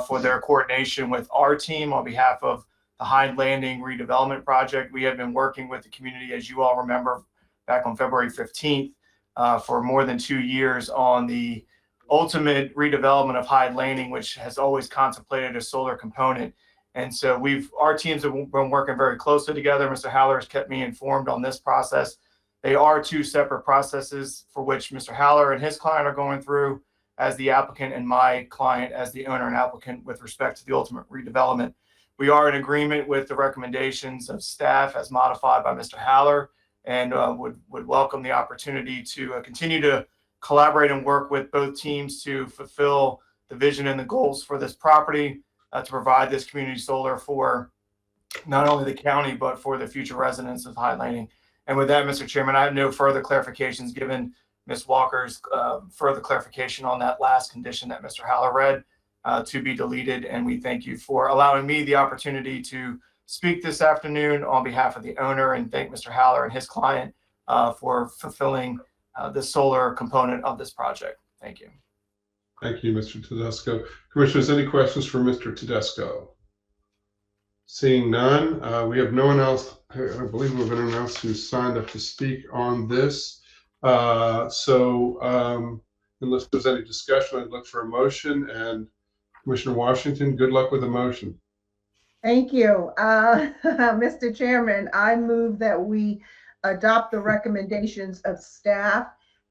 for their coordination with our team on behalf of the Hyde Landing redevelopment project. We have been working with the community, as you all remember, back on February 15th for more than 2 years on the ultimate redevelopment of Hyde Landing, which has always contemplated a solar component. And so our teams have been working very closely together. Mr. Haller has kept me informed on this process. They are 2 separate processes for which Mr. Haller and his client are going through as the applicant and my client as the owner and applicant with respect to the ultimate redevelopment. We are in agreement with the recommendations of staff as modified by Mr. Haller and would welcome the opportunity to continue to collaborate and work with both teams to fulfill the vision and the goals for this property to provide this community solar for not only the county, but for the future residents of Hyde Landing. And with that, Mr. Chairman, I have no further clarifications given Ms. Walker's further clarification on that last condition that Mr. Haller read to be deleted. And we thank you for allowing me the opportunity to speak this afternoon on behalf of the owner, and thank Mr. Haller and his client for fulfilling the solar component of this project. Thank you. Thank you, Mr. Tedesco. Commissioners, any questions for Mr. Tedesco? Seeing none, we have no one else. I believe we have anyone else who signed up to speak on this. Unless there's any discussion, I'd look for a motion. And Commissioner Washington, good luck with the motion. Thank you. Mr. Chairman, I move that we adopt the recommendations of staff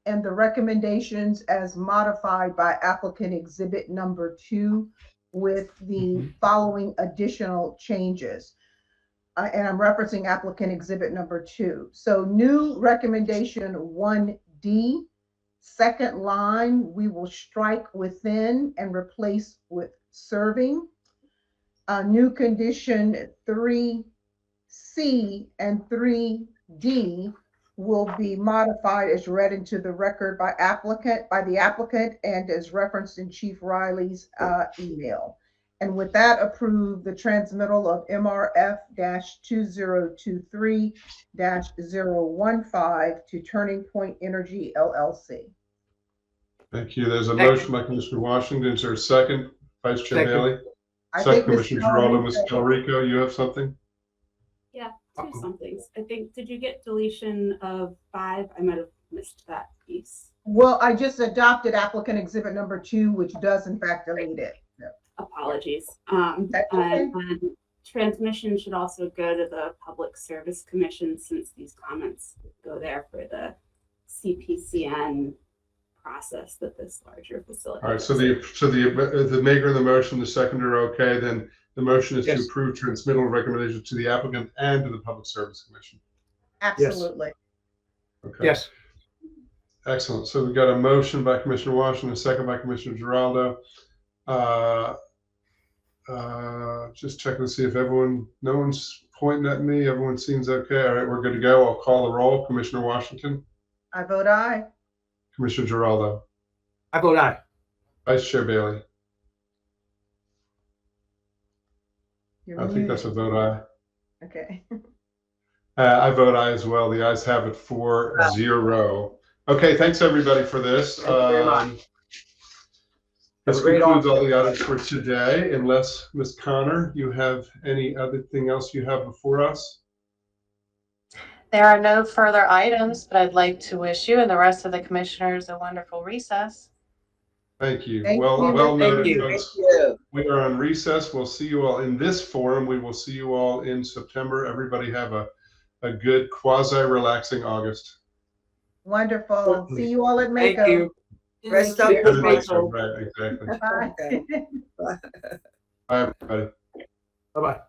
and the recommendations as modified by applicant exhibit number 2 with the following additional changes. And I'm referencing applicant exhibit number 2. So new recommendation 1D, second line, we will strike within and replace with serving. New condition 3C and 3D, will be modified as read into the record by the applicant and as referenced in Chief Riley's email. And with that, approve the transmittal of MRF-2023-015 to Turning Point Energy LLC. Thank you. There's a motion by Commissioner Washington. Is there a second? Vice Chair Second. Bailey? I Second, think Commissioner Mr. Giraldo. Giraldo Ms. second. Calrico, you have something? Yeah, two somethings. I think, did you get deletion of 5? I might have missed that piece. Well, I just adopted applicant exhibit number 2, which does in fact delete it. Apologies. That's okay. And transmission should also go to the Public Service Commission, since these comments go there for the CPCN process that this larger facility. All right, so the maker of the motion, the seconder, okay, then the motion is to Yes. approve transmittal recommendation to the applicant and to the Public Service Commission. Absolutely. Okay. Yes. Excellent. So we've got a motion by Commissioner Washington, a second by Commissioner Giraldo. Just checking to see if no one's pointing at me. Everyone seems okay. All right, we're good to go. I'll call the roll. Commissioner Washington, I vote aye. Commissioner Giraldo, I vote aye. Vice Chair Bailey. You're I think that's a muted. vote aye. Okay. I vote aye as well. The ayes have it 4-0. Okay, thanks everybody for this. Thank you very much. This Have a great concludes all autumn. the items for today, unless Ms. Connor, you have any other thing else you have before us? There are no further items, but I'd like to wish you and the rest of the commissioners a wonderful recess. Thank you. Thank Well you. noted, Thank folks. you. We are on recess. We'll see you all in this forum. We will see you all in September. Everybody have a good quasi-relaxing August. Wonderful. See you all at Mako. Thank you. Rest up. Good night, sir. Right, exactly. Bye. Okay. Bye, everybody. Bye-bye.